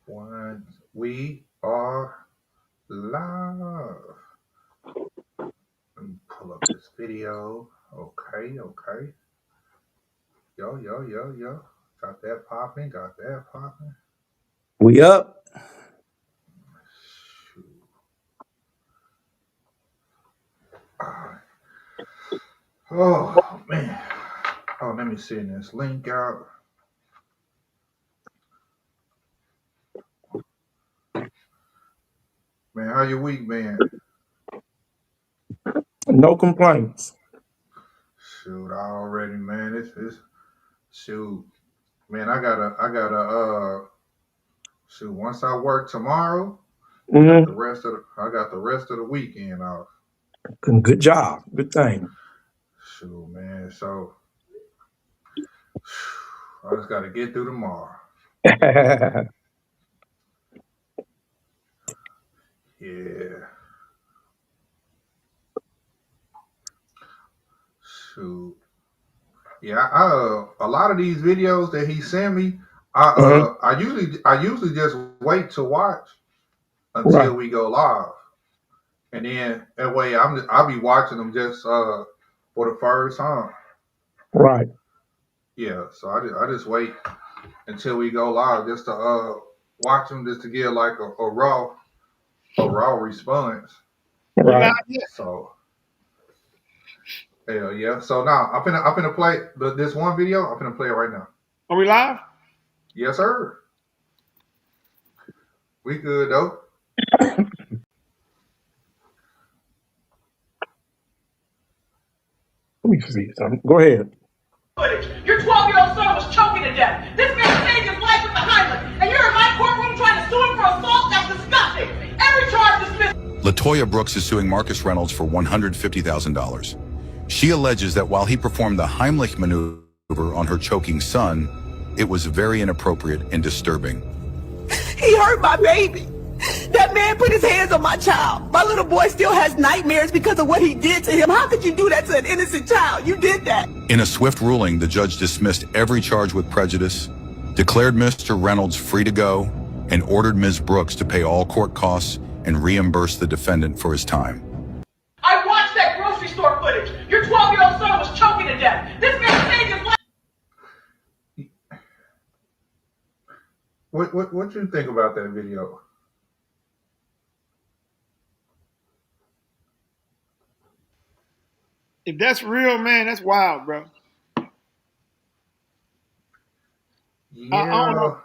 One, we are live. Let me pull up this video. Okay, okay. Yo. Got that popping, got that popping. We up. Shoot. Ah, oh, man. Oh, let me send this link out. Man, how your week been? No complaints. Shoot, man. It's shoot. Man, I gotta shoot, once I work tomorrow, Hmm. I got the rest of the weekend off. Good job. Good thing. Shoot, man. So I just gotta get through tomorrow. Yeah. Shoot. Yeah, a lot of these videos that he sent me, Mhm. I usually just wait to watch until Right. we go live. And then that way I'll be watching them just for the first time. Right. Yeah, so I just wait until we go live just to watch them just to get like a raw response. We live Right. yet? So hell yeah. So now I'm finna play this one video. I'm finna play it right now. Are we live? Yes, sir. We good though. Let me see something. Go ahead. Footage. Your 12-year-old son was choking to death. This man saved his life with the Heimlich, and you're in my courtroom trying to sue him for assault? That's disgusting. Every charge dismissed. Latoya Brooks is suing Marcus Reynolds for $150,000. She alleges that while he performed the Heimlich maneuver on her choking son, it was very inappropriate and disturbing. He hurt my baby. That man put his hands on my child. My little boy still has nightmares because of what he did to him. How could you do that to an innocent child? You did that. In a swift ruling, the judge dismissed every charge with prejudice, declared Mr. Reynolds free to go, and ordered Ms. Brooks to pay all court costs and reimburse the defendant for his time. I watched that grocery store footage. Your 12-year-old son was choking to death. This man saved his life. What you think about that video? If that's real, man, that's wild, bro. I don't Yeah. know.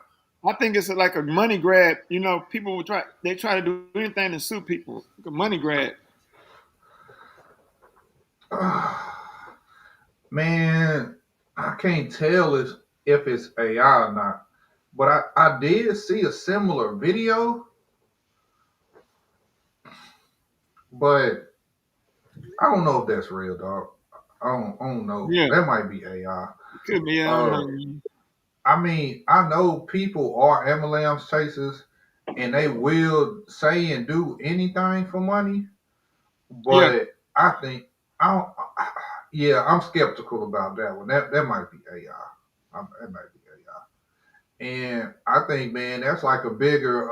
I think it's like a money grab. You know, people will try to do anything to sue people. Like a money grab. Man, I can't tell if it's AI or not. But I did see a similar video, but I don't know if that's real, dog. I don't know. Yeah, That might be AI. it could be. I don't Uh, know. I mean, I know people are ambulance chasers and they will say and do anything for money, Yeah, but I think I don't. Yeah, I'm skeptical about that one. That might be AI. That might be AI. And I think, man, that's like a bigger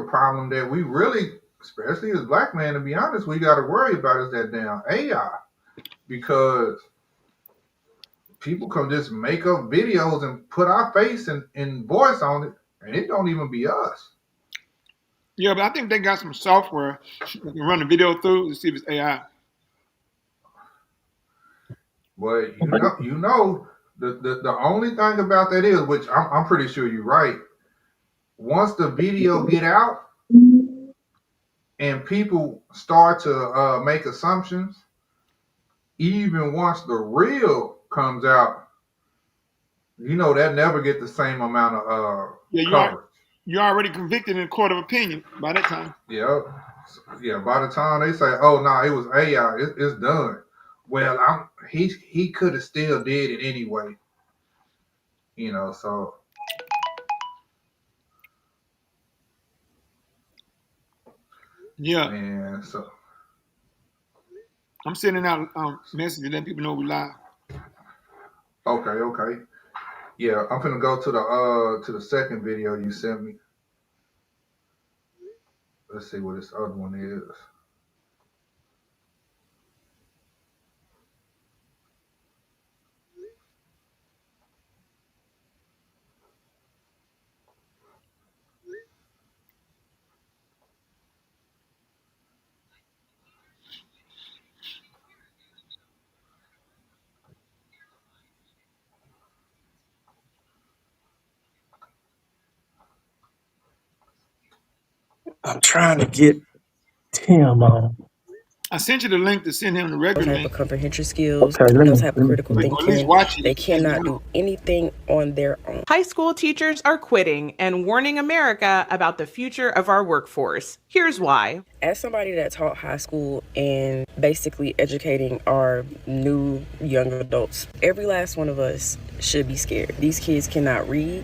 problem that we really, especially as black men, to be honest, we got to worry about is that damn AI because people can just make up videos and put our face and voice on it, and it don't even be us. yeah, but I think they got some software that can run the video through to see if it's AI. But the only thing about that is, which I'm pretty sure you're right. Once the video get out and people start to make assumptions, even once the real comes out, that never get the same amount of Yeah, coverage. you're already convicted in a court of opinion by that time. Yeah, yeah. By the time they say, "Oh no, it was AI," it's done. Well, he could have still did it anyway. So Yeah, man, so I'm sending out messages letting people know we live. okay. Yeah, I'm gonna go to the second video you sent me. Let's see what this other one is. I'm trying to get Tim on. I sent you the link to send him the No record type link. of comprehension skills, Okay, no type of let me critical see. Or at least thinking. watch it. They cannot do anything on their own. High school teachers are quitting and warning America about the future of our workforce. Here's why. As somebody that taught high school and basically educating our new young adults, every last one of us should be scared. These kids cannot read.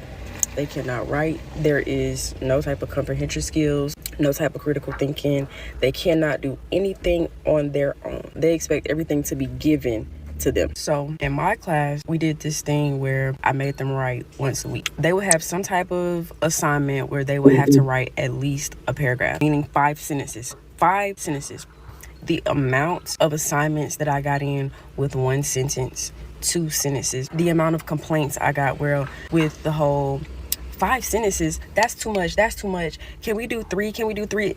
They cannot write. There is no type of comprehension skills, no type of critical thinking. They cannot do anything on their own. They expect everything to be given to them. So in my class, we did this thing where I made them write once a week. They would have some type of assignment where they would have to write at least a paragraph, meaning 5 sentences. 5 sentences. The amount of assignments that I got in with 1 sentence, 2 sentences, the amount of complaints I got with the whole 5 sentences, that's too much. Can we do 3?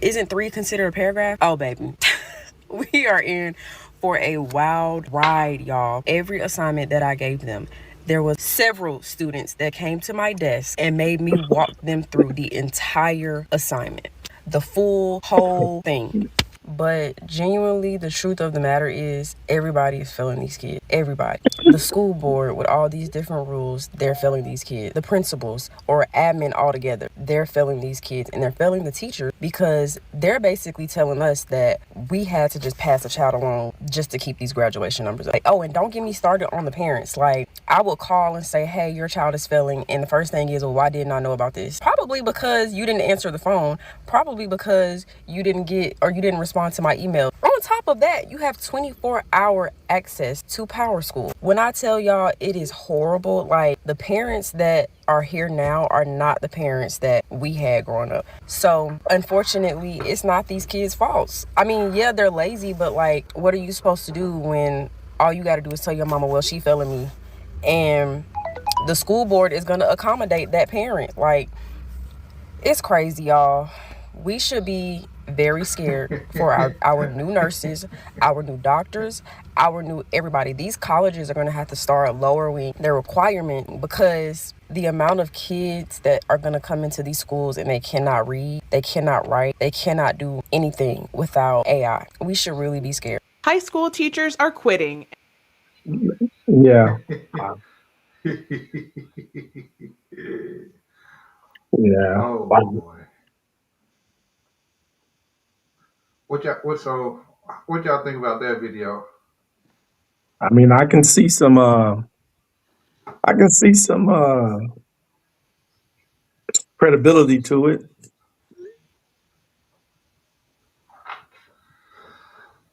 Isn't 3 considered a paragraph? Oh, baby. We are in for a wild ride, y'all. Every assignment that I gave them, there was several students that came to my desk and made me walk them through the entire assignment, the whole thing. But genuinely, the truth of the matter is everybody is failing these kids. Everybody. The school board with all these different rules, they're failing these kids. The principals or admin altogether, they're failing these kids, and they're failing the teachers because they're basically telling us that we had to just pass a child along just to keep these graduation numbers up. Like, oh, and don't get me started on the parents. Like, I will call and say, hey, your child is failing, and the first thing is, well, why didn't I know about this? Probably because you didn't answer the phone. Probably because you didn't respond to my email. On top of that, you have 24-hour access to PowerSchool. When I tell y'all it is horrible, like the parents that are here now are not the parents that we had growing up. So unfortunately, it's not these kids' faults. I mean, yeah, they're lazy, but like, what are you supposed to do when all you got to do is tell your mama, well, she failing me, and the school board is going to accommodate that parent? Like, it's crazy, y'all. We should be very scared for our new nurses, our new doctors, our new everybody. These colleges are going to have to start lowering their requirement because the amount of kids that are going to come into these schools and they cannot read, they cannot write, they cannot do anything without AI. We should really be scared. High school teachers are quitting. Yeah. Yeah. Oh Wow. boy. What y'all think about that video? I mean, I can see some credibility to it.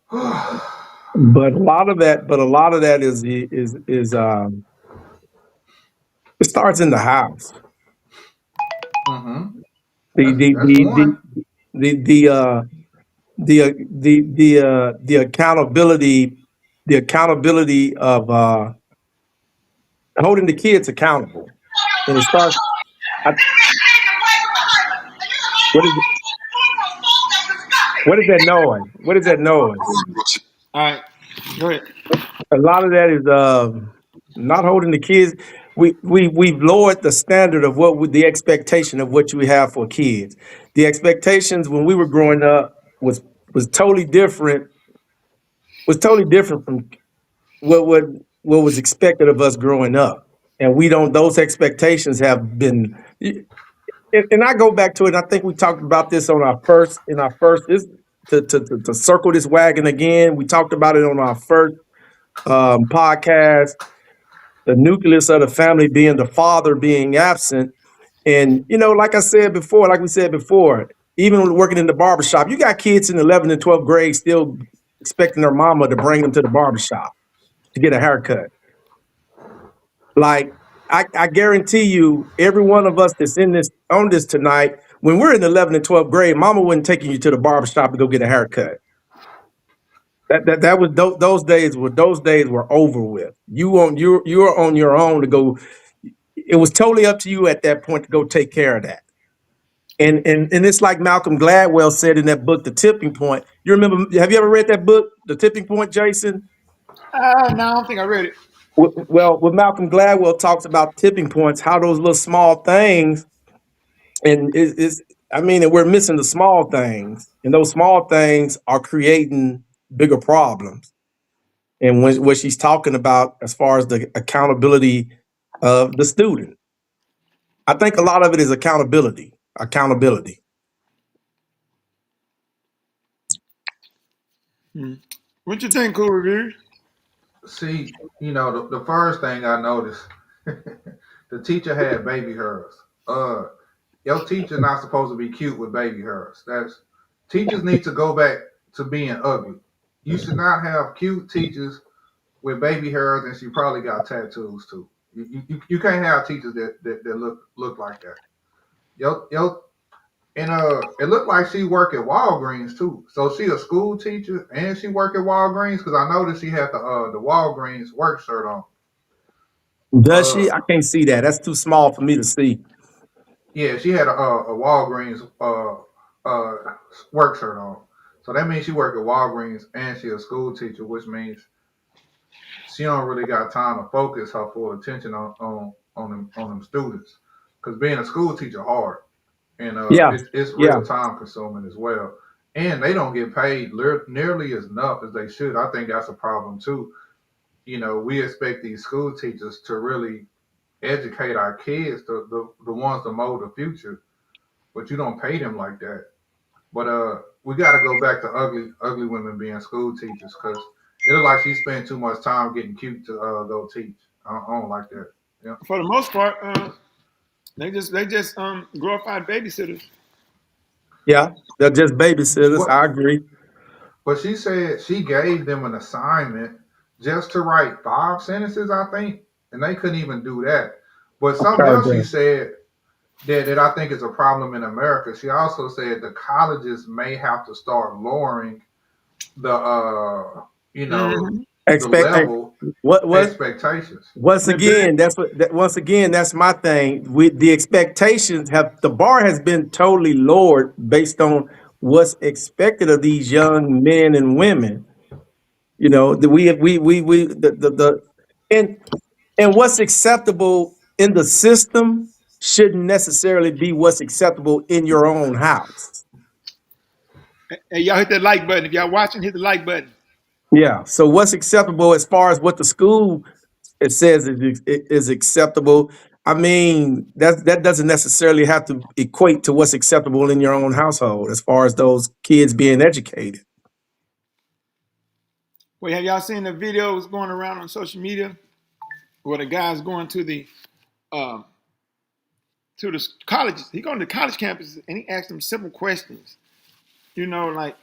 But a lot of that is it starts in the house. Mm-hmm. The accountability of holding the kids accountable, and it starts. What is that noise? What is that noise? All right, go ahead. A lot of that is not holding the kids. We've lowered the standard of the expectation of what you have for kids. The expectations when we were growing up was totally different. Was totally different from what was expected of us growing up, and we don't. Those expectations have been. And I go back to it. I think we talked about this on our first. To circle this wagon again. We talked about it on our first podcast. The nucleus of the family being the father being absent. And, like we said before, even working in the barbershop, you got kids in 11th and 12th grade still expecting their mama to bring them to the barbershop to get a haircut. Like, I guarantee you, every one of us that's in this on this tonight, when we're in 11th and 12th grade, Mama wasn't taking you to the barbershop to go get a haircut. That was those days were over with. You're on your own to go. It was totally up to you at that point to go take care of that. And it's like Malcolm Gladwell said in that book, The Tipping Point. You remember? Have you ever read that book, The Tipping Point, Jason? No, I don't think I read it. Well, what Malcolm Gladwell talks about tipping points, how those little small things, and I mean, and we're missing the small things, and those small things are creating bigger problems. And what she's talking about as far as the accountability of the student, I think a lot of it is accountability. Accountability. What you think, Cool Reviews? See, the first thing I noticed, the teacher had baby hairs. Your teacher not supposed to be cute with baby hairs. Teachers need to go back to being ugly. You should not have cute teachers with baby hairs, and she probably got tattoos too. You can't have teachers that look like that. It looked like she work at Walgreens too. So she a school teacher and she work at Walgreens, because I noticed she had the Walgreens work shirt on. Does Uh, she? I can't see that. That's too small for me to see. yeah, she had a Walgreens work shirt on. So that means she work at Walgreens and she a school teacher, which means she don't really got time to focus her full attention on them students. Because being a school teacher hard, and Yeah, it's yeah. real time consuming as well. And they don't get paid nearly as enough as they should. I think that's a problem too. We expect these school teachers to really educate our kids, the ones to mold the future, but you don't pay them like that. But we got to go back to ugly women being school teachers, because it looks like she spent too much time getting cute to go teach. I don't like that. Yeah. For the most part, they just glorified babysitters. Yeah, they're just babysitters. What? I agree. But she said she gave them an assignment just to write 5 sentences, I think, and they couldn't even do that. But something else she said that I think is a problem in America. She also said the colleges may have to start lowering the the level expectations. Once again, that's my thing. With the expectations, the bar has been totally lowered based on what's expected of these young men and women. And what's acceptable in the system shouldn't necessarily be what's acceptable in your own house. Hey, y'all hit that like button. If y'all watching, hit the like button. Yeah. So what's acceptable as far as what the school it says is acceptable. I mean, that doesn't necessarily have to equate to what's acceptable in your own household as far as those kids being educated. Wait, have y'all seen the videos going around on social media where the guy's going to the colleges? He going to college campuses and he asked them simple questions. Like,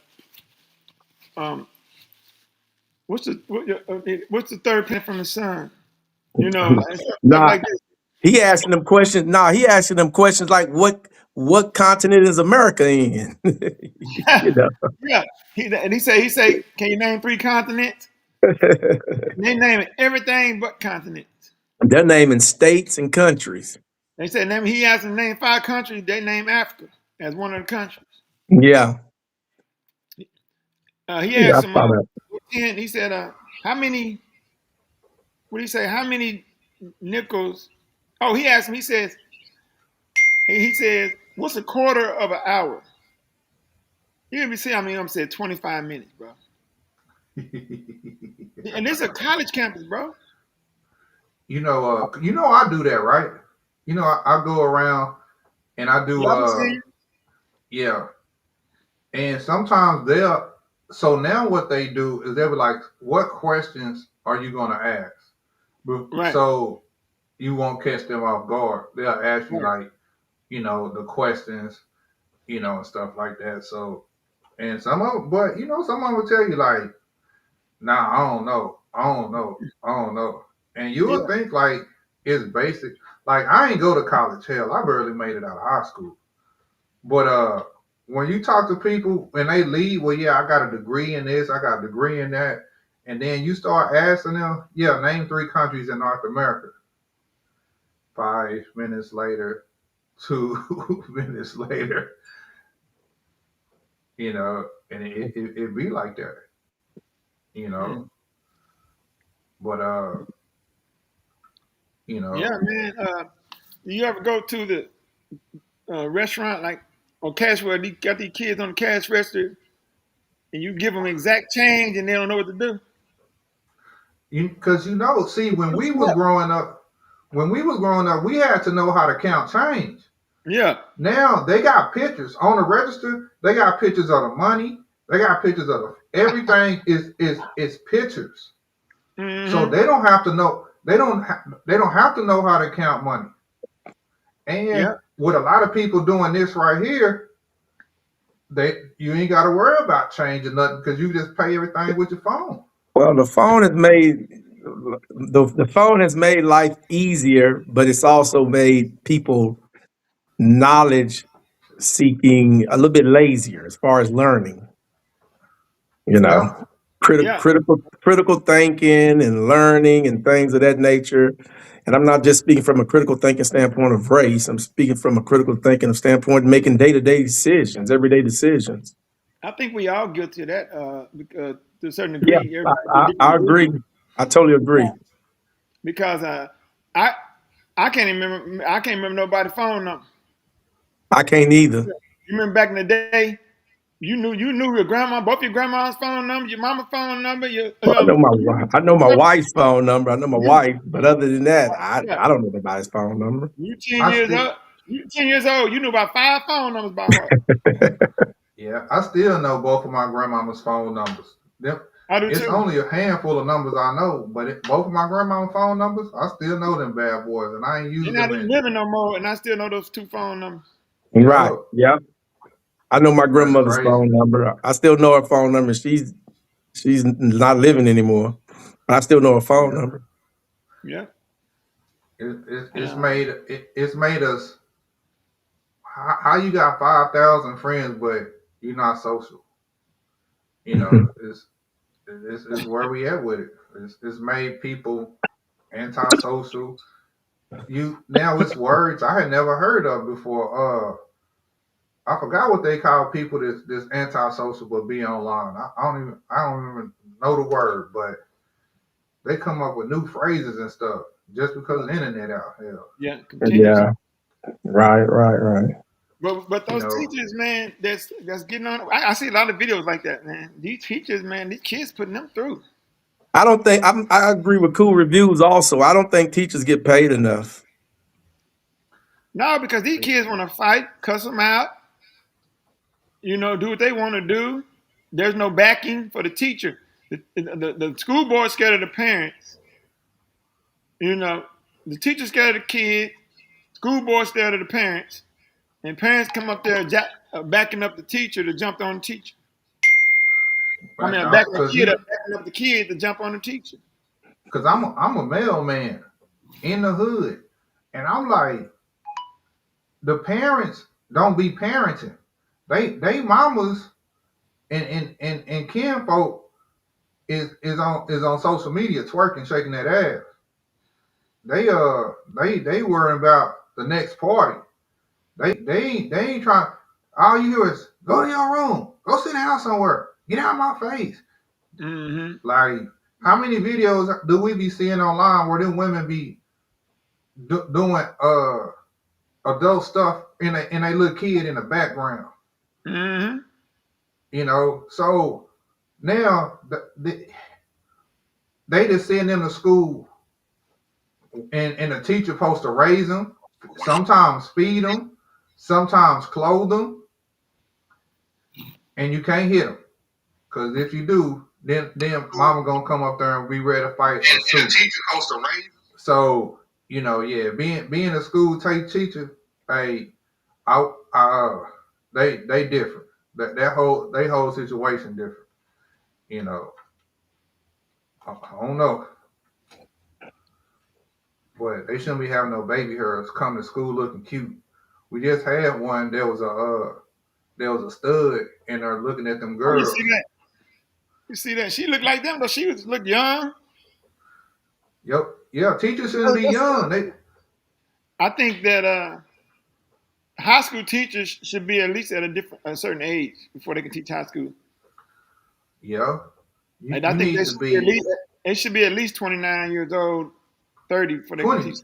what's the third planet from the sun? Stuff like this. He asking them questions. He asking them questions like what continent is America in? Yeah. He say, can you name 3 continents? They name everything but continents. They're naming states and countries. They said he asked them to name 5 countries. They named Africa as one of the countries. Yeah. He asked him, he said, how many? What did he say? How many nickels? Oh, he asked him. He says, what's a quarter of an hour? You let me see. I'm saying 25 minutes, bro. And this is a college campus, bro. I do that, right? I go around and I do yeah. And sometimes so now what they do is they'll be like, what questions are you gonna ask? Right. So you won't catch them off guard. They'll ask you like, the questions, and stuff like that. So and some of them will tell you like, nah, I don't know. And you would think like it's basic. Like I ain't go to college. Hell, I barely made it out of high school. But when you talk to people and they leave, well, yeah, I got a degree in this, I got a degree in that, and then you start asking them, yeah, name 3 countries in North America. 5 minutes later, 2 minutes later, you know, and it be like that, you know. But you know, Yeah, man. You ever go to the restaurant like on cash where they got these kids on the cash register and you give them exact change and they don't know what to do? because you know, see, when we was growing up, we had to know how to count change. Yeah. Now they got pictures on the register. They got pictures of the money. They got pictures of everything is pictures. Mm-hmm. So they don't have to know. They don't have to know how to count money. And with a lot of people doing this right here, you ain't got to worry about changing nothing because you just pay everything with your phone. Well, the phone has made life easier, but it's also made people knowledge seeking a little bit lazier as far as learning. You know, Yeah. critical thinking and learning and things of that nature. And I'm not just speaking from a critical thinking standpoint of race. I'm speaking from a critical thinking standpoint, making day-to-day decisions, everyday decisions. I think we all guilty of that because to a certain degree. Yeah, Everybody I agree. I totally agree. because I can't remember. I can't remember nobody's phone number. I can't either. You remember back in the day, you knew your grandma, both your grandma's phone number, your mama's phone number. Well, I know my wife's phone number. I know my wife, but other than that, Yeah. I don't know anybody's phone number. You 10 years old. You 10 years old. You knew about 5 phone numbers by heart. Yeah, I still know both of my grandmama's phone numbers. I do It's too. only a handful of numbers I know, but both of my grandmama's phone numbers, I still know them bad boys, and I ain't using They're not them even in. living no more, and I still know those 2 phone numbers. Right. Yep. I know my That's grandmother's crazy. phone number. I still know her phone number. She's not living anymore, but I still know her phone number. Yeah. It's made us. How you got 5,000 friends, but you're not social? You know, it's where we at with it. It's made people antisocial. Now it's words I had never heard of before. I forgot what they call people that's antisocial but be online. I don't even know the word, but they come up with new phrases and stuff just because of the internet out here. Yeah. Yeah. Right. But those teachers, man, that's getting on. I see a lot of videos like that, man. These teachers, man, these kids putting them through. I don't think I agree with Cool Reviews. Also, I don't think teachers get paid enough. No, because these kids want to fight, cuss them out, do what they want to do. There's no backing for the teacher. The school board's scared of the parents. The teacher's scared of the kid. School board's scared of the parents. And parents come up there backing up the teacher to jump on the teacher. Backing up the kid to jump on the teacher. Because I'm a mailman in the hood, and I'm like, the parents don't be parenting. They mamas and kinfolk is on social media twerking, shaking that ass. They worrying about the next party. They ain't trying. All you hear is go to your room, go sit down somewhere, get out of my face. Mm-hmm. Like, how many videos do we be seeing online where them women be doing adult stuff and a little kid in the background? Mm-hmm. So now they just send them to school, and the teacher supposed to raise them, sometimes feed them, sometimes clothe them, and you can't hit them, because if you do, then mama gonna come up there and be ready to fight a suit. So being a school teacher, hey, they different. That whole situation different. I don't know. but they shouldn't be having no baby hairs coming to school looking cute. We just had one. There was a stud in there looking at them Oh, girls. you see that? You see that? She looked like them, though. She looked young. Yep. Yeah, teachers shouldn't be young. I think that high school teachers should be at least at a certain age before they can teach high school. Yeah. And I think they should be at least 29 years old, 30 before they can 20. teach.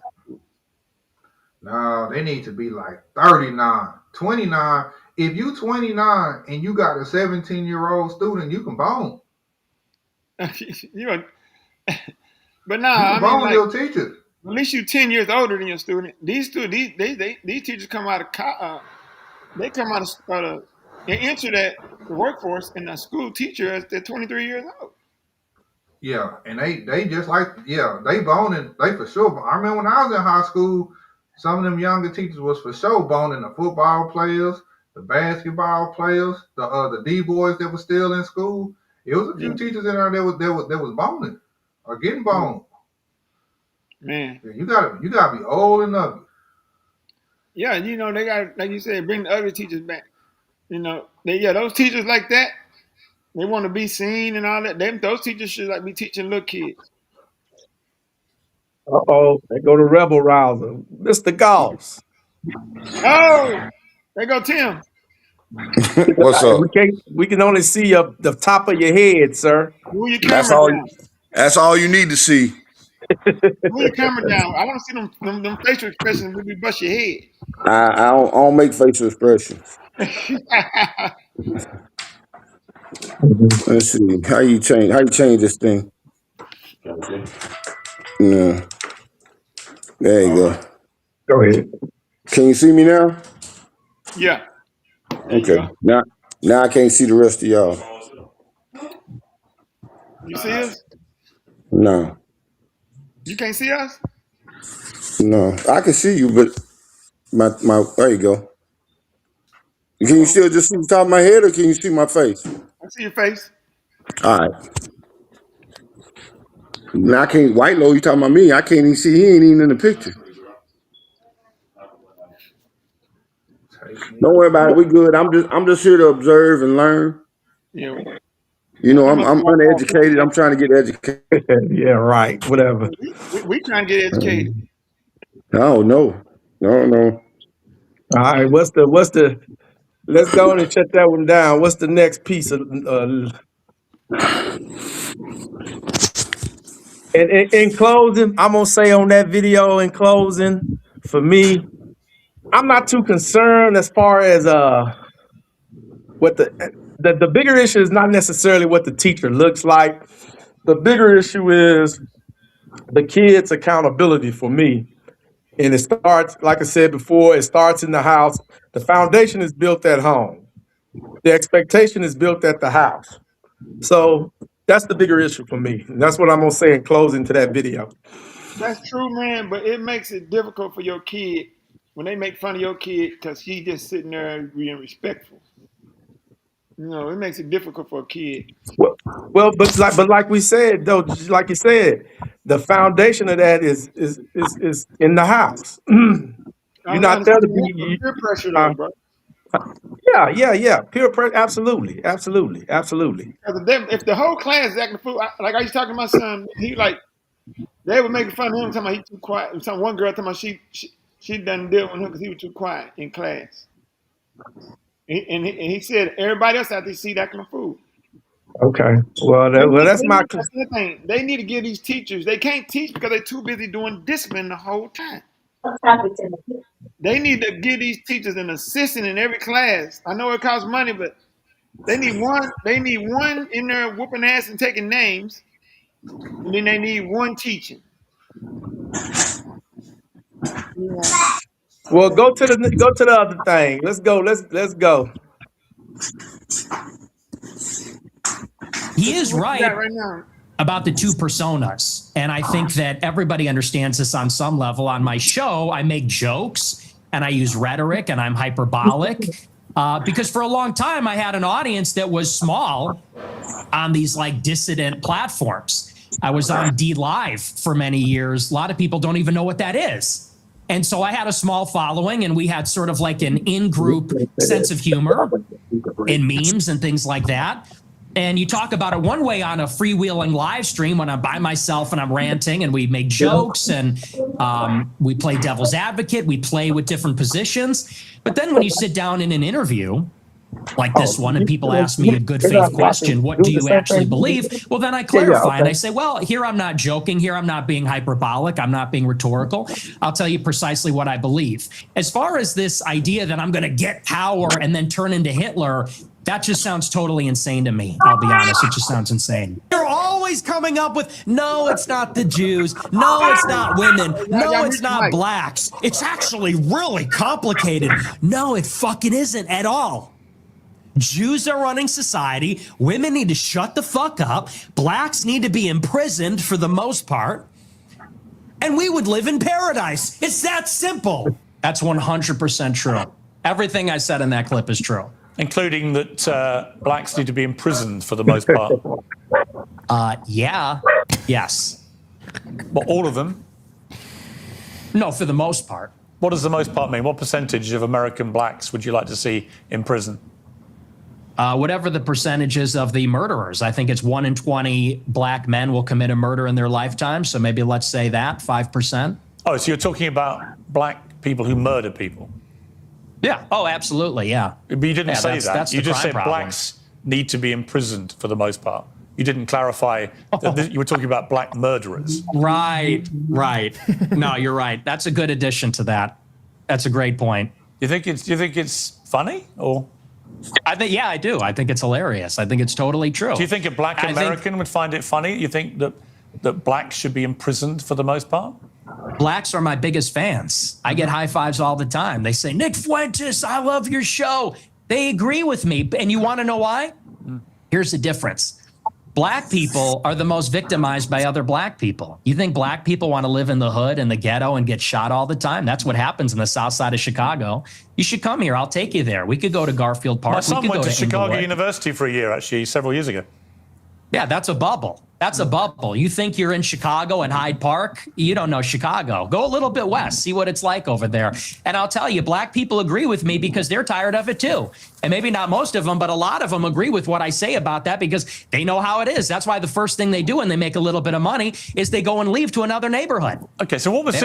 No, they need to be like 39, 29. If you 29 and you got a 17-year-old student, you can bone. You know, but nah, You I can mean, bone like, your teachers. at least you 10 years older than your student. These teachers come out of they come out of they enter the workforce in a school teacher as they're 23 years old. Yeah, and they just like, yeah, they boning, they for sure. I remember when I was in high school, some of them younger teachers was for sure boning the football players, the basketball players, the D boys that were still in school. It was a few teachers in there that was boning or getting boned. Man, Yeah, you gotta be old and ugly. yeah, you know they got, like you said, bring the other teachers back. You know, those teachers like that, they want to be seen and all that. Those teachers should like be teaching little kids. Uh-oh, there go the rebel rouser. Mr. Goss. Oh, there go Tim. What's up? We can only see the top of your head, sir. Move your That's camera all. down. That's all you need to see. Move your camera down. I want to see them facial expressions when you bust your head. I don't make facial expressions. Let's see. How you change this thing? No. There you go. Go ahead. Can you see me now? Yeah. Okay. Now I can't see the rest of y'all. You see us? No. You can't see us? No. I can see you, but my there you go. Can you still just see the top of my head, or can you see my face? I see your face. All right. Now I can't. White Low, you talking about me? I can't even see. He ain't even in the picture. Don't worry about it. We good. I'm just here to observe and learn. Yeah. You know, I'm uneducated. I'm trying to get educated. Yeah, right. Whatever. We trying to get educated. Oh no. All right. What's the? Let's go on and shut that one down. What's the next piece of? And in closing, I'm gonna say on that video in closing, for me, I'm not too concerned as far as what the bigger issue is not necessarily what the teacher looks like. The bigger issue is the kids' accountability for me. And it starts, like I said before, it starts in the house. The foundation is built at home. The expectation is built at the house. So that's the bigger issue for me. And that's what I'm gonna say in closing to that video. That's true, man, but it makes it difficult for your kid when they make fun of your kid because he just sitting there being respectful. You know, it makes it difficult for a kid. Well, but like we said though, just like you said, the foundation of that is in the house. You're not there to be peer pressure, though, bro. Yeah. Peer pressure, absolutely. Because if the whole class is acting fool, like I was talking to my son, he like they were making fun of him, talking about he too quiet. One girl talking about she doesn't deal with him because he was too quiet in class. And he said everybody else out there see acting a fool. Okay. Well, that's the thing. They need to give these teachers. They can't teach because they're too busy doing discipline the whole time. They need to give these teachers an assistant in every class. I know it costs money, but they need one. They need one in there whooping ass and taking names, and then they need one teaching. Yeah. Well, go to the other thing. Let's go. Let's go. He is right about the two personas. And I think that everybody understands this on some level. On my show, I make jokes and I use rhetoric and I'm hyperbolic because for a long time I had an audience that was small on these like dissident platforms. I was on D Live for many years. A lot of people don't even know what that is. And so I had a small following, and we had sort of like an in-group sense of humor and memes and things like that. And you talk about it one way on a freewheeling live stream when I'm by myself and I'm ranting, and we make jokes and we play devil's advocate. We play with different positions. But then when you sit down in an interview like this one, and people ask me a good faith question, what do you actually believe? Well, then I clarify and I say, well, here I'm not joking. Here I'm not being hyperbolic. I'm not being rhetorical. I'll tell you precisely what I believe. As far as this idea that I'm going to get power and then turn into Hitler, that just sounds totally insane to me. I'll be honest. It just sounds insane. You're always coming up with, no, it's not the Jews. No, it's not women. No, it's not blacks. It's actually really complicated. No, it fucking isn't at all. Jews are running society. Women need to shut the fuck up. Blacks need to be imprisoned for the most part. And we would live in paradise. It's that simple. That's 100% true. Everything I said in that clip is true. Including that blacks need to be imprisoned for the most part. Yeah. Yes. But all of them? No, for the most part. What does the most part mean? What percentage of American blacks would you like to see in prison? Whatever the percentages of the murderers. I think it's 1 in 20 black men will commit a murder in their lifetime. So maybe let's say that, 5%. Oh, so you're talking about black people who murder people? Yeah. Oh, absolutely. Yeah. But you didn't say that. That's You the just crime said problem. blacks need to be imprisoned for the most part. You didn't clarify that you were talking about black murderers. Right. No, you're right. That's a good addition to that. That's a great point. Do you think it's funny or? I do. I think it's hilarious. I think it's totally true. Do you think a black American would find it funny? You think that blacks should be imprisoned for the most part? Blacks are my biggest fans. I get high fives all the time. They say, Nick Fuentes, I love your show. They agree with me. And you want to know why? Here's the difference. Black people are the most victimized by other black people. You think black people want to live in the hood and the ghetto and get shot all the time? That's what happens in the south side of Chicago. You should come here. I'll take you there. We could go to Garfield Park. My son we could went go to Chicago Inglewood. University for a year, actually, several years ago. Yeah, that's a bubble. That's a bubble. You think you're in Chicago and Hyde Park? You don't know Chicago. Go a little bit west, see what it's like over there. And I'll tell you, black people agree with me because they're tired of it too. And maybe not most of them, but a lot of them agree with what I say about that because they know how it is. That's why the first thing they do when they make a little bit of money is they go and leave to another neighborhood. Okay, so what was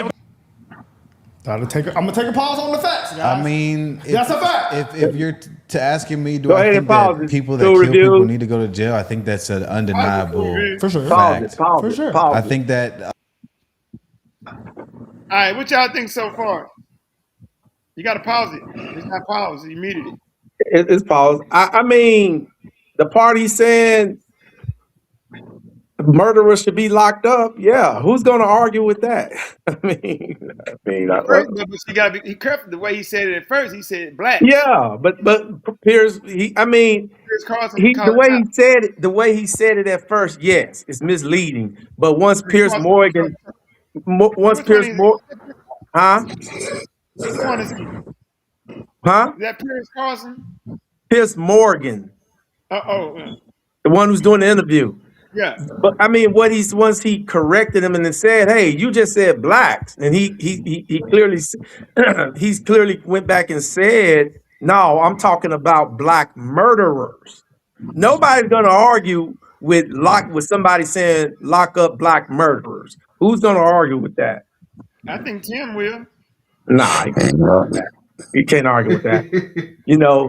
I'm gonna take a pause on the facts, guys. I mean, that's a fact. If you're asking me, do Go I ahead think and pause that it. people that Do kill review. people need to go to jail? I think that's an undeniable For sure. fact. For sure. I think that All right, what y'all think so far? You got to pause it. It's not pause. You muted it. It's paused. I mean, the party saying murderers should be locked up. Yeah, who's going to argue with that? But you got to be careful the way he said it at first. He said black. yeah, but Pierce, Pierce Carlson. the way he said it at first, yes, it's misleading. But once Pierce Morgan, huh? Which one is he? Huh? Is that Pierce Carlson? Pierce Morgan, The the one who's doing the interview. Yeah. But I mean, once he corrected him and then said, "Hey, you just said blacks," and he clearly went back and said, "No, I'm talking about black murderers." Nobody's gonna argue with somebody saying lock up black murderers. Who's gonna argue with that? I think Tim will. Nah, you can't argue with that. You know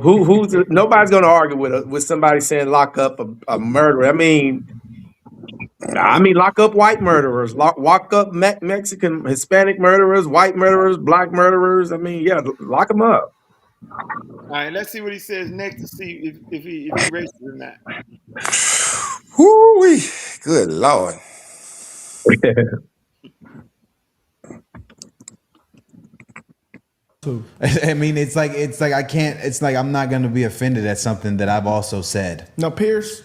nobody's gonna argue with somebody saying lock up a murderer. I mean, lock up white murderers, lock up Mexican, Hispanic murderers, white murderers, black murderers. I mean, yeah, lock them up. All right, let's see what he says next to see if he racist or not. Whoo-wee. Good Lord. I mean, it's like I can't. It's like I'm not going to be offended at something that I've also said. No, Pierce.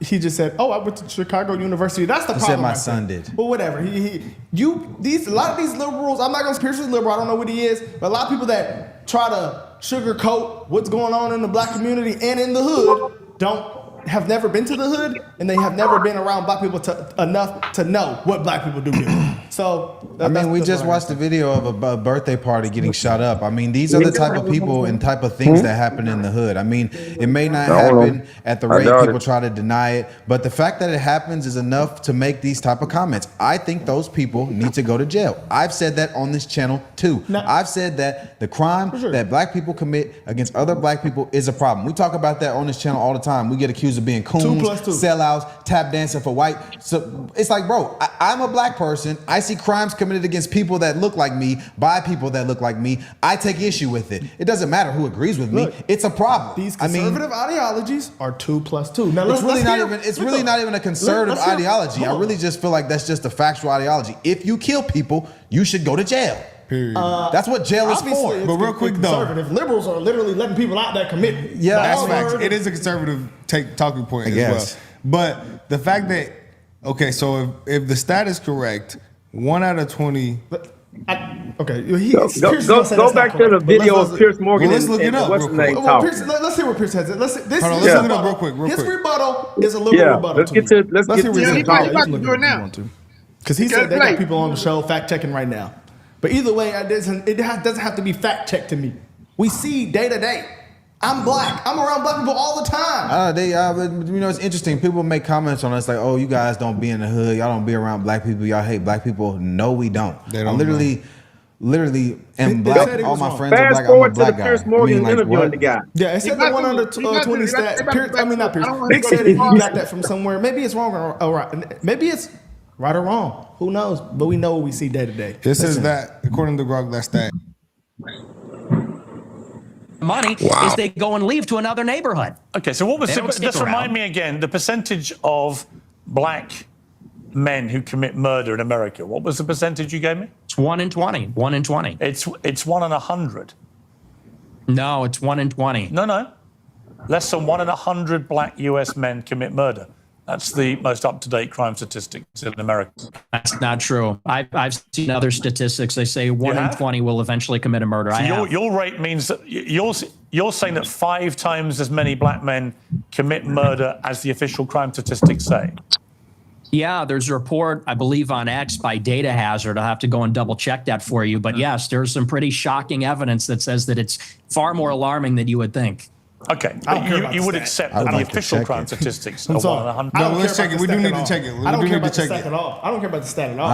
He just said, "Oh, I went to Chicago University." That's the problem. Said my son did. Well, whatever. A lot of these liberals. I'm not gonna Pierce is liberal. I don't know what he is, but a lot of people that try to sugarcoat what's going on in the black community and in the hood don't have never been to the hood, and they have never been around black people enough to know what black people do here. So I mean, we just watched the video of a birthday party getting shot up. I mean, these are the type of people and type of things that happen in the hood. I mean, it may not happen at the rate people try to deny it, but the fact that it happens is enough to make these type of comments. I think those people need to go to jail. I've said that on this channel too. I've said that the crime that black people commit against other black people is a problem. We talk about that on this channel all the time. We get accused of being coons, sellouts, tap dancing for white. So it's like, bro, I'm a black person. I see crimes committed against people that look like me by people that look like me. I take issue with it. It doesn't matter who agrees with me. It's a problem. These conservative ideologies are 2 + 2. Now it's really not even a conservative ideology. I really just feel like that's just a factual ideology. If you kill people, you should go to jail. Period. That's what jail is for. But real quick though, liberals are literally letting people out that commit. Yeah, that's facts. It is a conservative talking point as well. But the fact that so if the stat is correct, 1 out of 20. Okay, go back to the video of Piers Morgan. Let's look it up. What's the name? Let's see what Piers has. Let's look it up real quick. His rebuttal is a liberal rebuttal. Let's get to He's about to do it now. Because he said they got people on the show fact checking right now. But either way, it doesn't have to be fact checked to me. We see day to day. I'm black. I'm around black people all the time. It's interesting. People make comments on us like, "Oh, you guys don't be in the hood. Y'all don't be around black people. Y'all hate black people." No, we don't. I literally am black. All my friends are black. I'm a black guy. Piers Morgan interviewing the guy. Yeah, it said the 1 under 20 stat. Not Piers. Nick said he got that from somewhere. Maybe it's wrong or right. Maybe it's right or wrong. Who knows? But we know what we see day to day. This is that, according to Grog, that's that. Money is they go and leave to another neighborhood. Okay, so what was just remind me again the percentage of black men who commit murder in America. What was the percentage you gave me? It's 1 in 20. 1 in 20. It's 1 in 100. No, it's 1 in 20. No. Less than 1 in 100 black US men commit murder. That's the most up-to-date crime statistics in America. That's not true. I've seen other statistics. They say 1 in 20 will eventually commit a murder. So your rate means that you're saying that 5 times as many black men commit murder as the official crime statistics say. Yeah, there's a report, I believe, on X by Data Hazard. I'll have to go and double check that for you. But yes, there's some pretty shocking evidence that says that it's far more alarming than you would think. Okay, you would accept that the official crime statistics are 1 in 100. No, let's check it. We do need to check it. I don't care about the stat at all. I don't care about the stat at all.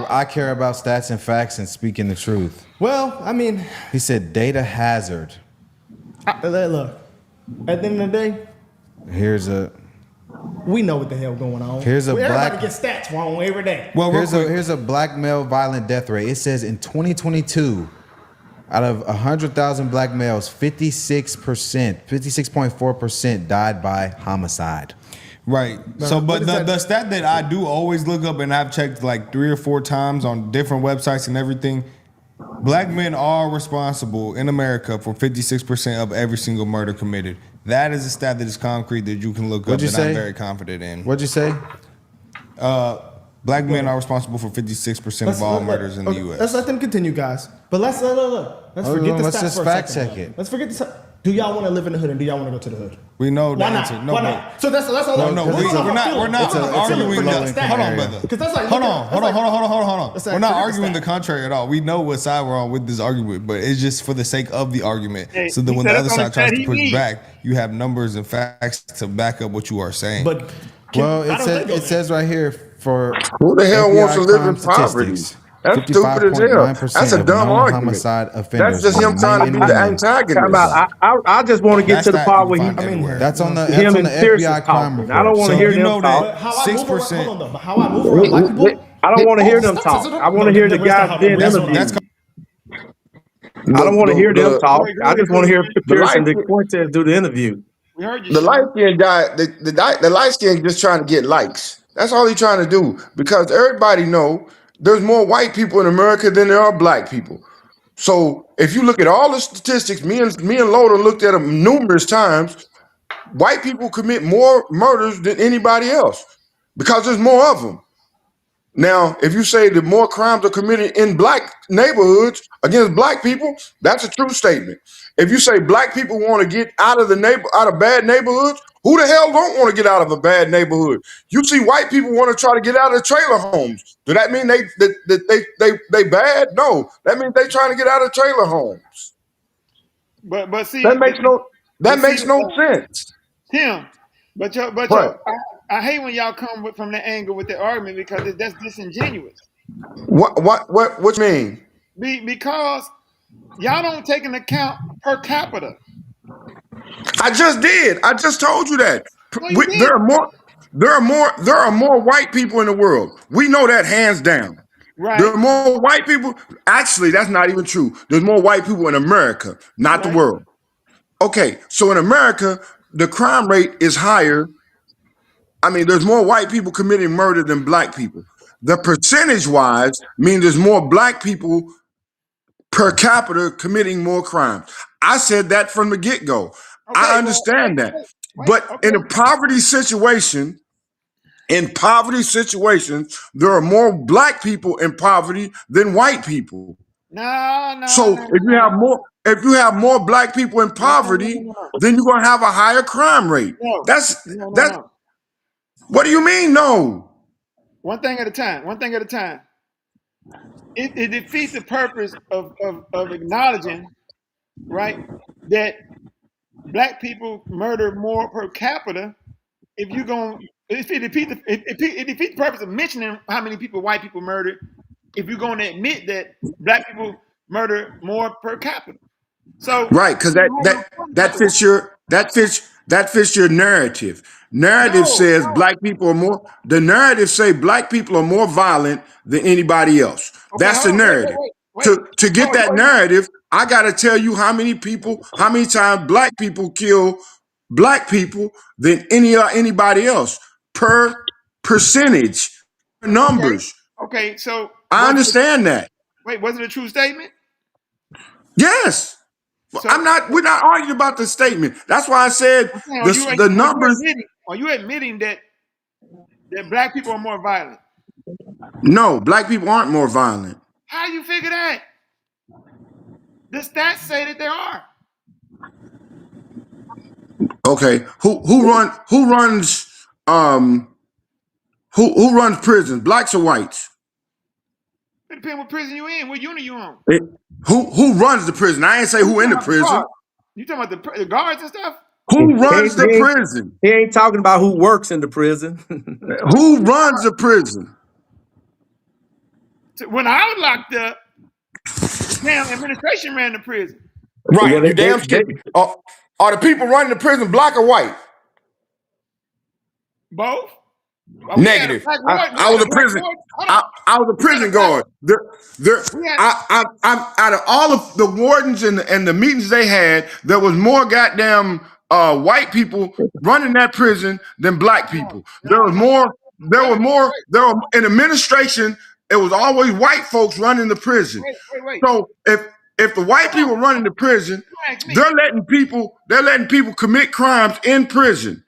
I care about stats and facts and speaking the truth. Well, I mean, he said Data Hazard. Look, at the end of the day, we know what the hell going on. Everybody gets stats wrong every day. Well, here's a black male violent death rate. It says in 2022, out of 100,000 black males, 56.4% died by homicide. Right. So, but the stat that I do always look up, and I've checked like 3 or 4 times on different websites and everything, black men are responsible in America for 56% of every single murder committed. That is a stat that is concrete that you can look up that I'm very confident in. What'd you say? Black men are responsible for 56% of all murders in the U.S. Let's let them continue, guys. But let's forget the stats let's just fact check it. Let's forget the. Do y'all want to live in the hood and do y'all want to go to the hood? We know the Why not? answer. No, Why not? So that's all. We're not arguing that. Hold on, brother. Because that's like hold on. We're not arguing the contrary at all. We know what side we're on with this argument, but it's just for the sake of the argument. So that when the other side tries to push back, you have numbers and facts to back up what you are saying. But it says right here for who the hell wants to live in poverty? That's stupid as hell. That's a dumb argument. That's just him trying to be the antagonist. I just want to get to the part where that's on the FBI crime report. I don't want to hear them talk. 6%. How I move around black people? I don't want to hear them talk. I want to hear the guys being interviewed. I don't want to hear them talk. I just want to hear Pierce and DeQuintes do the interview. The light skinned guy, the light skinned just trying to get likes. That's all he's trying to do, because everybody know there's more white people in America than there are black people. So if you look at all the statistics, me and Loda looked at them numerous times. White people commit more murders than anybody else because there's more of them. Now, if you say that more crimes are committed in black neighborhoods against black people, that's a true statement. If you say black people want to get out of bad neighborhoods Who the hell don't want to get out of a bad neighborhood? You see white people want to try to get out of trailer homes. Do that mean they bad? No, that means they trying to get out of trailer homes. But see, that makes no sense. Tim, I hate when y'all come from the angle with the argument because that's disingenuous. What you mean? Because y'all don't take into account per capita. I just did. I just told you that. No, There are more white people in the world. We know that hands down. Right. There are more white people. Actually, that's not even true. There's more white people in America, not the world. Okay, so in America, the crime rate is higher. I mean, there's more white people committing murder than black people. The percentage-wise means there's more black people per capita committing more crimes. I said that from the get-go. Okay, I understand that. But in a poverty situation, there are more black people in poverty than white people. If you have more black people in poverty, then you're gonna have a higher crime rate. No. What do you mean, no? One thing at a time. It defeats the purpose of acknowledging, right, that black people murder more per capita. It defeats the purpose of mentioning how many people white people murder if you're going to admit that black people murder more per capita. So right, because that fits your narrative. Narrative says black people are more. The narrative say black people are more violent than anybody else. That's the narrative. To get that narrative, I got to tell you how many times black people kill black people than anybody else per percentage numbers. Okay, so I understand that. Wait, was it a true statement? Yes. So, we're not arguing about the statement. That's why I said the numbers. Are you admitting that black people are more violent? No, black people aren't more violent. How do you figure that? The stats say that they are. Okay, who runs prisons? Blacks or whites? It depends what prison you in. What unit you on? Who runs the prison? I ain't say who in the prison. You talking about the guards and stuff? Who runs the prison? He ain't talking about who works in the prison. Who runs the prison? When I was locked up, the damn administration ran the prison. Right, you damn straight. Are the people running the prison black or white? Both. Negative. I was a prison. I was a prison guard. Out of all of the wardens and the meetings they had, there was more goddamn white people running that prison than black people. There were more in administration. It was always white folks running the prison. Wait. So if the white people running the prison, they're letting people commit crimes in prison.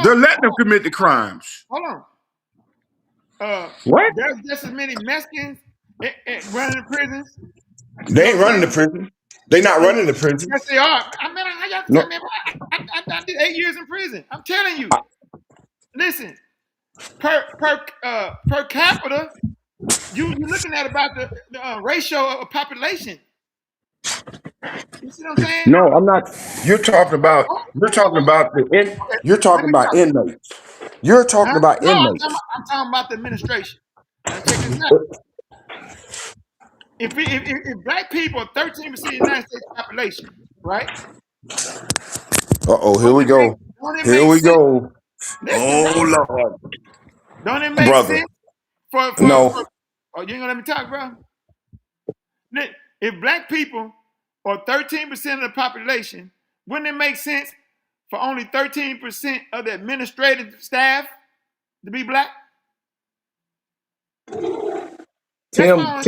They're letting them commit the crimes. Hold on. What? There's just as many Mexicans running the prisons. They ain't running the prison. They not running the prison. Yes, they are. I did 8 years in prison. I'm telling you. Listen, per capita, you're looking at about the ratio of population. You see what I'm saying? No, I'm not. You're talking about inmates. You're talking about inmates. I'm talking about the administration. Now check this out. If black people are 13% of the United States population, right? Here we go. Here we go. Oh Lord. Don't it make sense? No. You ain't gonna let me talk, bro. If black people are 13% of the population, wouldn't it make sense for only 13% of the administrative staff to be black? Tim, I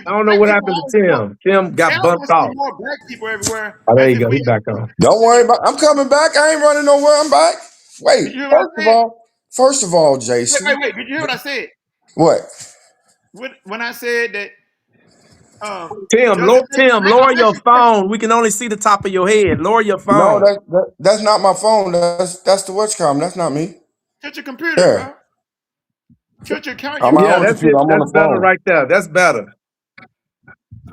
don't know what happened to Tim. Tim got bumped off. More black people everywhere. Oh, there you go. He's back on. Don't worry about. I'm coming back. I ain't running nowhere. I'm back. Wait. First of all, Jason. Wait. Did you hear what I said? What? When I said that Tim, does it make Tim, sense? lower your phone. We can only see the top of your head. Lower your No, phone. that's not my phone. That's the whatcom. That's not me. Shut your computer, Yeah, bro. Shut your car. I'm You, my Yeah, own that's computer. it. I'm on That's the better phone. right there. That's better.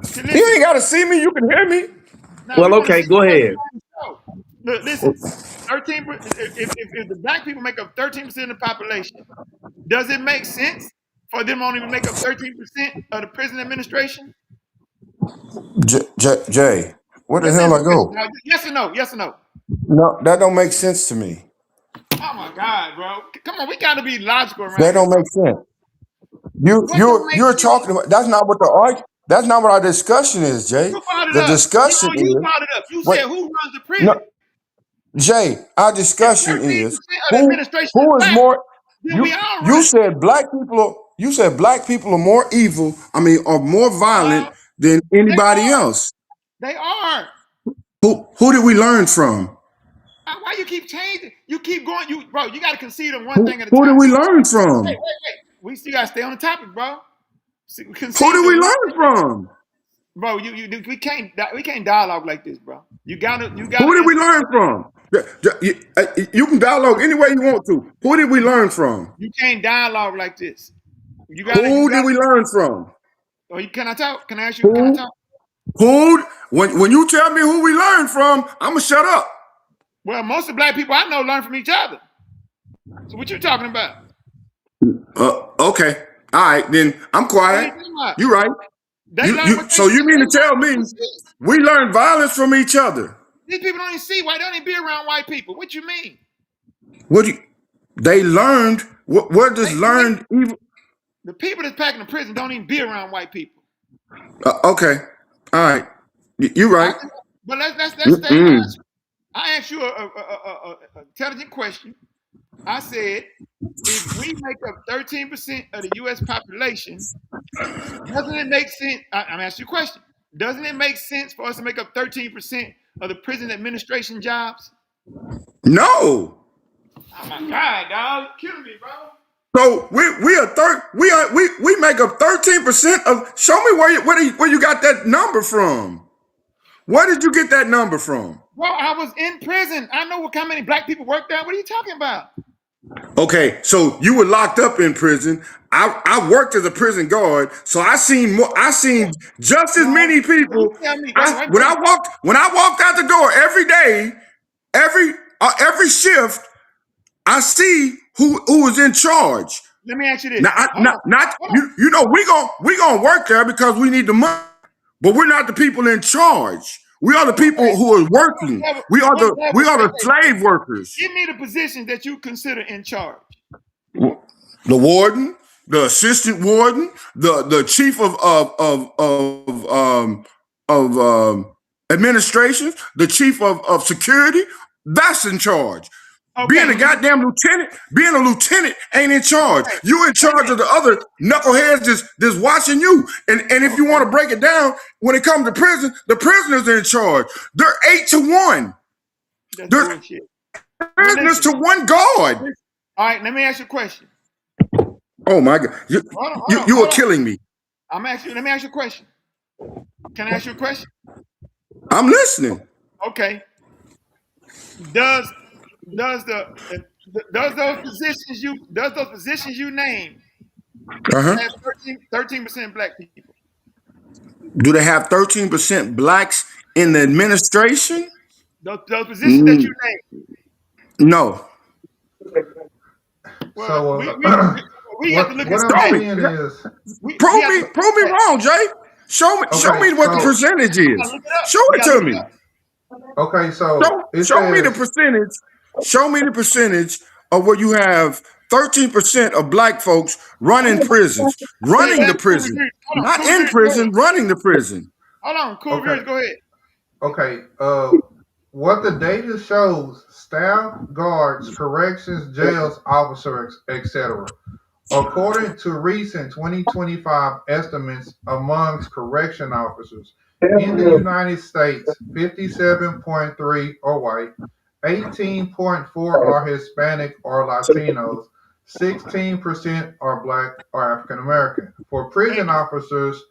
see, You listen. ain't gotta see me. You can hear me. Now we Well, want to okay, see go what's ahead. on the show. Look, listen. 13. If the black people make up 13% of the population, does it make sense for them only to make up 13% of the prison administration? Jay, where the Just hell answer I the question. go? Now, yes or no? Yes or no? No, that don't make sense to me. Oh my God, bro! Come on, we got to be logical around That here, don't bro. make sense. What don't make You're sense? talking about. That's not what the arg. That's not what our discussion is, Jay. You brought it The up. discussion You is brought it up. You wait. said who runs the No, prison? Jay. Our If 13% discussion of is the administration is who is black, more. then we all You run it. said black people. You said black people are more evil. I mean, are more violent than They anybody are. else. They are. Who did we learn from? Why you keep changing? You keep going. Bro, you got to concede on one Who thing at a did time. we learn from? Wait. We still got to stay on the topic, bro. Who Concede did we on one learn thing. from? Bro, we can't dialogue like this, bro. You gotta Who did we answer. learn from? You can dialogue any way you want to. Who did we learn from? You can't dialogue like this. You Who did gotta. we learn from? Can I talk? Can I ask you? Can I Who? talk? Who? When you tell me who we learned from, I'ma shut up. Well, most of the black people I know learn from each other. So what you talking about? Okay. All right, then I'm quiet. You right. They learn what So you mean to tell me we learn violence from each other? These people don't even see white. They don't even be around white people. What you mean? They learned what does learned evil? The people that's packing the prison don't even be around white people. Okay. All right. You right. But let's stay. I asked you a intelligent question. I said, if we make up 13% of the U.S. population, doesn't it make sense? I'm asking you a question. Doesn't it make sense for us to make up 13% of the prison administration jobs? No. Oh my God, dog, you're killing me, bro. So we make up 13% of. Show me where you got that number from. Where did you get that number from? Bro, I was in prison. I know how many black people work there. What are you talking about? Okay, so you were locked up in prison. I worked as a prison guard, so I seen just as many people. When I walked out the door every day, every shift, I see who was in charge. Let me ask you this. We gonna work there because we need the money, but we're not the people in charge. We are the people who are working. We are the slave workers. Give me the position that you consider in charge. The warden, the assistant warden, the chief of administration, the chief of security. That's in charge. Okay. Being a lieutenant ain't in charge. Okay. You're in charge of the other knuckleheads that's watching you. And if you want to break it down, when it comes to prison, the prisoners are in charge. They're 8-1. They're prisoners to one guard. All right, let me ask you a question. Oh my God, you are killing me. Let me ask you a question. Can I ask you a question? I'm listening. Okay. Does those positions you name have 13% black people? Do they have 13% blacks in the administration? Those positions that you named? No. Well, we have to look at prove me wrong, Jay. Show me what the percentage is. Show it to me. Okay, so show me the percentage. Show me the percentage of where you have 13% of black folks running prisons, running the prison, not in prison, running the prison. Hold on, cool. Go ahead. Okay, what the data shows: staff, guards, corrections, jails, officers, etc. According to recent 2025 estimates amongst correction officers in the United States, 57.3 are white, 18.4 are Hispanic or Latinos, 16% are black or African American. For prison officers,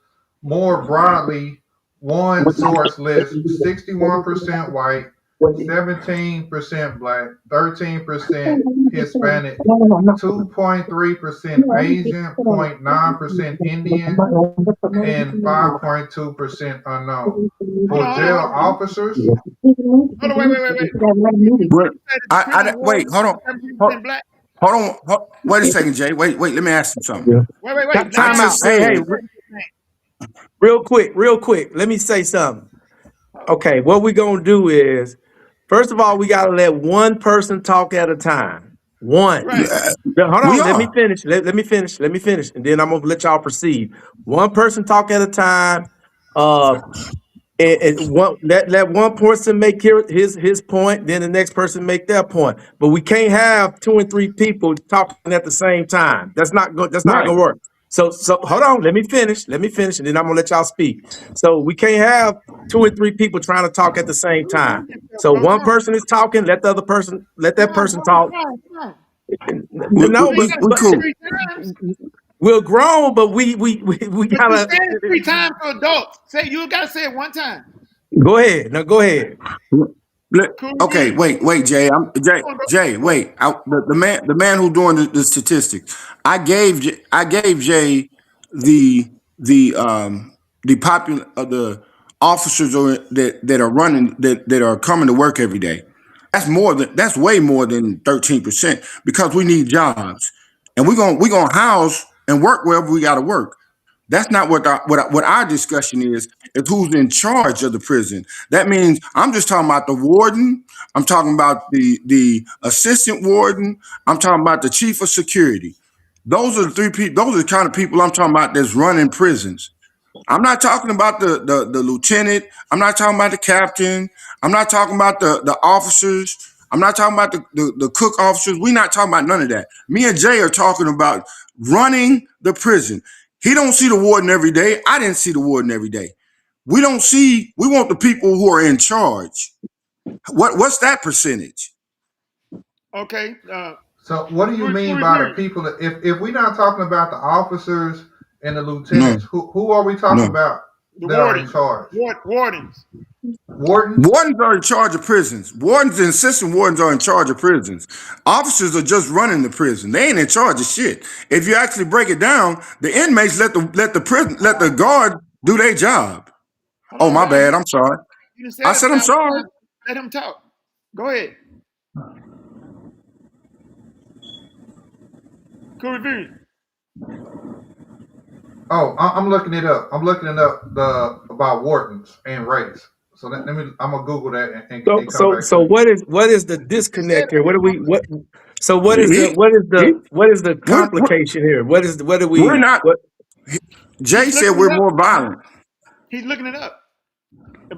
more broadly, one source lists 61% white, 17% black, 13% Hispanic, 2.3% Asian, 0.9% Indian, and 5.2% unknown. For jail officers, Hold on, wait. Wait, hold on. Wait a second, Jay. Wait. Let me ask you something. Wait. Time out. Hey, real quick. Let me say something. Okay, what we gonna do is, first of all, we gotta let one person talk at a time. One. Hold on. Let me finish. Let me finish. And then I'm gonna let y'all proceed. One person talk at a time. Let one person make his point, then the next person make their point. But we can't have 2 and 3 people talking at the same time. That's not gonna work. So hold on, let me finish, and then I'm gonna let y'all speak. So we can't have 2 and 3 people trying to talk at the same time. So one person is talking, let that person talk. No, but we're grown, but we gotta. 3 times for adults. Say you gotta say it 1 time. Go ahead. No, go ahead. Okay, wait, Jay. Jay, wait. The man who's doing the statistics. I gave Jay the the officers that are running that are coming to work every day. That's way more than 13% because we need jobs, and we're gonna house and work wherever we got to work. That's not what our discussion is who's in charge of the prison. That means I'm just talking about the warden. I'm talking about the assistant warden. I'm talking about the chief of security. Those are the 3 people. Those are the kind of people I'm talking about that's running prisons. I'm not talking about the lieutenant. I'm not talking about the captain. I'm not talking about the officers. I'm not talking about the cook officers. We're not talking about none of that. Me and Jay are talking about running the prison. He don't see the warden every day. I didn't see the warden every day. We want the people who are in charge. What's that percentage? Okay. So what do you mean by the people? If we're not talking about the officers and the lieutenants, who are we talking about? The that wardens. are in charge? Wardens. Wardens are in charge of prisons. Wardens and assistant wardens are in charge of prisons. Officers are just running the prison. They ain't in charge of shit. If you actually break it down, the inmates let the guard do their job. Oh, my bad. I'm sorry. I said I'm sorry. Let him talk. Go ahead. Cool review. Oh, I'm looking it up. I'm looking it up about wardens and race. So I'm gonna Google that and come back. So what is the disconnect here? What is the complication here? We're not. Jay said we're more violent. He's looking it up.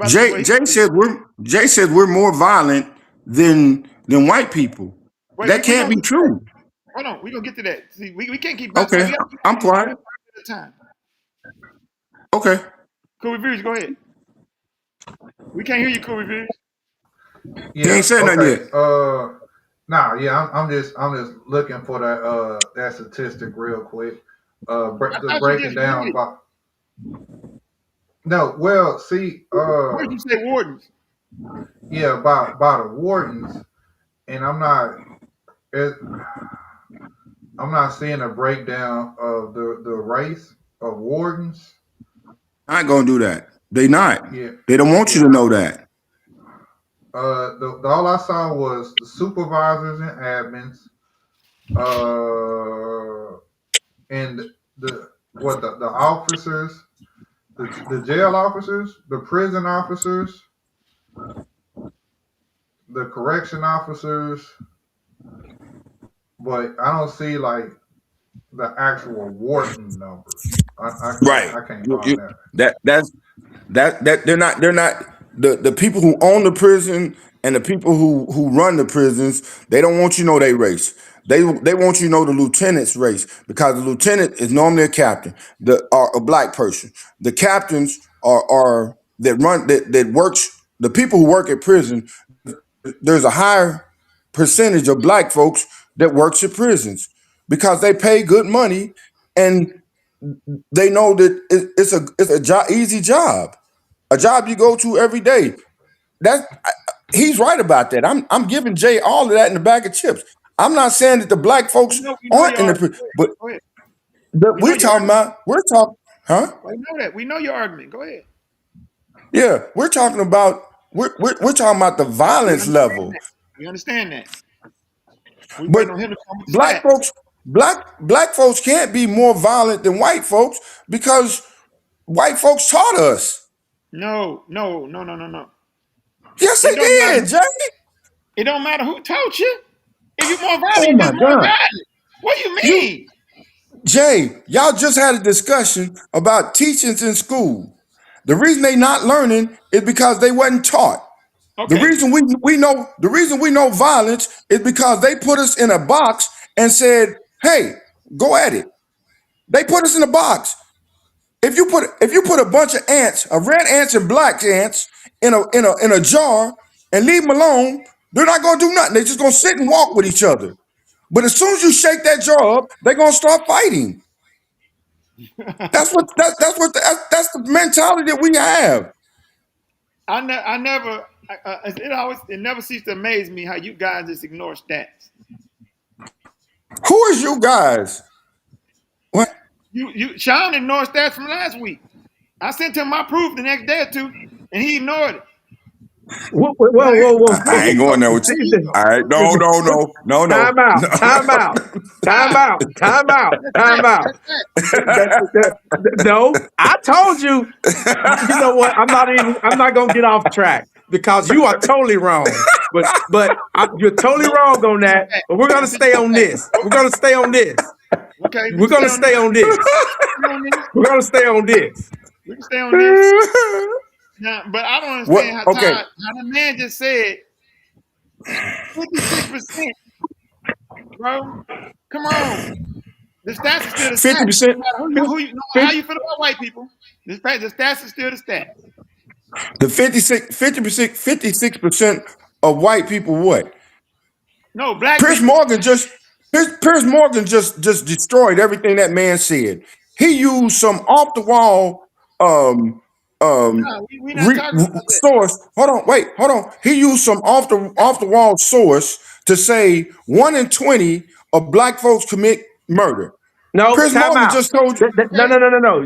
Jay said we're more violent than white people. That can't be true. Hold on, we're gonna get to that. See, we can't keep okay. I'm quiet. Time. Okay. Cool reviews, go ahead. We can't hear you, cool reviews. Yeah, he ain't said nothing yet. I'm just looking for that statistic real quick. Breaking down about. No, well, see, where did you say wardens? Yeah, about the wardens, and I'm not seeing a breakdown of the race of wardens. I ain't gonna do that. They not. Yeah. They don't want you to know that. All I saw was the supervisors and admins, and the officers, the jail officers, the prison officers, the correction officers, but I don't see like the actual warden numbers. Right. I can't find that. That they're not the people who own the prison and the people who run the prisons. They don't want you to know their race. They want you to know the lieutenant's race because the lieutenant is normally a captain, a black person. The captains are that works. The people who work at prison, there's a higher percentage of black folks that works at prisons because they pay good money and they know that it's a job, easy job, a job you go to every day. He's right about that. I'm giving Jay all of that in the bag of chips. I'm not saying that the black folks aren't in the, but we're talking, huh? We know that. We know your argument. Go ahead. Yeah, we're talking about talking about the violence level. We understand that. But black folks can't be more violent than white folks because white folks taught us. No. Yes, they did, Jay. It don't matter who taught you. If you're more violent, you're more violent. What do you mean? Jay, y'all just had a discussion about teachings in school. The reason they not learning is because they wasn't taught. Okay. The reason we know violence is because they put us in a box and said, "Hey, go at it." They put us in a box. If you put a bunch of ants, red ants and black ants, in a jar and leave them alone, they're not gonna do nothing. They're just gonna sit and walk with each other. But as soon as you shake that jar up, they're gonna start fighting. That's the mentality that we have. It never ceases to amaze me how you guys just ignore stats. Who is you guys? What? Sean ignored stats from last week. I sent him my proof the next day or two, and he ignored it. Whoa. I ain't going there with you. All right, no. Time out. No, I told you. You know what? I'm not gonna get off track because you are totally wrong. But you're totally wrong on that. But we're gonna stay on this. Okay. We're gonna stay on this. We can stay on this. We can stay on this. Now, but I don't understand how the man just said 56%. Bro, come on. The stats are still the stats. 50%. How you feel about white people? The stats are still the stats. The 56% of white people what? No, black Piers people. Piers Morgan just destroyed everything that man said. He used some off the wall source. Hold on. He used some off the wall source to say 1 in 20 of black folks commit murder. No, Piers Morgan just told you. No.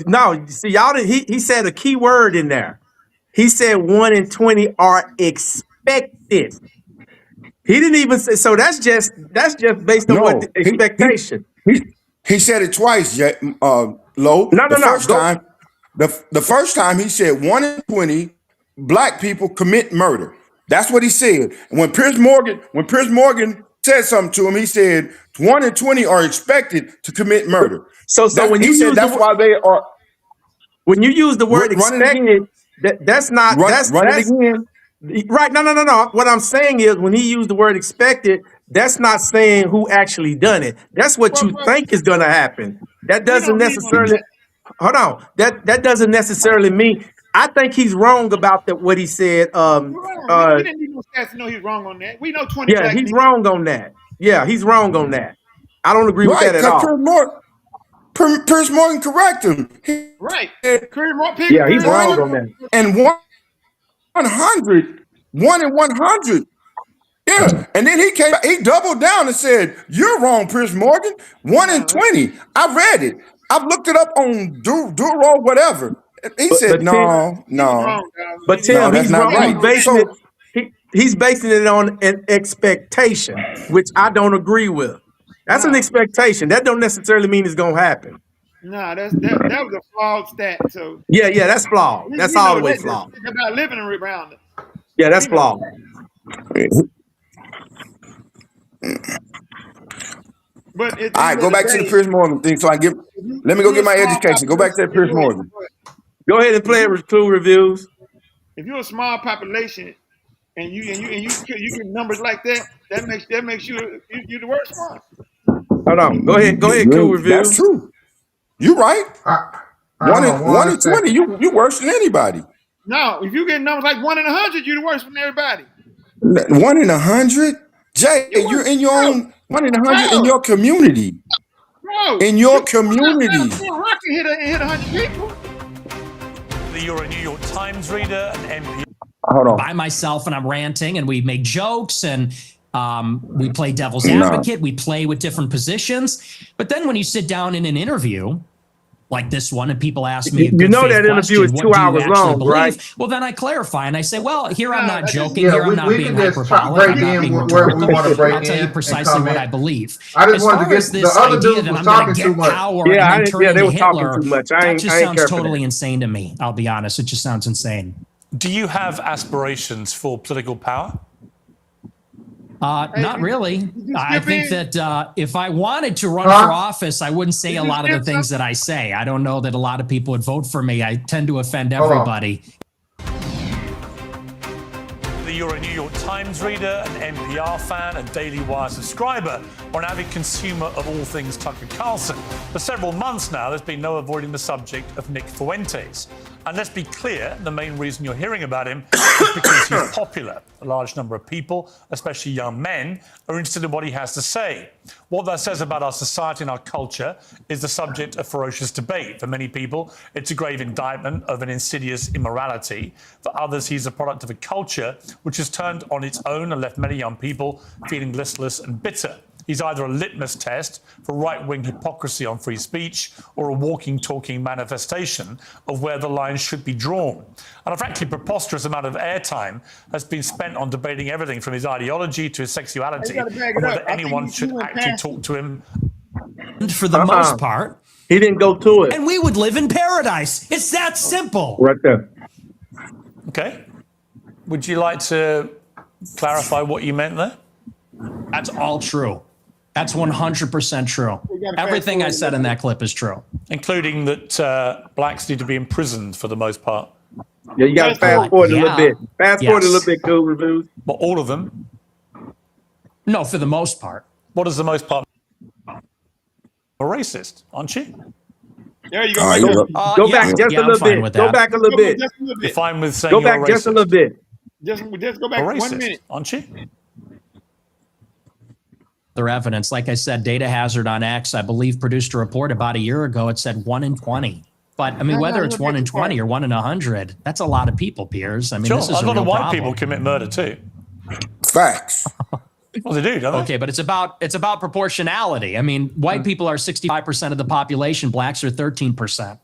No, see, y'all. He said a key word in there. He said 1 in 20 are expected. He didn't even say so. That's just based on what the expectation. He said it twice, Lo. The first time he said 1 in 20 black people commit murder. That's what he said. And when Piers Morgan said something to him, he said 1 in 20 are expected to commit murder. So when you said that's why they are. When you use the word expected, that's not that's it again. Right. No. What I'm saying is when he used the word expected, that's not saying who actually done it. That's what you think is going to happen. That doesn't necessarily. Hold on. That doesn't necessarily mean. I think he's wrong about what he said. We didn't need no stats to know he's wrong on that. We know 20. Yeah, he's wrong on that. Yeah, he's wrong on that. I don't agree with that at all. Piers Morgan correct him. Right. Yeah, he's wrong on that. And 100, 1 in 100. Yeah, and then he doubled down and said, "You're wrong, Piers Morgan. 1 in 20. I read it. I've looked it up on Duro, whatever." He said, "No." But Tim, he's wrong. Right. He's basing it on an expectation, which I don't agree with. That's an expectation. That don't necessarily mean it's gonna happen. Nah, that was a flawed stat. So yeah, that's flawed. That's all the way flawed. It's about living around it. Yeah, that's flawed. But all right, go back to the Piers Morgan thing. So let me go get my education. Go back to that Piers Morgan. Go ahead and play it with Clue Reviews. If you're a small population and you get numbers like that, that makes you the worst one. Hold on. Go ahead, Clue Reviews. That's true. You're right. 1 in 20, you worse than anybody. No, if you get numbers like 1 in 100, you're the worst than everybody. 1 in 100? Jay, you're in your own 1 in 100 in your community. Bro, in your community. Rocket hit 100 people. You're a New York Times reader, an NPR. Hold on. By myself, and I'm ranting, and we make jokes, and we play devil's advocate. We play with different positions. But then when you sit down in an interview like this one, and people ask me, you know that interview is 2 hours long, right? Well, then I clarify and I say, well, here I'm not joking. Yeah, here I'm not we being can just hyperbolic. I'm break not in being where we rhetorical. want to break I'll tell you in precisely and what comment. I believe. I just As wanted to far get as the this other idea dudes that was I'm going talking to too get much. power Yeah, and I then didn't- turn yeah, they into were talking Hitler, too much. I that ain't just sounds catching totally it. insane to me. I'll be honest. It just sounds insane. Do you have aspirations for political power? Not really. I think that if I wanted to run Huh? for office, I wouldn't say a lot of the things that I say. I don't know that a lot of people would vote for me. I tend to offend Hold on. everybody. You're a New York Times reader, an NPR fan, a Daily Wire subscriber, or an avid consumer of all things Tucker Carlson. For several months now, there's been no avoiding the subject of Nick Fuentes. And let's be clear, the main reason you're hearing about him is because he's popular. A large number of people, especially young men, are interested in what he has to say. What that says about our society and our culture is the subject of ferocious debate. For many people, it's a grave indictment of an insidious immorality. For others, he's a product of a culture which has turned on its own and left many young people feeling listless and bitter. He's either a litmus test for right-wing hypocrisy on free speech or a walking, talking manifestation of where the lines should be drawn. And a frankly preposterous amount of airtime has been spent on debating everything from his ideology to his sexuality, You gotta back it and up. whether I think anyone you should went actually past talk to him. For the most part. He didn't go to it. And we would live in paradise. It's that simple. Right there. Okay. Would you like to clarify what you meant there? That's all true. That's 100% true. Everything I said in that clip is true. Including that blacks need to be imprisoned for the most part. Yeah, you got to fast forward a little bit. Fast forward a Yes. little bit, cool reviews. But all of them? No, for the most part. What is the most part? A racist, aren't you? There you All right, go. look. Go back just a little bit. Go back a little bit. Just a little You're bit. fine with saying Go you're back a just a racist. little bit. Just go A back 1 racist, minute. aren't you? Their evidence, like I said, Data Hazard on X, I believe, produced a report about a year ago. It said 1 in 20. But I mean, whether it's 1 in 20 or 1 in 100, that's a lot of people, Piers. I mean, Sure, this is a lot real of white problem. people commit murder too. Facts. Well, they do, don't they? Okay, but it's about proportionality. I mean, white people are 65% of the population, blacks are 13%.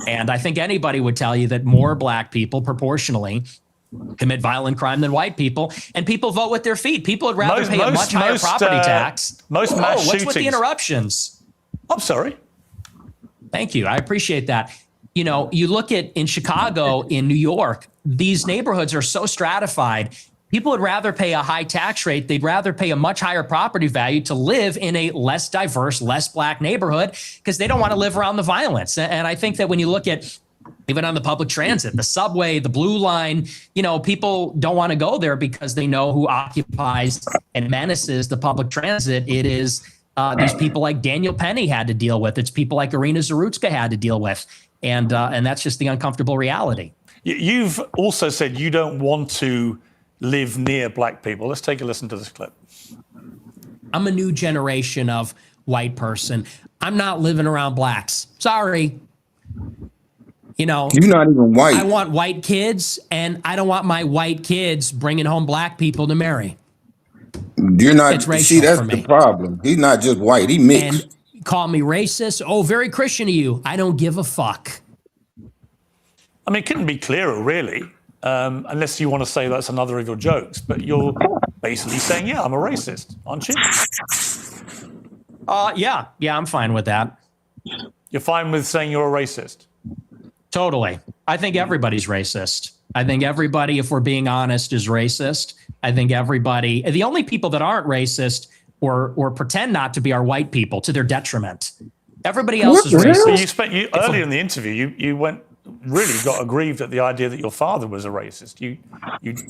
And I think anybody would tell you that more black people proportionally commit violent crime than white people, and people vote with their feet. People would rather pay a much higher property tax. Most mass what's with the shootings- interruptions? I'm sorry. Thank you. I appreciate that. You know, you look at in Chicago, in New York, these neighborhoods are so stratified. People would rather pay a high tax rate. They'd rather pay a much higher property value to live in a less diverse, less black neighborhood because they don't want to live around the violence. And I think that when you look at even on the public transit, the subway, the blue line, you know, people don't want to go there because they know who occupies and menaces the public transit. It is these people like Daniel Penny had to deal with. It's people like Irina Zarutska had to deal with. And that's just the uncomfortable reality. You've also said you don't want to live near black people. Let's take a listen to this clip. I'm a new generation of white person. I'm not living around blacks. Sorry. You know, You're not even white. I want white kids, and I don't want my white kids bringing home black people to marry. You're not. It's racial See, that's for the me. problem. He's not just white. He mixed. And call me racist. Oh, very Christian of you. I don't give a fuck. I mean, it couldn't be clearer, really, unless you want to say that's another of your jokes. But you're basically saying, yeah, I'm a racist, aren't you? Yeah, I'm fine with that. You're fine with saying you're a racist? Totally. I think everybody's racist. I think everybody, if we're being honest, is racist. I think everybody, the only people that aren't racist or pretend not to be are white people to their detriment. Everybody else is racist. So earlier in the interview, you got aggrieved at the idea that your father was a racist. You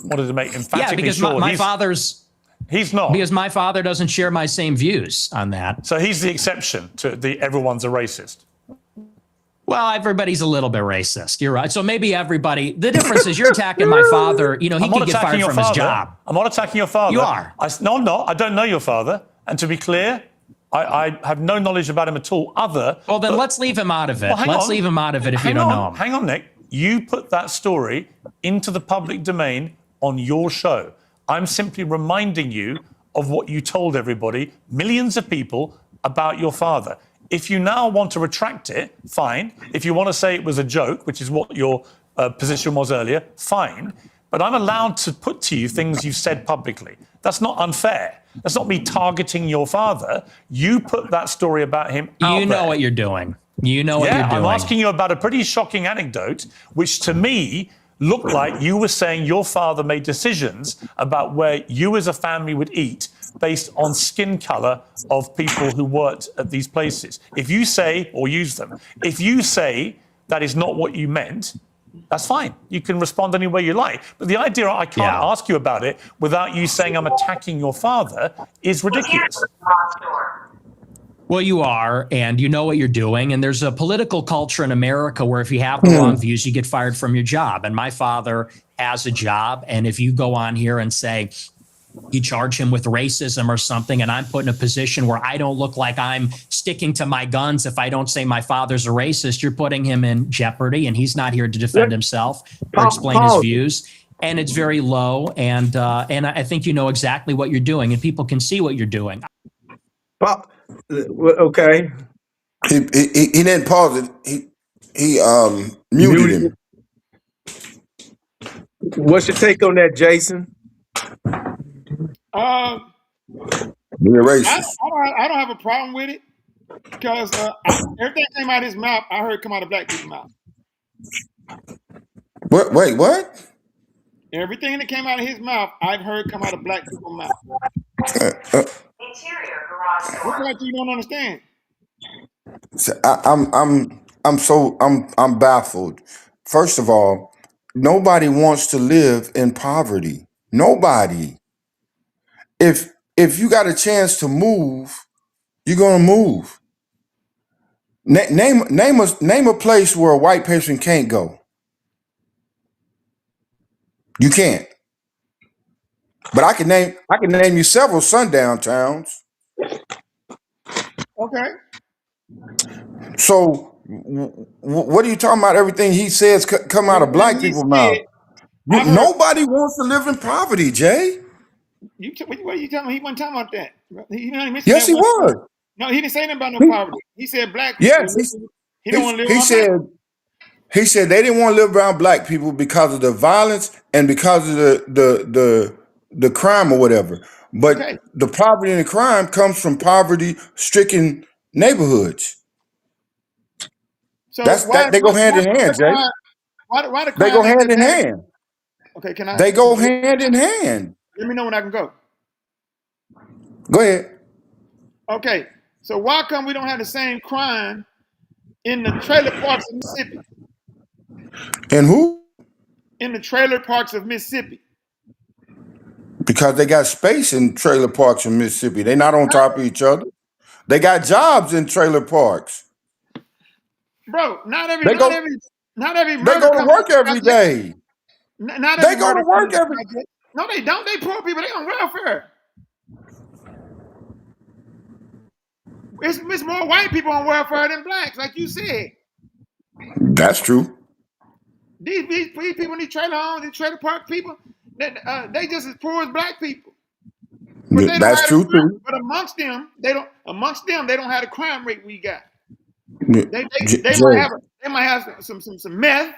wanted to make emphatically because sure my father's. He's not. Because my father doesn't share my same views on that. So he's the exception to the everyone's a racist. Well, everybody's a little bit racist. You're right. So maybe everybody. The difference is you're attacking my father. You know, he could get fired from his job. I'm not attacking your father. You are. No, I'm not. I don't know your father. And to be clear, I have no knowledge about him at all. Well, then let's leave him out of it. Well, Let's leave him out of it if you don't know him. Hang on, Nick. You put that story into the public domain on your show. I'm simply reminding you of what you told everybody, millions of people, about your father. If you now want to retract it, fine. If you want to say it was a joke, which is what your position was earlier, fine. But I'm allowed to put to you things you've said publicly. That's not unfair. That's not me targeting your father. You put that story about him out You know there. what you're doing. You know what you're doing. I'm asking you about a pretty shocking anecdote, which to me looked like you were saying your father made decisions about where you as a family would eat based on skin color of people who worked at these places. If you say, or use them, if you say that is not what you meant, that's fine. You can respond any way you like. But the idea I can't ask you about it without you saying I'm attacking your father is ridiculous. Well, you are, and you know what you're doing. And there's a political culture in America where if you have the wrong views, you get fired from your job. And my father has a job. And if you go on here and say, you charge him with racism or something, and I'm put in a position where I don't look like I'm sticking to my guns if I don't say my father's a racist, you're putting him in jeopardy, and he's not here to defend himself or explain his views. And it's very low, and I think you know exactly what you're doing, and people can see what you're doing. Okay. He didn't pause it. He muted him. What's your take on that, Jason? You're racist. I don't have a problem with it because everything came out of his mouth. I heard come out of black people's mouth. What? Wait, what? Everything that came out of his mouth, I've heard come out of black people's mouth. What's like you don't understand? So I'm baffled. First of all, nobody wants to live in poverty. Nobody. If you got a chance to move, you're gonna move. Name a place where a white person can't go. You can't. But I can name you several sundown towns. Okay. So what are you talking about? Everything he says come out of black people's mouth. Nobody wants to live in poverty, Jay. What are you telling me? He wasn't talking about that. Yes, he was. No, he didn't say anything about no poverty. He said black people. Yes, he don't want to live around he said they didn't want to live around black people because of the violence and because of the crime or whatever. But the poverty and the crime comes from poverty-stricken neighborhoods. So they go hand in hand, Jay. Why the crime They go ain't hand in that bad? hand. Okay, can I? They go hand in hand. Let me know when I can go. Go ahead. Okay, so why come we don't have the same crime in the trailer parks of Mississippi? And who? In the trailer parks of Mississippi. Because they got space in trailer parks in Mississippi. They're not on top of each other. They got jobs in trailer parks. Bro, not every They go to work every day. They go to work every day. No, they don't. They poor people. They on welfare. It's more white people on welfare than blacks, like you said. That's true. These people in these trailer homes, these trailer park people, they just as poor as black people. That's true too. But amongst them, they don't have the crime rate we got. They might have some meth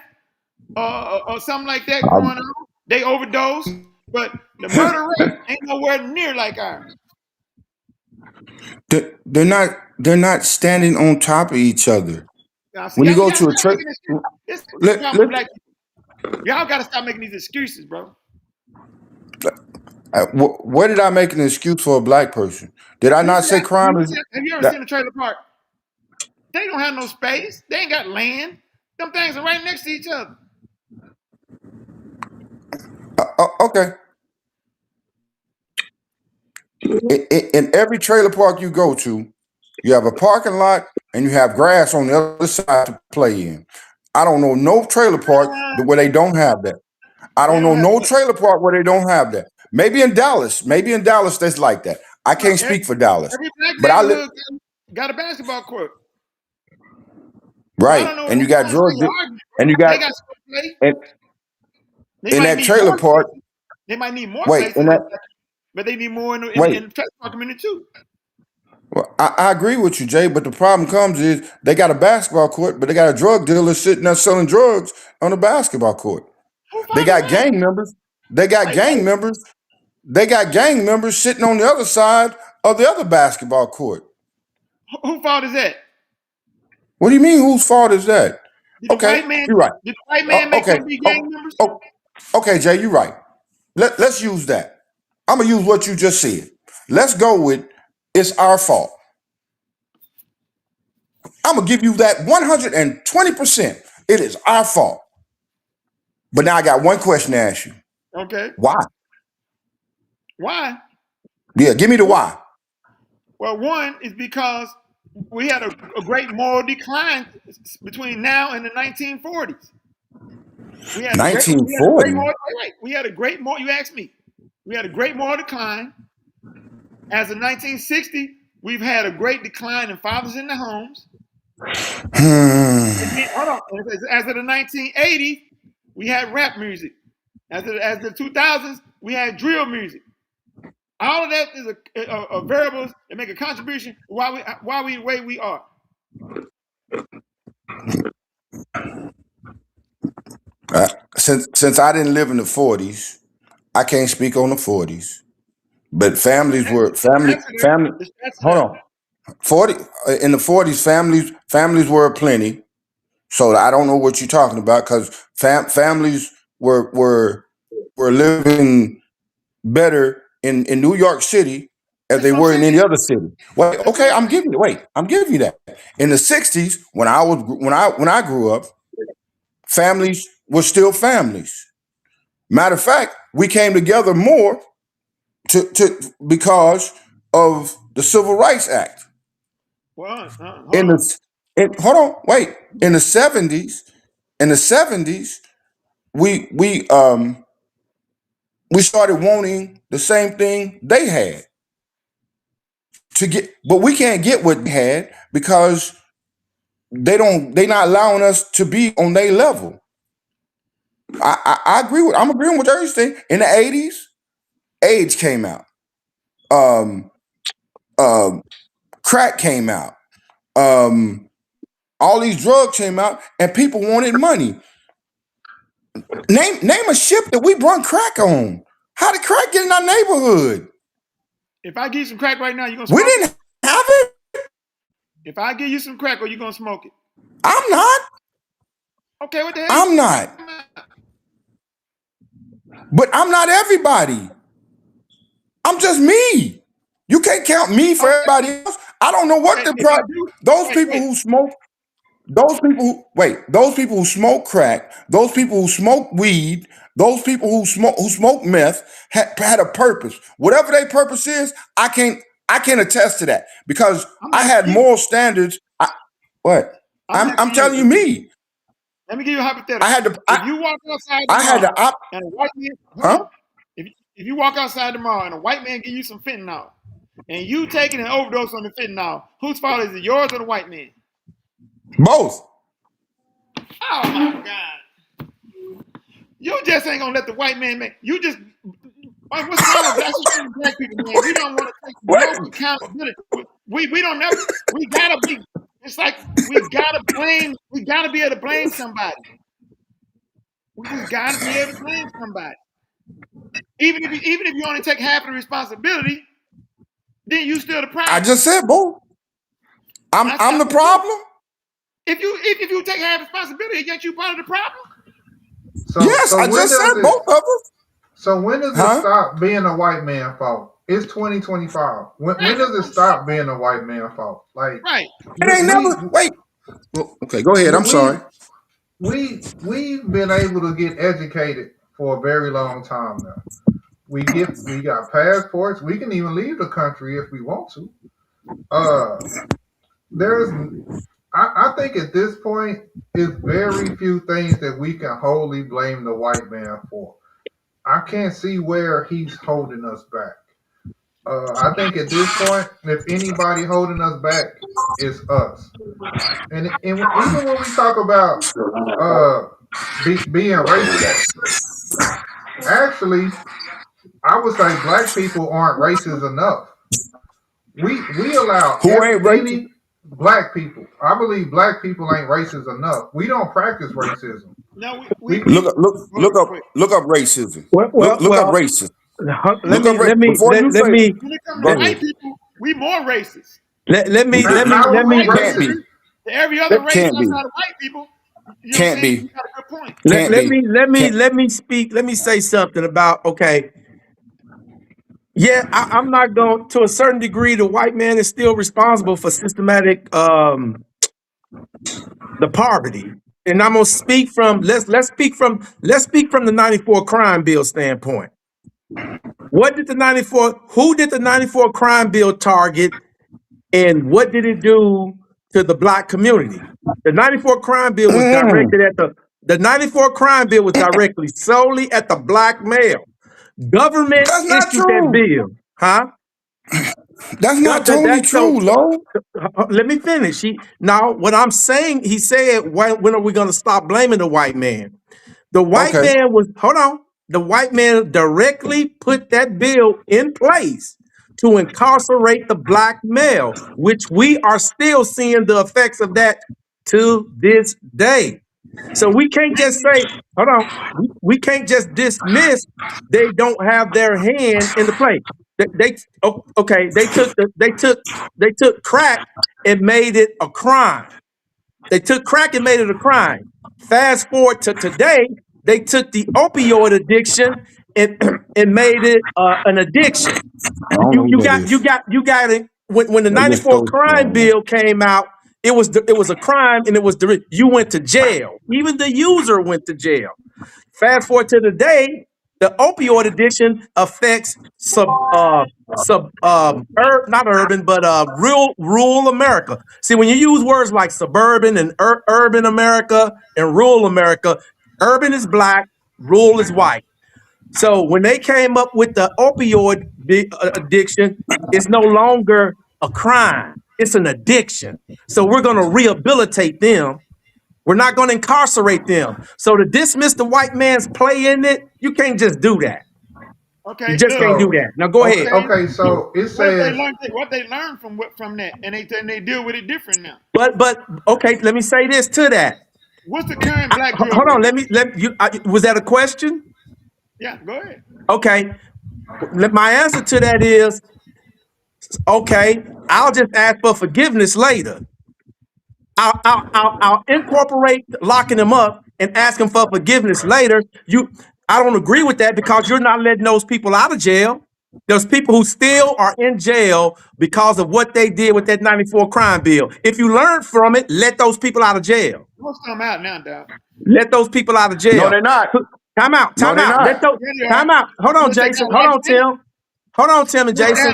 or something like that going on. They overdose, but the murder rate ain't nowhere near like ours. They're not standing on top of each other. When you go to a church, y'all got to stop making these excuses, bro. Where did I make an excuse for a black person? Did I not say crime is? Have you ever seen a trailer park? They don't have no space. They ain't got land. Them things are right next to each other. Okay. In every trailer park you go to, you have a parking lot and you have grass on the other side to play in. I don't know no trailer park where they don't have that. I don't know no trailer park where they don't have that. Maybe in Dallas that's like that. I can't speak for Dallas, Every black but I live neighborhood got a basketball court. right, I don't know and you got drug, and you They got got space play. and They in might that need trailer more park. places. They might need more Wait, in places, that but they need more in the wait. trailer park community too. Well, I agree with you, Jay, but the problem comes is they got a basketball court, but they got a drug dealer sitting there selling drugs on the basketball court. They got gang members. They got gang members. They got gang members sitting on the other side of the other basketball court. Whose fault is that? What do you mean? Whose fault is that? Did the Okay, white man? you're right. Did the white man make Okay, them be gang members? okay, Jay, you're right. Let's use that. I'm gonna use what you just said. Let's go with it's our fault. I'm gonna give you that 120%. It is our fault. But now I got one question to ask you. Okay. Why? Why? Yeah, give me the why. Well, one is because we had a great moral decline between now and the 1940s. We had a great 1940. moral. Right. We had a great moral. You asked me. We had a great moral decline. As of 1960, we've had a great decline in fathers in the homes. Hold on. As of the 1980s, we had rap music. As the 2000s, we had drill music. All of that is a variables that make a contribution why we the way we are. Since I didn't live in the 40s, I can't speak on the 40s. But families were family. Hold on. 40 in the 40s, families were plenty. So I don't know what you're talking about because families were living better in New York City as they were in any other city. Well, okay, I'm giving you that. In the 60s, when I grew up, families were still families. Matter of fact, we came together more because of the Civil Rights Act. Well, In the 70s, we started wanting the same thing they had but we can't get what they had because they're not allowing us to be on their level. I'm agreeing with everything. In the 80s, AIDS came out. Crack came out. All these drugs came out, and people wanted money. Name a ship that we brought crack on. How did crack get in our neighborhood? If I give you some crack right now, you gonna smoke We didn't have it. If I give you some crack, are you gonna smoke it? I'm not. Okay, what the hell? I'm not. But I'm not everybody. I'm just me. You can't count me for everybody else. I don't know what the problem. Those people who smoke crack, those people who smoke weed, those people who smoke meth had a purpose. Whatever their purpose is, I can't attest to that because I had moral standards. I'm telling you, me. Let me give you a hypothetical. If you walk outside tomorrow and a white man, if you walk outside tomorrow and a white man give you some fentanyl, and you taking an overdose on the fentanyl, whose fault is it, yours or the white man? Both. Oh my God! You just ain't gonna let the white man make. You just what's wrong with that's what black people, man. We don't want to take no accountability. We don't never. We gotta be. It's like we gotta blame. We gotta be able to blame somebody. We just gotta be able to blame somebody. Even if you only take half of the responsibility, then you still the problem. I just said both. I'm the problem. If you take half responsibility, yet you part of the problem. I just said both of them. So when does it stop being a white man's fault? It's 2025. When does it stop being a white man's fault? Like, right? It ain't never. Wait. Okay, go ahead. I'm sorry. We've been able to get educated for a very long time now. We got passports. We can even leave the country if we want to. I think at this point, it's very few things that we can wholly blame the white man for. I can't see where he's holding us back. I think at this point, if anybody holding us back, it's us. And even when we talk about being racist, actually, I would say black people aren't racist enough. We allow any black people. I believe black people ain't racist enough. We don't practice racism. No, Look up racism. Look up racism. Let me when it comes to white people, we more racist. let me Can't be. Every other race outside of white people. You Can't be. You got a good point. let me speak. Let me say something about Yeah, I'm not going to a certain degree. The white man is still responsible for systematic the poverty, and I'm gonna speak from let's speak from the '94 crime bill standpoint. What did the '94? Who did the '94 crime bill target, and what did it do to the black community? The '94 crime bill was directed at the '94 crime bill was directly solely at the black male. Government issued that bill, huh? That's not totally true, Lo. Let me finish. Now, what I'm saying, he said, when are we going to stop blaming the white man? The white man was, hold on. The white man directly put that bill in place to incarcerate the black male, which we are still seeing the effects of that to this day. So we can't just say, hold on, we can't just dismiss they don't have their hand in the play. They took crack and made it a crime. They took crack and made it a crime. Fast forward to today, they took the opioid addiction and made it an addiction. You got it when the '94 crime bill came out. It was a crime, and you went to jail. Even the user went to jail. Fast forward to today, the opioid addiction affects not urban, but rural America. See, when you use words like suburban and urban America and rural America, urban is black, rural is white. So when they came up with the opioid addiction, it's no longer a crime. It's an addiction. So we're going to rehabilitate them. We're not going to incarcerate them. So to dismiss the white man's play in it, you can't just do that. Okay, you just can't do that. Now go ahead. Okay, so it says what they learned from that, and they deal with it different now. But okay, let me say this to that. What's the current black? Hold on, was that a question? Yeah, go ahead. Okay, my answer to that is okay. I'll just ask for forgiveness later. I'll incorporate locking them up and asking for forgiveness later. I don't agree with that because you're not letting those people out of jail. There's people who still are in jail because of what they did with that '94 crime bill. If you learn from it, let those people out of jail. Most of them out now, dog. Let those people out of jail. No, they're not. Time out. Time out. Time out. Hold on, Jason. Hold on, Tim. Hold on, Tim and Jason.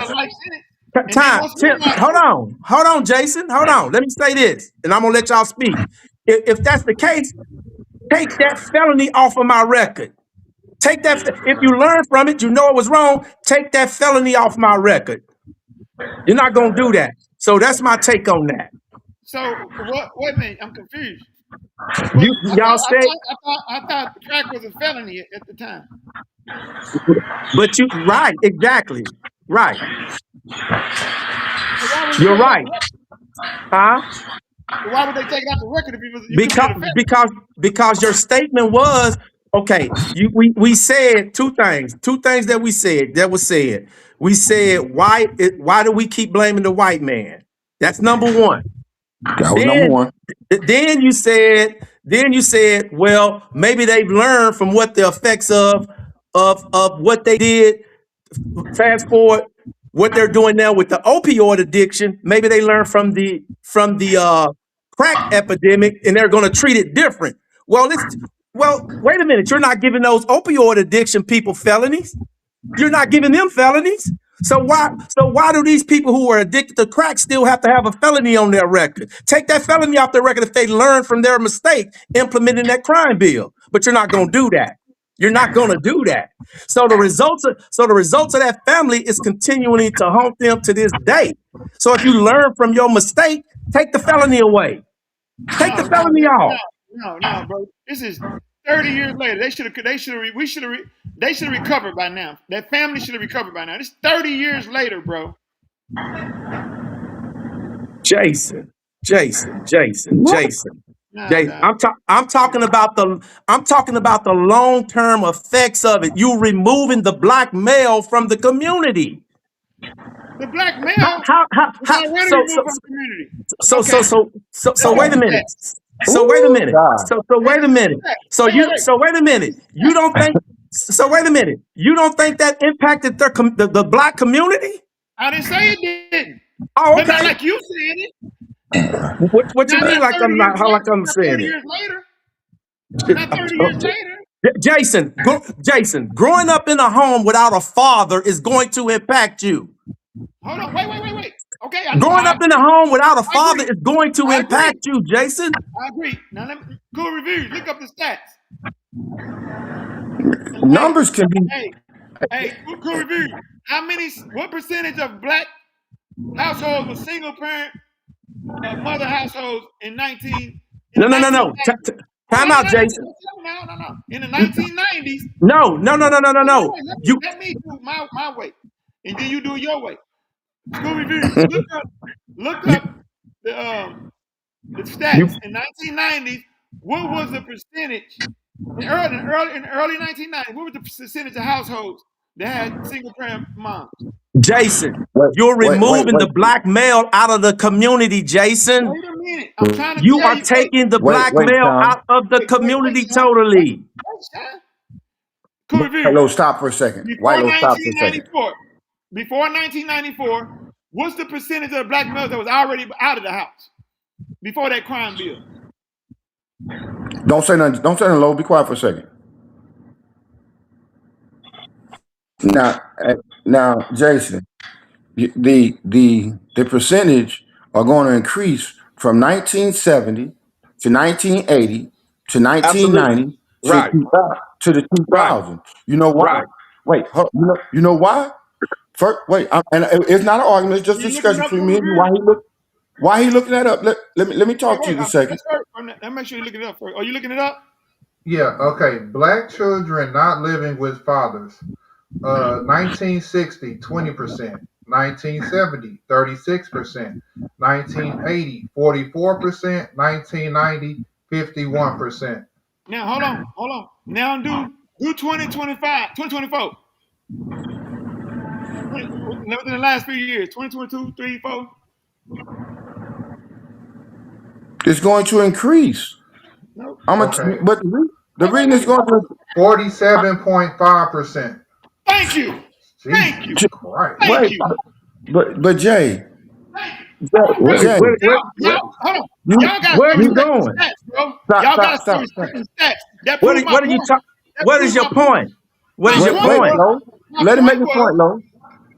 Tim, hold on, Jason. Hold on. Let me say this, and I'm gonna let y'all speak. If that's the case, take that felony off of my record. Take that. If you learn from it, you know it was wrong. Take that felony off my record. You're not gonna do that. So that's my take on that. So what? Wait a minute. I'm confused. Y'all say I thought crack was a felony at the time. But right, exactly, right. You're right. Huh? Why would they take it off the record if it was because your statement was okay. We said two things that we said. We said why do we keep blaming the white man? That's number one. That was number one. Then you said, well, maybe they've learned from what the effects of what they did. Fast forward, what they're doing now with the opioid addiction. Maybe they learned from the crack epidemic, and they're going to treat it different. Well, wait a minute. You're not giving those opioid addiction people felonies. You're not giving them felonies. So why do these people who are addicted to crack still have to have a felony on their record? Take that felony off their record if they learn from their mistake implementing that crime bill. But you're not going to do that. You're not going to do that. So the results of that family is continuing to haunt them to this day. So if you learn from your mistake, take the felony away. Take the felony off. No, bro. This is 30 years later. They should have recovered by now. That family should have recovered by now. It's 30 years later, bro. Jason. I'm talking about the long-term effects of it. You removing the black male from the community. The black male How already removed from the community. So wait a minute. So wait a minute. You don't think? So wait a minute. You don't think that impacted the black community? I didn't say it didn't. Oh, okay. But not like you said it. What you mean? Like I'm saying it? Years later. Not 30 years later. Jason, growing up in a home without a father is going to impact you. Hold on, wait. Okay. Growing up in a home without a father is going to impact you, Jason. I agree. Now let me Cool Reviews. Look up the stats. Numbers can be. Hey, Cool Reviews. What percentage of black households were single parent mother households in 19? No. Time out, Jason. No. In the 1990s. No. Let me do my way, and then you do your way. School Reviews. Look up the stats in 1990s. What was the percentage in early 1990s? What was the percentage of households that had single parent moms? Jason, you're removing the black male out of the community, Jason. Wait a minute. I'm trying to You are taking the black male out of the community totally. Cool Reviews. Hello, stop for a second. Before 1994, what's the percentage of black males that was already out of the house before that crime bill? Don't say nothing. Don't say nothing low. Be quiet for a second. Now, Jason, the percentage are going to increase from 1970 to 1980 to 1990 to the 2000s. You know why? Wait, you know why? First, and it's not an argument. It's just a discussion between me and you. Why he looking that up? Let me talk to you a second. Let me make sure you look it up first. Are you looking it up? Yeah. Okay. Black children not living with fathers. 1960, 20%. 1970, 36%. 1980, 44%. 1990, 51%. Now hold on. Now do 2024. Within the last few years, 2022, 3, 4. It's going to increase. Nope. But the reason it's going to 47.5%. Thank you. Right. But Jay. Where are you going? What is your point? What is your point? Let him make the point, Lo.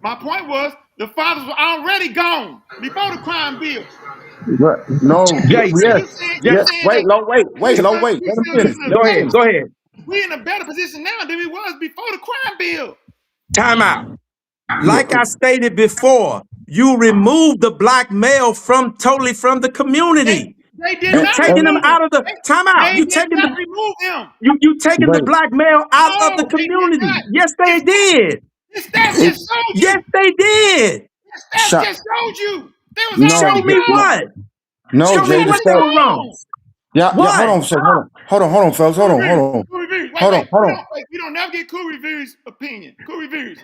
My point was the fathers were already gone before the crime bill. No. Yes. Wait. Let him finish. Go ahead. We're in a better position now than we was before the crime bill. Time out. Like I stated before, you remove the black male totally from the community. You're taking them out of the time out. You taking the black male out of the community. Yes, they did. Yes, they did. Stats just showed you. Show me what? No, show Jay, me what they were wrong. Yeah, hold on, fellas. Hold on. Wait, we don't never get Cool Reviews' opinion. Cool Reviews.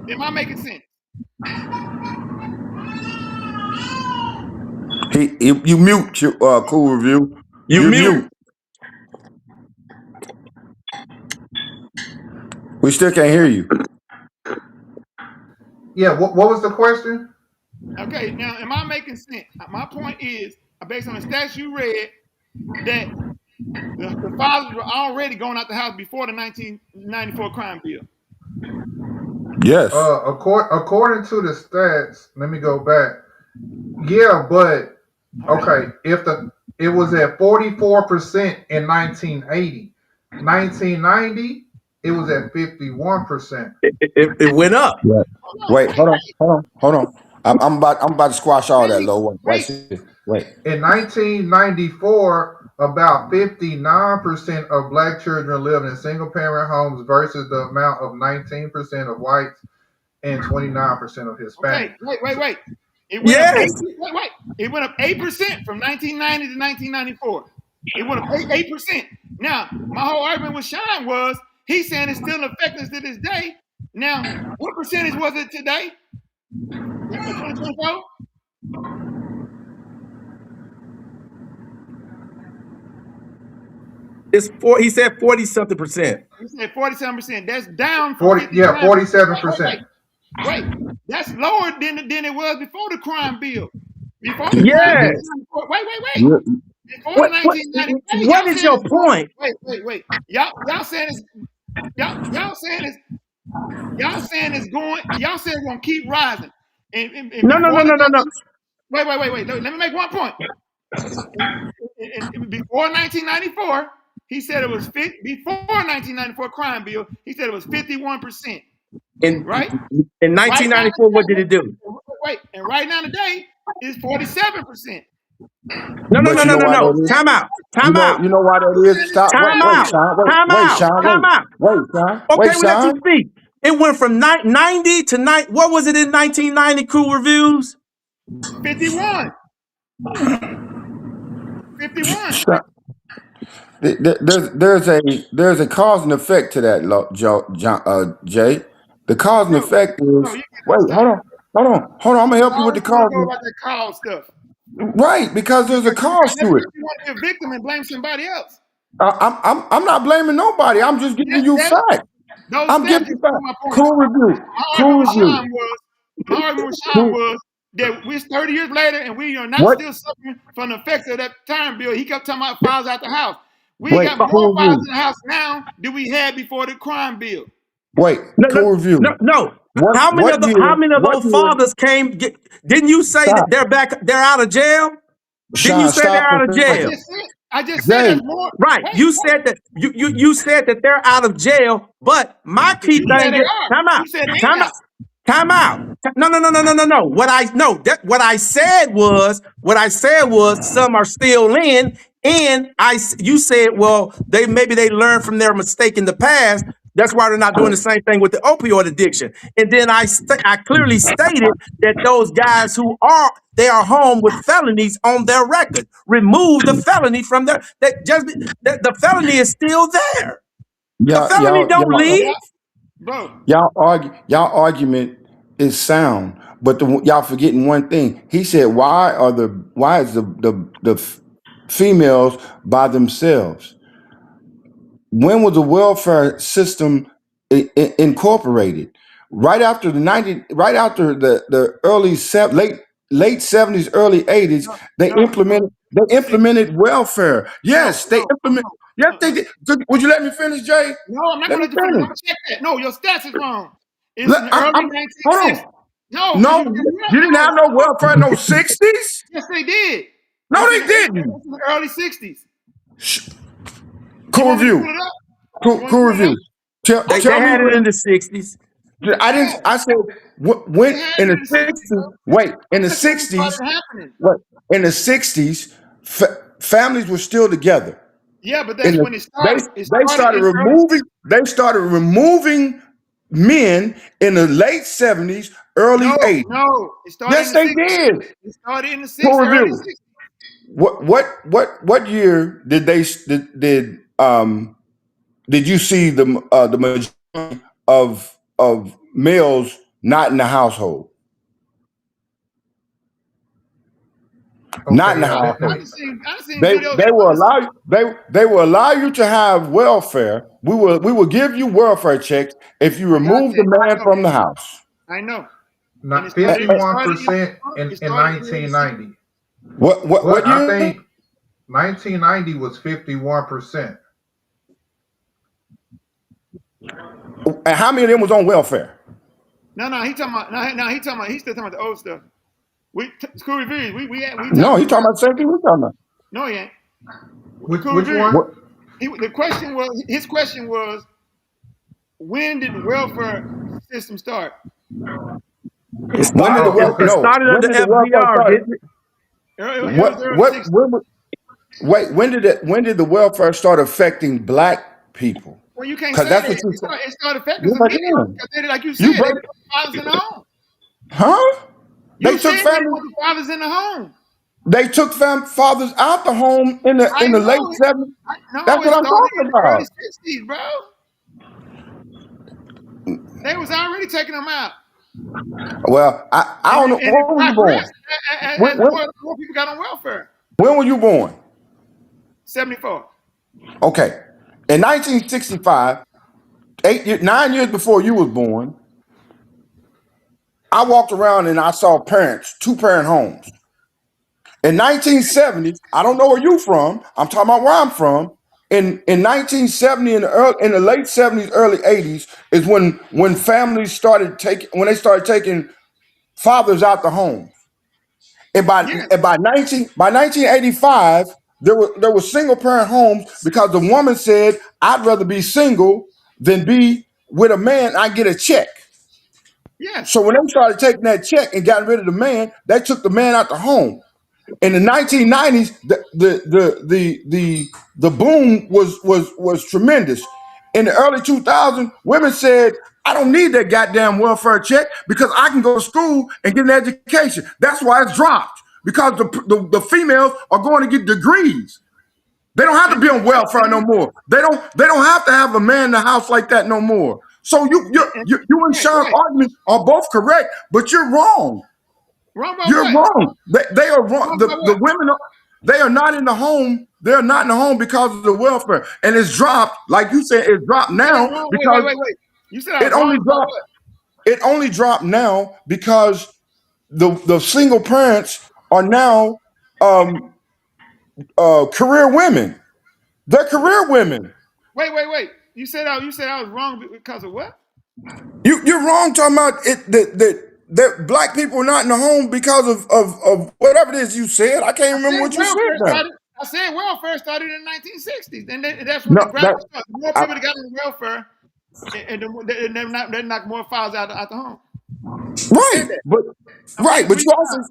Am I making sense? You mute your Cool Review. You mute. We still can't hear you. Yeah, what was the question? Okay, now am I making sense? My point is, based on the stats you read, that the fathers were already going out the house before the 1994 crime bill. Yes. According to the stats, let me go back. Yeah, but okay, it was at 44% in 1980. 1990, it was at 51%. It went up. Right. Wait, hold on. I'm about to squash all that, low. Wait. In 1994, about 59% of black children lived in single-parent homes versus the amount of 19% of whites and 29% of Hispanics. Okay, wait. It went up 8%, It went up 8% from 1990 to 1994. It went up 8%. Now, my whole argument with Sean was he's saying it's still effective to this day. Now, what percentage was it today? 2024? He said 40-something%. He said 47%. That's down 47%. Wait, that's lower than it was before the crime bill. Before the Yes. Wait. Before What 1990. what is your point? Wait. Y'all saying it's gonna keep rising. And No. Wait. Let me make one point. Before 1994, he said it was before 1994 crime bill. He said it was 51%. Right? In 1994, what did it do? Wait, and right now today it's 47%. No. Time out. You know why that is? Stop. Time out. Wait, Sean. Okay, let you speak. It went from 90 to 9. What was it in 1990? Cool Reviews. 51. There's a cause and effect to that, Jay. The cause and effect is hold on. I'm gonna help you with the cause. About that cause stuff. Right, because there's a cause to it. You want to be a victim and blame somebody else. I'm not blaming nobody. I'm just giving you facts. I'm giving you facts. Cool review. My argument with Sean was that we're 30 years later and we are not still suffering from the effects of that time bill. He kept talking about files out the house. We got more files in the house now than we had before the crime bill. Cool review. No. How many of those fathers came? Didn't you say that they're out of jail? Didn't you say they're out of jail? I just said more. Right. You said that you said that they're out of jail, but my key thing is time out. No. What I said was some are still in, and you said, well, maybe they learned from their mistake in the past. That's why they're not doing the same thing with the opioid addiction. And then I clearly stated that those guys they are home with felonies on their record. Remove the felony from their the felony is still there. The felony don't leave. Y'all argument is sound, but y'all forgetting one thing. He said, why is the females by themselves? When was the welfare system incorporated? Right after the late 70s, early 80s, they implemented welfare. Yes, they implemented. Yes, they did. Would you let me finish, Jay? No, I'm not going to let you finish. Check that. No, your stats is wrong. It's in the early 1960s. No, you didn't have no welfare in those 60s? Yes, they did. No, they didn't. It's in the early 60s. Cool review. Cool review. Tell they had it in the 60s. I said when in the 60s. Wait, in the 60s. What? In the 60s, families were still together. Yeah, but that's when it started. They started removing men in the late 70s, early 80s. No, it started. Yes, they did. It started in the 60s. Early 60s. What year did you see the majority of males not in the household? Okay, not in the household. They will allow you to have welfare. We will give you welfare checks if you remove the man from the house. I know. Not 51% in 1990. What year? I think 1990 was 51%. And how many of them was on welfare? No, he's still talking about the old stuff. School reviews. No, he's talking about the same thing we're talking about. No, he ain't. Which one? His question was when did the welfare system start? It started, it started under FDR, didn't it? When did the welfare start affecting black people? Well, you can't Because say that's that. what you said. It started affecting Yes, some I people. can. Because they, like you You said, they brought put the fathers in the home. Huh? You They said took they family. put the fathers in the home. They took fathers out the home in the I late know it. 70s. No, That's it what I'm started talking in the early about. 60s, bro. They was already taking them out. Well, I don't know. And When were you born? as more people got on welfare. When were you born? 74. Okay. In 1965, 9 years before you was born, I walked around and I saw two-parent homes. In 1970, I don't know where you from. I'm talking about where I'm from. In 1970, in the late 70s, early 80s, is when families started taking fathers out the home. And by 1985, there were single parent homes because the woman said, "I'd rather be single than be with a man. I get a check." Yes. So when they started taking that check and got rid of the man, they took the man out the home. In the 1990s, the boom was tremendous. In the early 2000s, women said, "I don't need that goddamn welfare check because I can go to school and get an education." That's why it's dropped, because the females are going to get degrees. They don't have to be on welfare no more. They don't have to have a man in the house like that no more. So you and Sean's arguments are both correct, but you're wrong. You're wrong. They are wrong. The women they are not in the home. They are not in the home because of the welfare, and it's dropped. Like you said, it's dropped now because wait. You said I it was only wrong. dropped. It only dropped now because the single parents are now career women. They're career women. Wait. You said I was wrong because of what? You're wrong talking about it that black people are not in the home because of whatever it is you said. I can't remember what you said now. I said welfare started in the 1960s, and that's when the graft started. More people that got on welfare, and they knock more files out the home. Right, but you also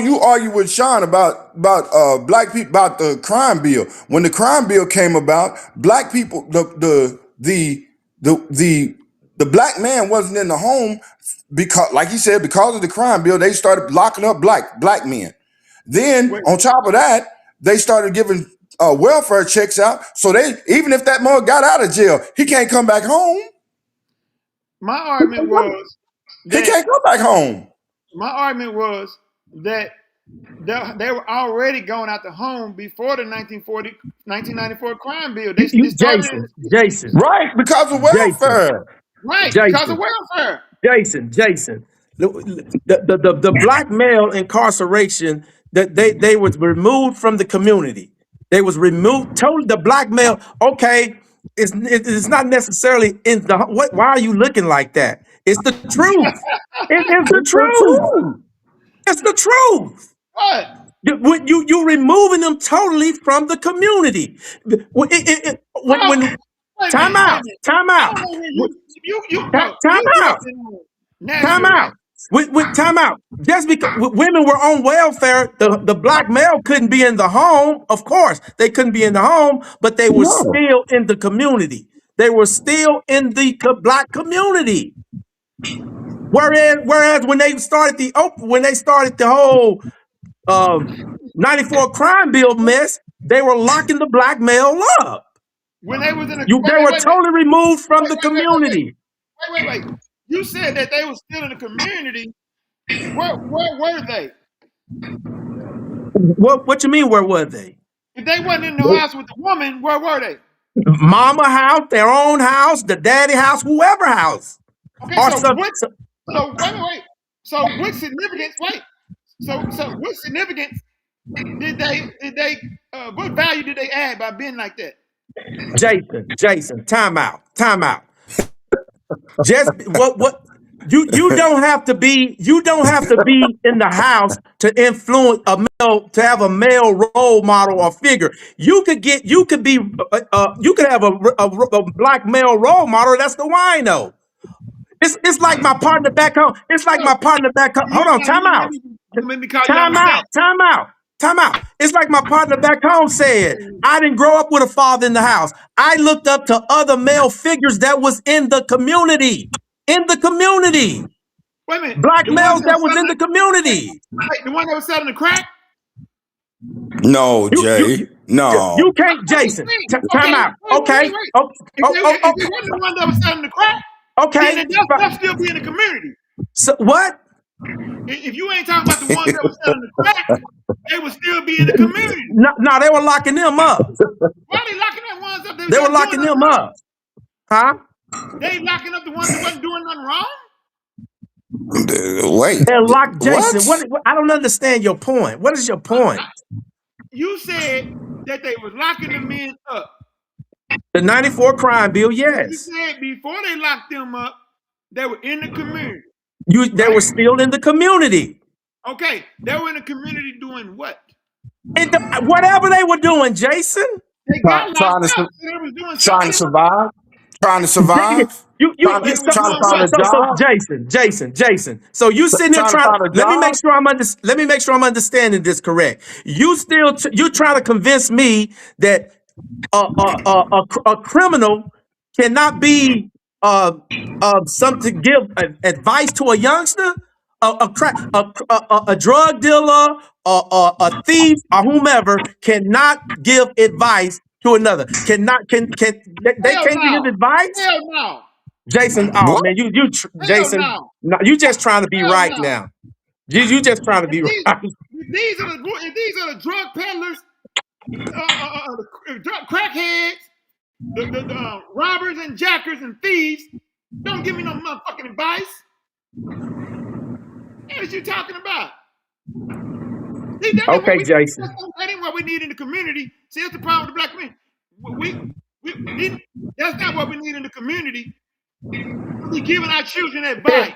you argue with Sean about black people, about the crime bill. When the crime bill came about, black people the black man wasn't in the home because, like he said, because of the crime bill, they started locking up black men. Then on top of that, they started giving welfare checks out. So even if that mug got out of jail, he can't come back home. My argument was he can't come back home. My argument was that they were already going out the home before the 1994 crime bill. They started Jason. Right, because of welfare. Right, Jason. because of welfare. Jason. The black male incarceration, that they was removed from the community. They was removed totally. The black male, okay, it's not necessarily in the what. Why are you looking like that? It's the truth. It is the truth. It's the truth. What? You removing them totally from the community. Time out. Time out. Just because women were on welfare, the black male couldn't be in the home. Of course, they couldn't be in the home, but they were still in the community. They were still in the black community. Whereas when they started the whole 94 crime bill mess, they were locking the black male up. When they was in they were totally removed from the community. Wait. You said that they were still in the community. Where were they? What you mean? Where were they? If they wasn't in the house with the woman, where were they? Mama house, their own house, the daddy house, whoever house. Okay, wait. So what significance? Wait. So what significance did they? What value did they add by being like that? Jason, time out. Just what You don't have to be in the house to influence to have a male role model or figure. You could have a black male role model. That's the wino. It's like my partner back home. It's like my partner back home. Hold on, time out. Time out. It's like my partner back home said, I didn't grow up with a father in the house. I looked up to other male figures that was in the community. Wait a minute. Black males that was in the community. The one that was selling the crack? No, Jay. No. You can't, Jason. Time out. Okay. If it wasn't the one that was selling the crack, okay. Then they'll still be in the community. So what? If you ain't talking about the ones that was selling the crack, they would still be in the community. No, they were locking them up. Why are they locking them ones up? They were locking them up. Huh? They locking up the ones that wasn't doing nothing wrong? Wait. They're locked, Jason. What? I don't understand your point. What is your point? You said that they was locking the men up. The 94 crime bill, yes. You said before they locked them up, they were in the community. They were still in the community. Okay, they were in the community doing what? Whatever they were doing, Jason. They got trying to survive. Trying to survive. Jason. So you sitting here trying. Let me make sure I'm understanding this correct. You trying to convince me that a criminal cannot be something to give advice to a youngster, a drug dealer, a thief, or whomever cannot give advice to another. They can't give advice? Hell no. Jason, man, Jason, no, you just trying to be right now. You just trying to be right. These are the drug peddlers, the crackheads, the robbers and jackers and thieves. Don't give me no motherfucking advice. What you talking about? Okay, Jason. That ain't what we need in the community. See, that's the problem with the black men. That's not what we need in the community. We giving our children advice.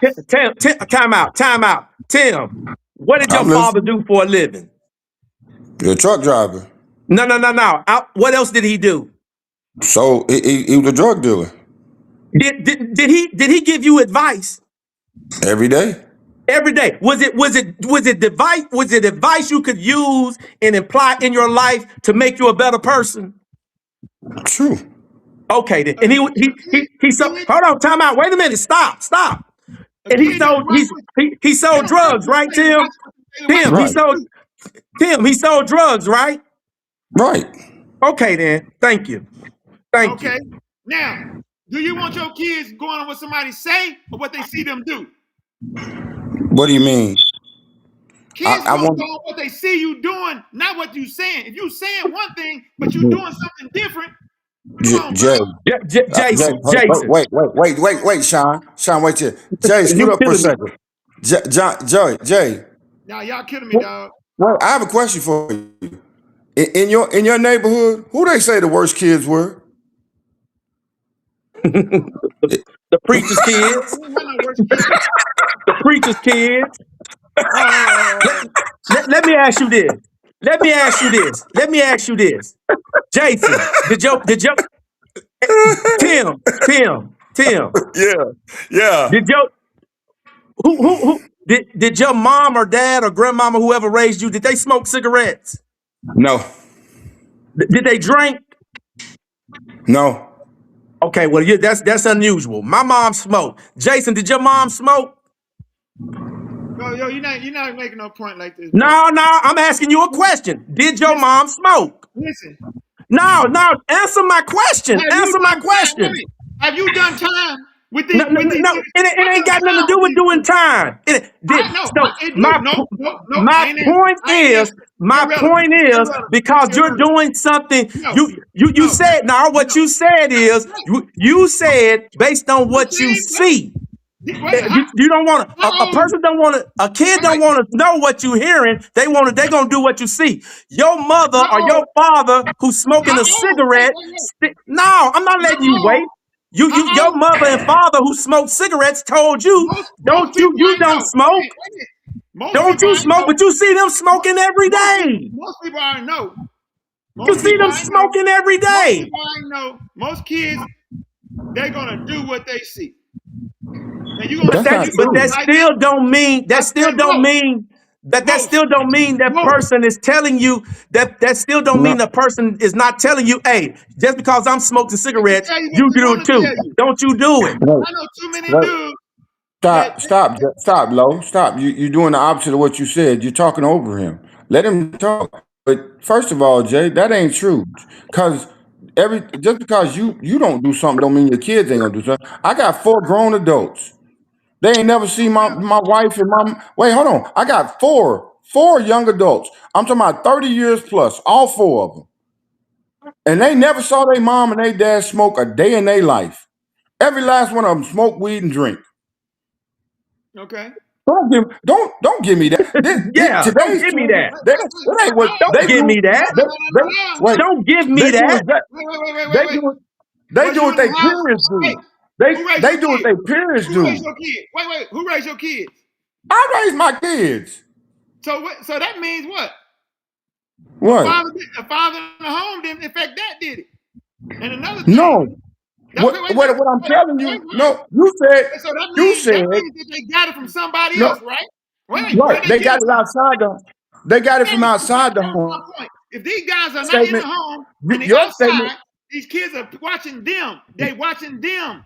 Time out. Tim, what did your father do for a living? You're a truck driver. No. What else did he do? So he was a drug dealer. Did he give you advice? Every day. Every day. Was it advice you could use and apply in your life to make you a better person? True. Okay, then. And he sold. Hold on, time out. Wait a minute. Stop. And he sold drugs, right, Tim? Tim, he sold drugs, right? Right. Okay, then. Thank you. Okay. Now, do you want your kids going on what somebody say or what they see them do? What do you mean? Kids want to go what they see you doing, not what you saying. If you saying one thing, but you doing something different. Jason. Wait, Sean. Sean, wait here. Jay, scoot up for a second. Jay. Now y'all killing me, dog. Well, I have a question for you. In your neighborhood, who they say the worst kids were? The preacher's kids. The preacher's kids. Let me ask you this. Jason, did your Tim? Yeah. Did your mom or dad or grandmama, whoever raised you, did they smoke cigarettes? No. Did they drink? No. Okay, well, that's unusual. My mom smoked. Jason, did your mom smoke? Yo, you're not making no point like this. No, I'm asking you a question. Did your mom smoke? Listen. No, answer my question. Have you done time with these? No, it ain't got nothing to do with doing time. My point is because you're doing something. You said what you said is you said based on what you see. You don't want a person don't want to, a kid don't want to know what you're hearing. They're gonna do what you see. Your mother or your father who's smoking a cigarette. No, I'm not letting you wait. Your mother and father who smoked cigarettes told you, don't smoke. Don't you smoke, but you see them smoking every day. Most people I know. You see them smoking every day. Most people I know, most kids, they're gonna do what they see. But that still don't mean that person is telling you that still don't mean the person is not telling you, hey, just because I'm smoking cigarettes, you do it too. Don't you do it? I know too many dudes. Stop, Lo. Stop. You're doing the opposite of what you said. You're talking over him. Let him talk. But first of all, Jay, that ain't true. Because just because you don't do something don't mean your kids ain't gonna do something. I got 4 grown adults. They ain't never seen my wife and wait, hold on. I got four young adults. I'm talking about 30 years plus, all 4 of them. And they never saw their mom and their dad smoke a day in their life. Every last one of them smoke weed and drink. Okay. Don't give me that. Don't give me that. That ain't what. Don't give me that. Don't give me that. They do what they parents do. They do what their parents do. Who raised your kids? Wait. Who raised your kids? I raised my kids. So that means what? What? A father in the home didn't affect that, did it? And another thing. No. What I'm telling you, no, you said that means that they got it from somebody else, right? Right. They got it outside they got it from outside the home. If these guys are not in the home and they're outside, these kids are watching them. They watching them.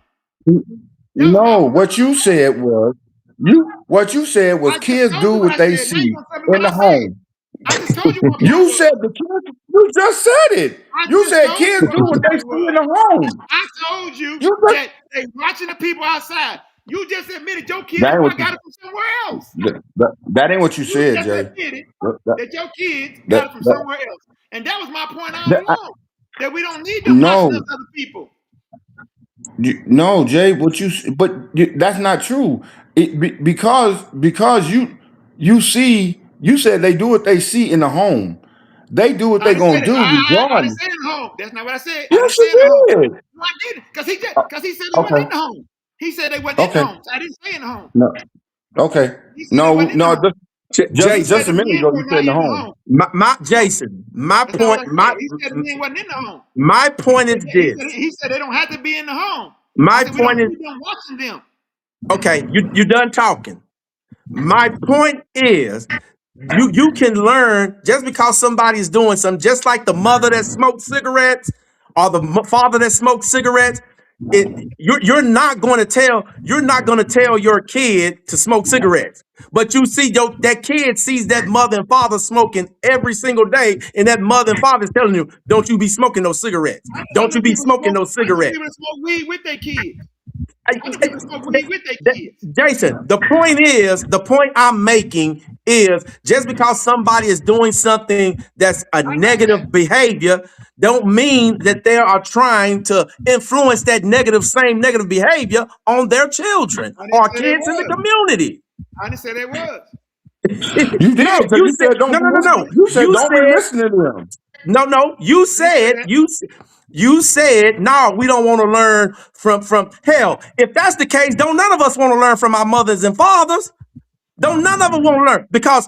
No, what you said was kids do what they see in the home. I just told you what you said the kids. You just said it. You said kids do what they see in the home. I told you that they watching the people outside. You just admitted your kids got it from somewhere else. That ain't what you said, Jay. Admitted that your kids got it from somewhere else, and that was my point all along. That we don't need to watch those other people. No, Jay. That's not true. Because you see. You said they do what they see in the home. They do what they're gonna do. I didn't say in the home. That's not what I said. Yes, you did. No, I didn't. Because he said they wasn't in the home. He said they wasn't in the home. So I didn't say in the home. No. Okay. No. Just a minute ago, you said in the home. Jason. My point. He said he wasn't in the home. My point is this. He said they don't have to be in the home. My point is. Watching them. Okay, you done talking. My point is. You can learn just because somebody's doing something, just like the mother that smoked cigarettes or the father that smoked cigarettes. You're not going to tell your kid to smoke cigarettes, but you see that kid sees that mother and father smoking every single day, and that mother and father is telling you, "Don't you be smoking those cigarettes? Don't you be smoking those cigarettes?" People smoke weed with their kids. Jason, the point I'm making is just because somebody is doing something that's a negative behavior, don't mean that they are trying to influence that same negative behavior on their children or kids in the community. I didn't say they was. You did. No, you said don't. No. You said don't be listening to them. No. You said, no, we don't want to learn from hell. If that's the case, don't none of us want to learn from our mothers and fathers. Don't none of them want to learn, because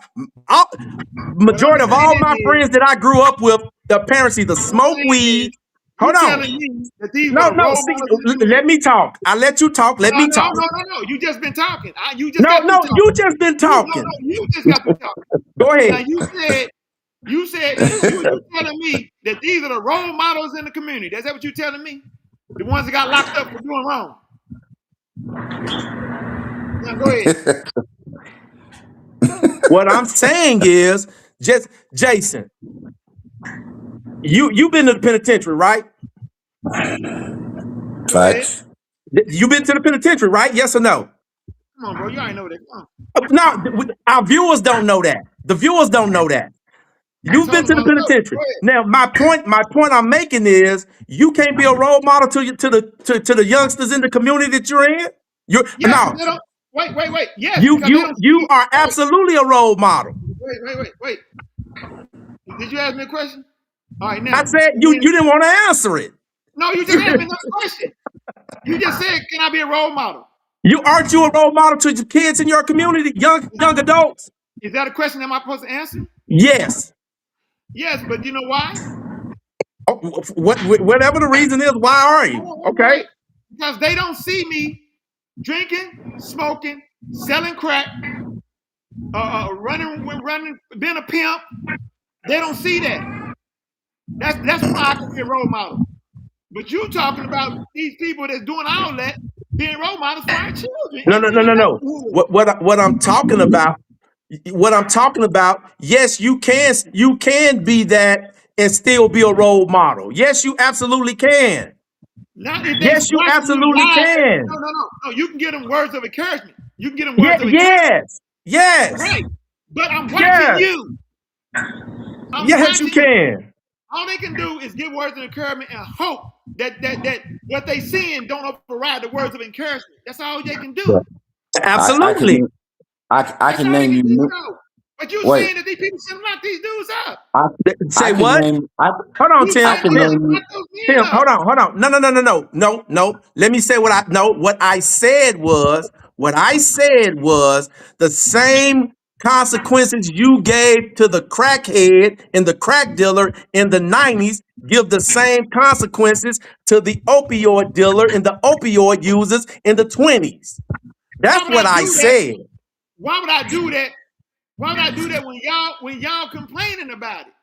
majority of all my friends that I grew up with, the parents either smoke weed. Hold on. No. See, let me talk. I let you talk. Let me talk. No. You just been talking. You just been talking. No, you just got to talk. Go ahead. Now you said you're telling me that these are the role models in the community. Is that what you're telling me? The ones that got locked up for doing wrong. Now go ahead. What I'm saying is, just Jason, you've been to the penitentiary, right? Facts. You've been to the penitentiary, right? Yes or no? Come on, bro. You already know that. Come on. No, our viewers don't know that. The viewers don't know that. You've been to the penitentiary. Now, my point I'm making is you can't be a role model to the youngsters in the community that you're in. Wait. Yes. You are absolutely a role model. Wait. Did you ask me a question? All right, now. I said you didn't want to answer it. No, you just asked me another question. You just said, can I be a role model? Aren't you a role model to the kids in your community, young adults? Is that a question am I supposed to answer? Yes. Yes, but you know why? Whatever the reason is, why are you? Okay. Because they don't see me drinking, smoking, selling crack, running, being a pimp. They don't see that. That's why I can be a role model. But you talking about these people that's doing all that being role models for our children. No. What I'm talking about, yes, you can be that and still be a role model. Yes, you absolutely can. Yes, you absolutely can. No. You can give them words of encouragement. You can get them words of encouragement. Yes. Right. But I'm watching you. Yes, you can. All they can do is give words of encouragement and hope that what they seeing don't override the words of encouragement. That's all they can do. Absolutely. I can name you. But you saying that these people should lock these dudes up. Say what? Hold on, Tim. Tim, hold on. No. Let me say what I said was the same consequences you gave to the crackhead and the crack dealer in the 90s, give the same consequences to the opioid dealer and the opioid users in the 20s. That's what I said. Why would I do that? Why would I do that when y'all complaining about it?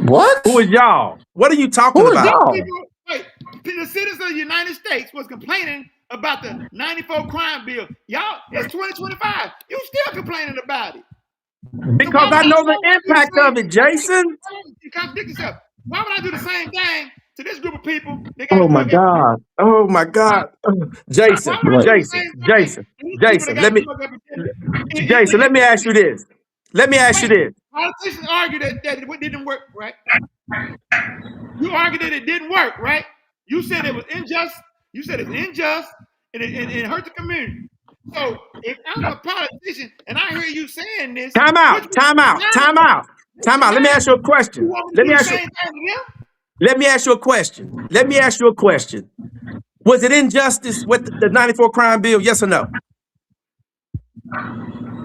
What? Who is y'all? What are you talking about? Wait, the citizens of the United States was complaining about the 94 crime bill. Y'all, it's 2025. You still complaining about it. Because I know the impact of it, Jason. You contradict yourself. Why would I do the same thing to this group of people? Oh my God. Jason, let me ask you this. Politicians argue that it didn't work, right? You argued that it didn't work, right? You said it was unjust. You said it's unjust and it hurt the community. So if I'm a politician and I hear you saying this, time out. Let me ask you a question. Let me ask you a question. Was it injustice with the 94 crime bill? Yes or no?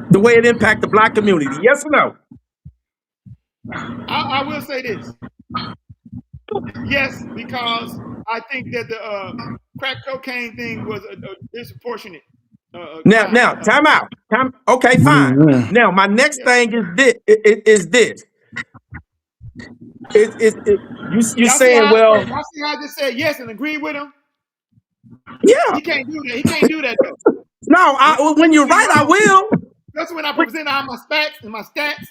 The way it impacted the black community? Yes or no? I will say this. Yes, because I think that the crack cocaine thing was a disproportionate. Now, time out. Okay, fine. Now, my next thing is this. You saying, well, I see how I just said yes and agree with him. Yeah, he can't do that. Though. No, when you're right, I will. That's when I present all my facts and my stats.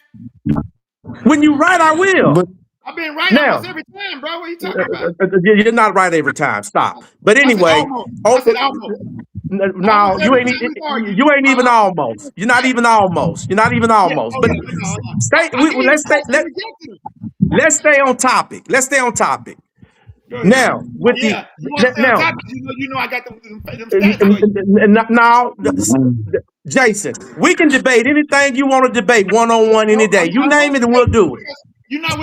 When you're right, I will. I've been right almost every time, bro. What are you talking about? You're not right every time. Stop. But anyway, I said almost. No, you ain't even almost. You're not even almost. But let's stay on topic. Now, with you know I got them stats. Now, Jason, we can debate anything you want to debate one-on-one any day. You name it and we'll do it.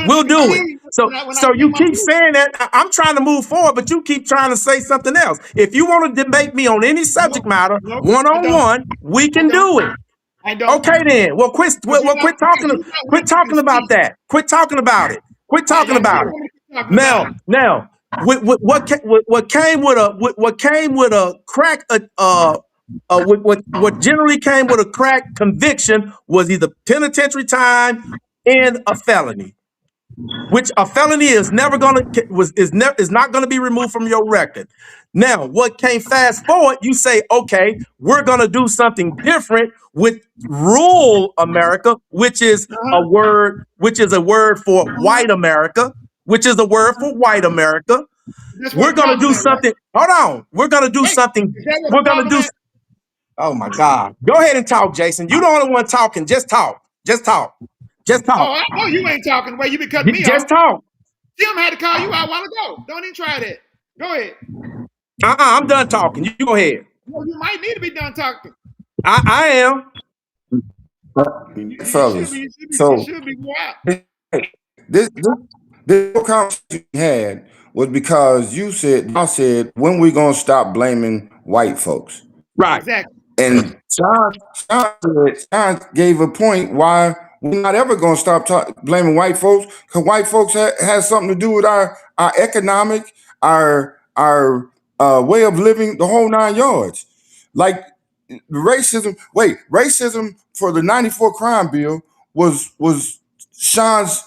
We'll do it. So you keep saying that. I'm trying to move forward, but you keep trying to say something else. If you want to debate me on any subject matter, one-on-one, we can do it. Okay, then. Well, quit talking about that. Quit talking about it. Now, what came with a crack what generally came with a crack conviction was either penitentiary time and a felony, which a felony is not going to be removed from your record. Now, what came fast forward, you say, okay, we're going to do something different with rural America, which is a word for white America, We're going to do something. Hold on. We're going to do something. Oh my God. Go ahead and talk, Jason. You're the only one talking. Just talk. Oh, I know you ain't talking the way you been cutting me off. Just talk. Tim had to call you out a while ago. Don't even try that. Go ahead. I'm done talking. You go ahead. Well, you might need to be done talking. I am. Fellas, so this conversation we had was because y'all said, when we gonna stop blaming white folks? Right. Exactly. And Sean gave a point why we're not ever gonna stop blaming white folks, because white folks has something to do with our economic, our way of living, the whole 9 yards. Like racism for the 94 crime bill was Sean's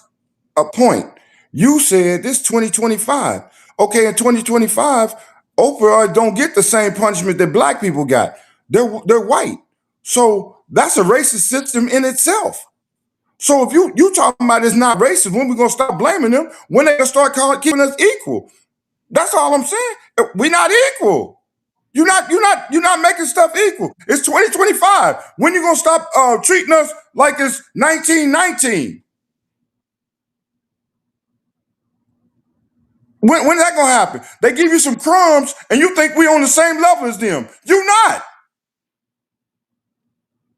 point. You said this 2025. Okay, in 2025, opioids don't get the same punishment that black people got. They're white. So that's a racist system in itself. So if you talking about it's not racist, when we gonna stop blaming them? When they gonna start keeping us equal? That's all I'm saying. We're not equal. You're not making stuff equal. It's 2025. When you gonna stop treating us like it's 1919? When is that gonna happen? They give you some crumbs and you think we on the same level as them. You're not.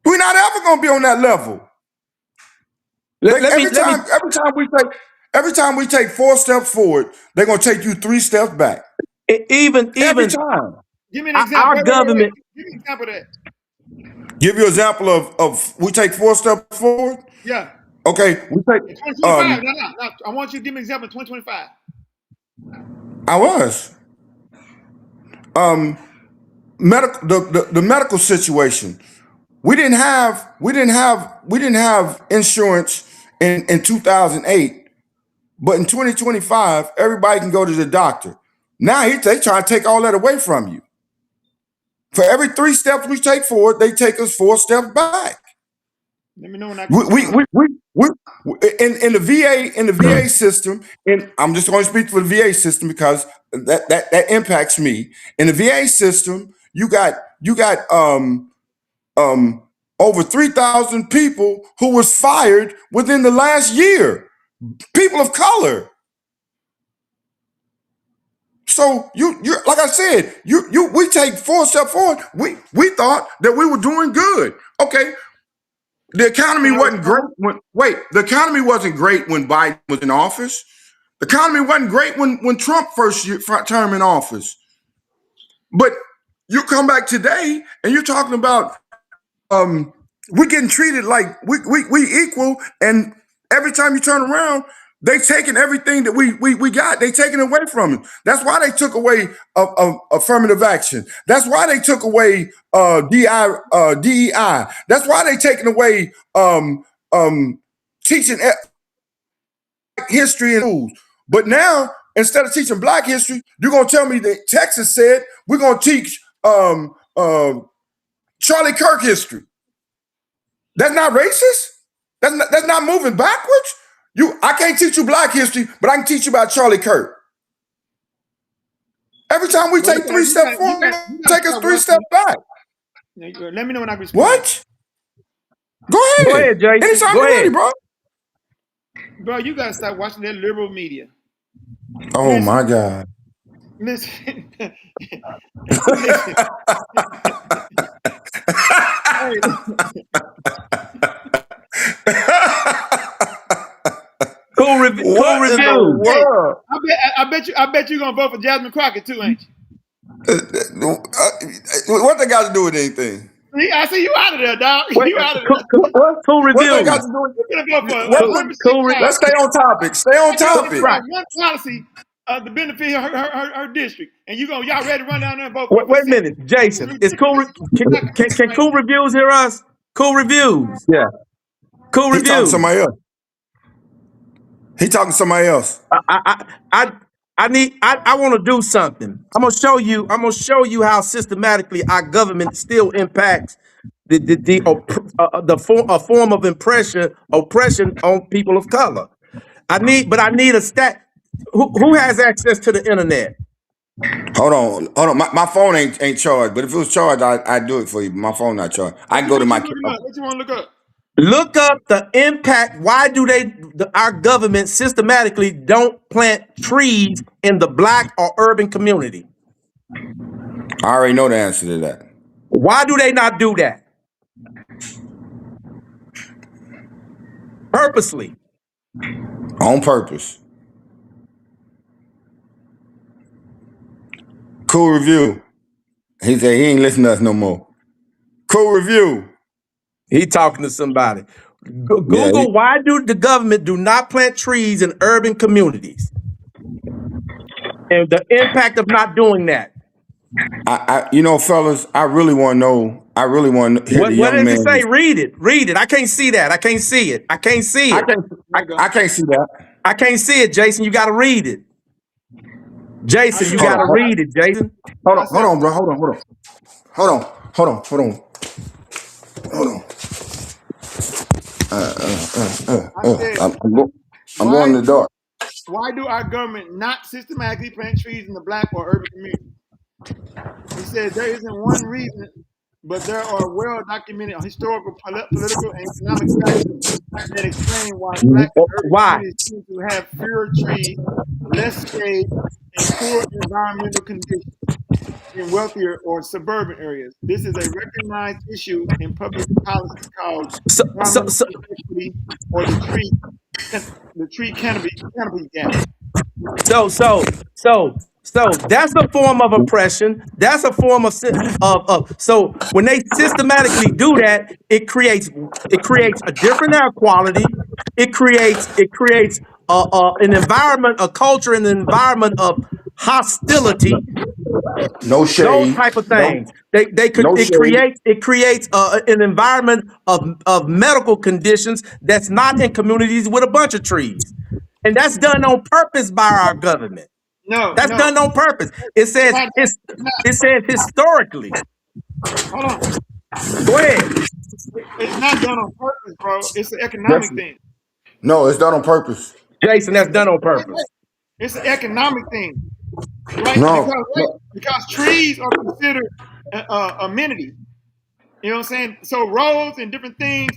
We're not ever gonna be on that level. Every time we take 4 steps forward, they're gonna take you 3 steps back. Even every time. Give me an example. Our government. Give me an example of that. Give you an example of we take 4 steps forward. Yeah. Okay, we take. 2025. No. I want you to give me an example of 2025. I was. The medical situation. We didn't have insurance in 2008, but in 2025, everybody can go to the doctor. Now they try to take all that away from you. For every 3 steps we take forward, they take us 4 steps back. Let me know when I we in the VA system, and I'm just going to speak for the VA system because that impacts me. In the VA system, you got over 3,000 people who was fired within the last year, people of color. So you like I said, we take 4 steps forward. We thought that we were doing good. Okay. The economy wasn't great the economy wasn't great when Biden was in office. The economy wasn't great when Trump first term in office. But you come back today and you're talking about we're getting treated like we equal, and every time you turn around, they taking everything that we got. They taking away from it. That's why they took away affirmative action. That's why they took away DEI. That's why they taking away teaching history in schools. But now, instead of teaching Black history, you're gonna tell me that Texas said we're gonna teach Charlie Kirk history. That's not racist. That's not moving backwards. I can't teach you Black history, but I can teach you about Charlie Kirk. Every time we take 3 steps forward, take us 3 steps back. Let me know when I respond. What? Go ahead, Jason. Anytime Go you're ahead. ready, bro. Bro, you gotta stop watching that liberal media. Oh my God. Listen. Cool review. I bet you're gonna vote for Jasmine Crockett too, ain't you? What they got to do with anything? I see you out of there, dog. You out of there. Cool review. What they got to do with Let's stay on topic. Stay on topic. Right. One policy to benefit her district, and y'all ready to run down there and vote for Wait a minute, Jason. Is Cool can Cool Reviews hear us? Cool Reviews. Yeah. Cool Reviews. He talking to somebody else. He talking to somebody else. I want to do something. I'm gonna show you how systematically our government still impacts a form of oppression on people of color. I need a stat. Who has access to the internet? Hold on. My phone ain't charged, but if it was charged, I'd do it for you. But my phone not charged. I can go to my. What you want to look up? Look up the impact. Why do our government systematically don't plant trees in the Black or urban community? I already know the answer to that. Why do they not do that? Purposely. On purpose. Cool review. He said he ain't listening to us no more. Cool review. He talking to somebody. Google, why do the government do not plant trees in urban communities? And the impact of not doing that. Fellas, I really want to know. I really want to hear What the young does man. it say? Read it. Read it. I can't see that. I can't see it. I can't see it. I can't see that. I can't see it, Jason. You got to read it. Jason, you got to read it, Jason. Hold on, bro. Hold on. I'm going in the dark. Why do our government not systematically plant trees in the black or urban communities? He said there isn't one reason, but there are well-documented historical, political, and economic factors that explain why black and urban communities seem to have fewer trees, less shade, and poor environmental conditions in wealthier or suburban areas. This is a recognized issue in public policy called equity or the tree canopy gap. So that's a form of oppression. That's a form of so when they systematically do that, it creates a different air quality. It creates an environment, a culture, and an environment of hostility. No shade. Those type of things. It creates an environment of medical conditions that's not in communities with a bunch of trees, and that's done on purpose by our government. That's done on purpose. It says historically. Hold on. Go ahead. It's not done on purpose, bro. It's an economic thing. No, it's done on purpose. Jason, that's done on purpose. It's an economic thing. Right? Because trees are considered amenities. You know what I'm saying? So roads and different things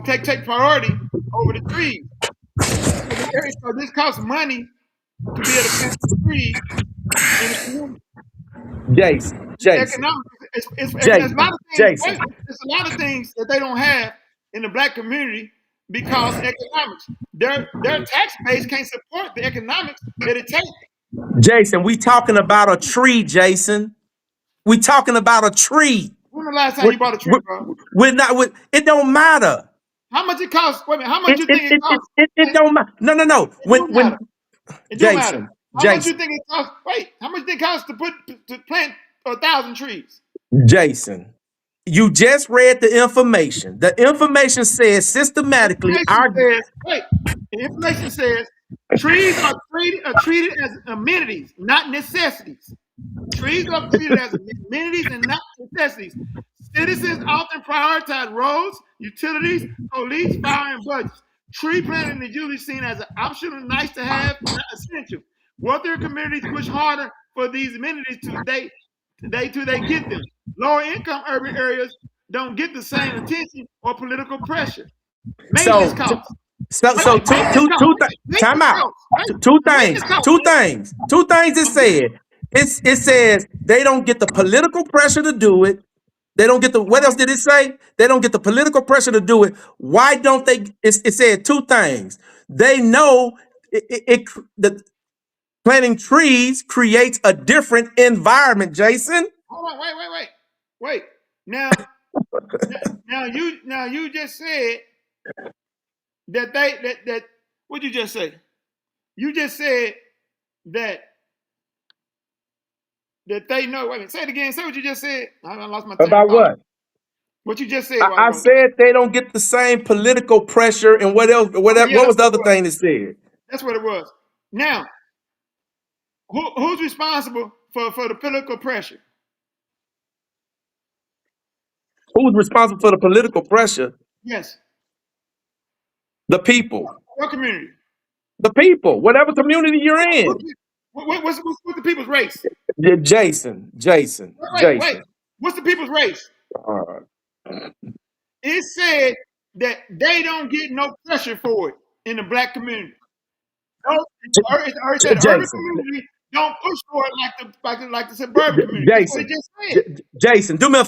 take priority over the trees. So this costs money to be able to plant trees in the community. Jason. It's a lot of things that they don't have in the black community because economics. Their tax base can't support the economics that it takes. Jason, we talking about a tree, Jason. We talking about a tree. When the last time you bought a tree, bro? It don't matter. How much it costs? Wait a minute. How much you think it costs? It don't matter. No. It don't matter. How much you think it costs? Wait, how much it costs to plant 1,000 trees? Jason, you just read the information. The information says systematically the information says trees are treated as amenities, not necessities. Trees are treated as amenities and not necessities. Citizens often prioritize roads, utilities, police, fire, and budgets. Tree planting is usually seen as an optional, nice to have, not essential. Wealthier communities push harder for these amenities till they get them. Lower income urban areas don't get the same attention or political pressure. Maintenance costs. Time out. Two things it said. It says they don't get the political pressure to do it. They don't get what else did it say? They don't get the political pressure to do it. Why don't they? It said two things. They know the planting trees creates a different environment, Jason. Hold on, wait. Now you just said that what'd you just say? You just said that they know. Wait a minute, say it again. Say what you just said. I lost my. About what? What you just said. I said they don't get the same political pressure and what else? What was the other thing that said? That's what it was. Now, who's responsible for the political pressure? Who's responsible for the political pressure? Yes. The people. What community? The people. Whatever community you're in. What's the people's race? Jason. Wait. What's the people's race? It said that they don't get no pressure for it in the black community. It said the urban community don't push for it like the suburban community. Jason, do me a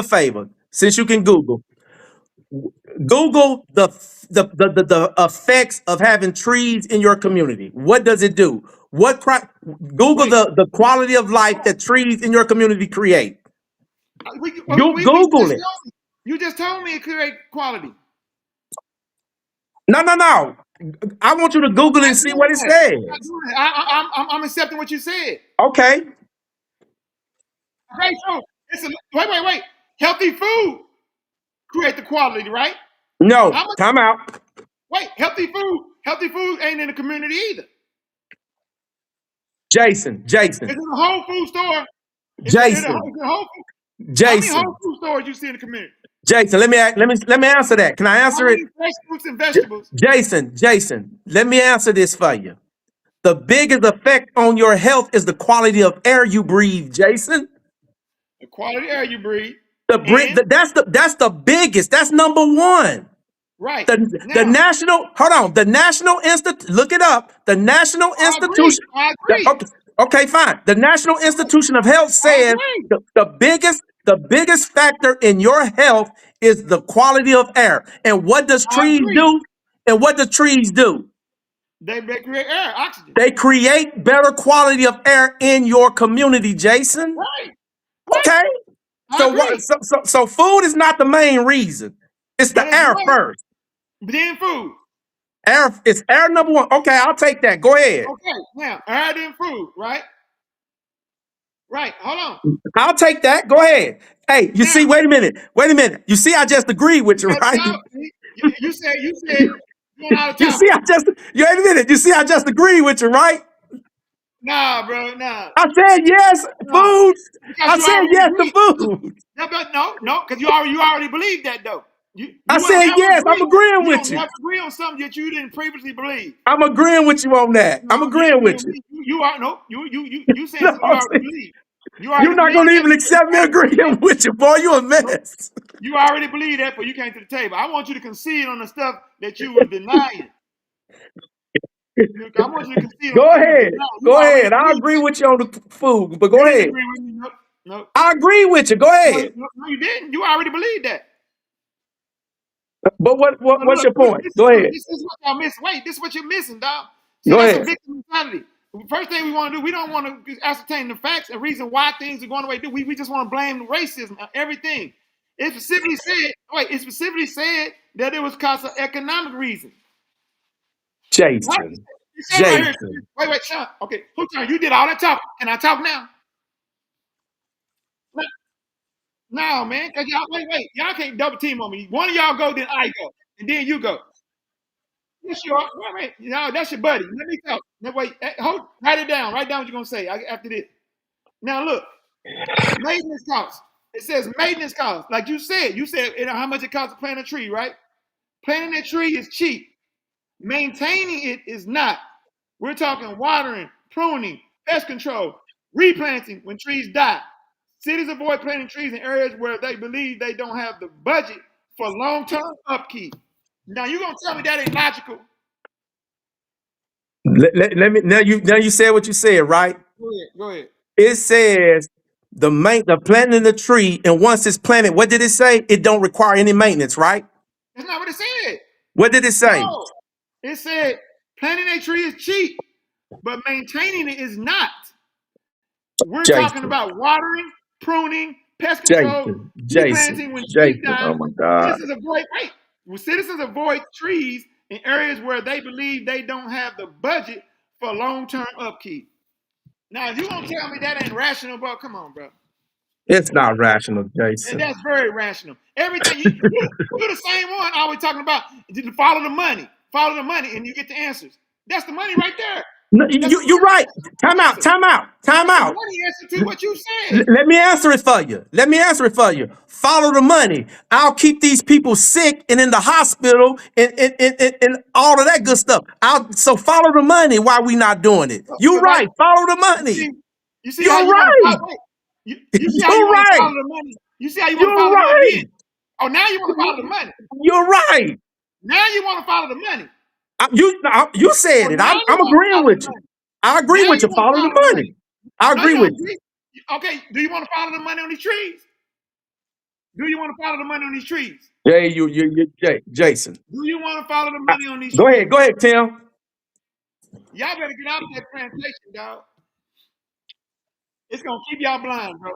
favor. Since you can Google. Google the effects of having trees in your community. What does it do? Google the quality of life that trees in your community create. You Google it. You just told me it create quality. No. I want you to Google it and see what it says. I'm accepting what you said. Okay. Okay, so wait. Healthy food create the quality, right? No, time out. Wait, healthy food ain't in the community either. Jason. It's in a Whole Food store. Jason. How many Whole Food stores you see in the community? Jason, let me answer that. Can I answer it? Fresh fruits and vegetables. Jason, let me answer this for you. The biggest effect on your health is the quality of air you breathe, Jason. The quality of air you breathe. That's the biggest. That's number one. Right. The National Institute, look it up. The National Institution. I agree. Okay, fine. The National Institution of Health says the biggest factor in your health is the quality of air. And what does trees do? And what do trees do? They create air, oxygen. They create better quality of air in your community, Jason. Right. Okay. So food is not the main reason. It's the air first. Then food. It's air number one. Okay, I'll take that. Go ahead. Okay, now air then food, right? Right. Hold on. I'll take that. Go ahead. Hey, you see, wait a minute. You see, I just agreed with you, right? You said you out of You see, wait a minute. You see, I just agreed with you, right? Nah, bro, nah. I said yes, food. I said yes to food. No, because you already believed that though. I said yes. I'm agreeing with you. You agree on something that you didn't previously believe. I'm agreeing with you on that. I'm agreeing with you. You are you said something you already believe. You're not gonna even accept me agreeing with you, boy. You a mess. You already believe that, but you came to the table. I want you to concede on the stuff that you were denying. I want you to concede. Go ahead. I agree with you on the food, but go ahead. No. I agree with you. Go ahead. No, you didn't. You already believed that. But what's your point? Go ahead. This is what y'all missing. Wait, this is what you're missing, dog. Go that's ahead. A victim mentality. First thing we want to do, we don't want to ascertain the facts and reason why things are going the way they do. We just want to blame racism, everything. It specifically said that it was because of economic reasons. Jason. Wait, Sean. Okay, who turn? You did all that talking. Can I talk now? No, man, because y'all wait. Y'all can't double team on me. One of y'all go, then I go, and then you go. Yes, you are. Wait. No, that's your buddy. Let me talk. No, wait. Write it down. Write down what you're gonna say after this. Now look, maintenance costs. It says maintenance costs. Like you said how much it costs to plant a tree, right? Planting a tree is cheap. Maintaining it is not. We're talking watering, pruning, pest control, replanting when trees die. Cities avoid planting trees in areas where they believe they don't have the budget for long-term upkeep. Now you're gonna tell me that ain't logical? Let me now you said what you said, right? Go ahead. It says the planting the tree, and once it's planted, what did it say? It don't require any maintenance, right? That's not what it said. What did it say? No. It said planting a tree is cheap, but maintaining it is not. We're talking about watering, pruning, pest control, replanting when trees die. Oh my God. Citizens avoid trees in areas where they believe they don't have the budget for long-term upkeep. Now, if you gonna tell me that ain't rational, bro, come on, bro. It's not rational, Jason. And that's very rational. Everything you're the same one always talking about. Follow the money, and you get the answers. That's the money right there. No, you're right. Time out. Money answer to what you said. Let me answer it for you. Follow the money. I'll keep these people sick and in the hospital and all of that good stuff. So follow the money. Why we not doing it? You're right. Follow the money. You see how you right. You see how you want to follow the money. You see how you want to follow the money. Oh, now you want to follow the money. You're right. Now you want to follow the money. You said it. I'm agreeing with you. I agree with you. Follow the money. I agree with you. Okay, do you want to follow the money on these trees? Do you want to follow the money on these trees? Jason. Do you want to follow the money on these Go trees? ahead, Tim. Y'all better get out of that plantation, dog. It's gonna keep y'all blind, bro.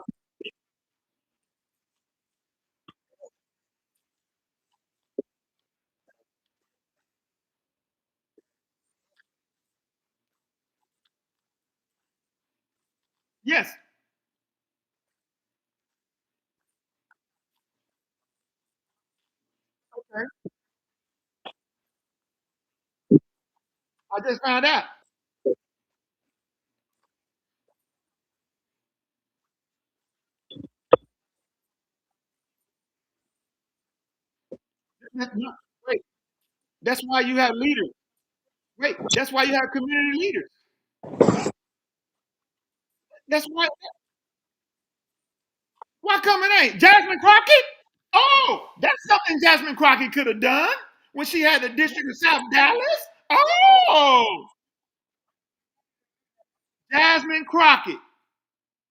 Yes. Okay. I just found out. Wait, that's why you have leaders. Wait, that's why you have community leaders. That's why. Why come it ain't Jasmine Crockett? Oh, that's something Jasmine Crockett could have done when she had the district of South Dallas. Oh, Jasmine Crockett.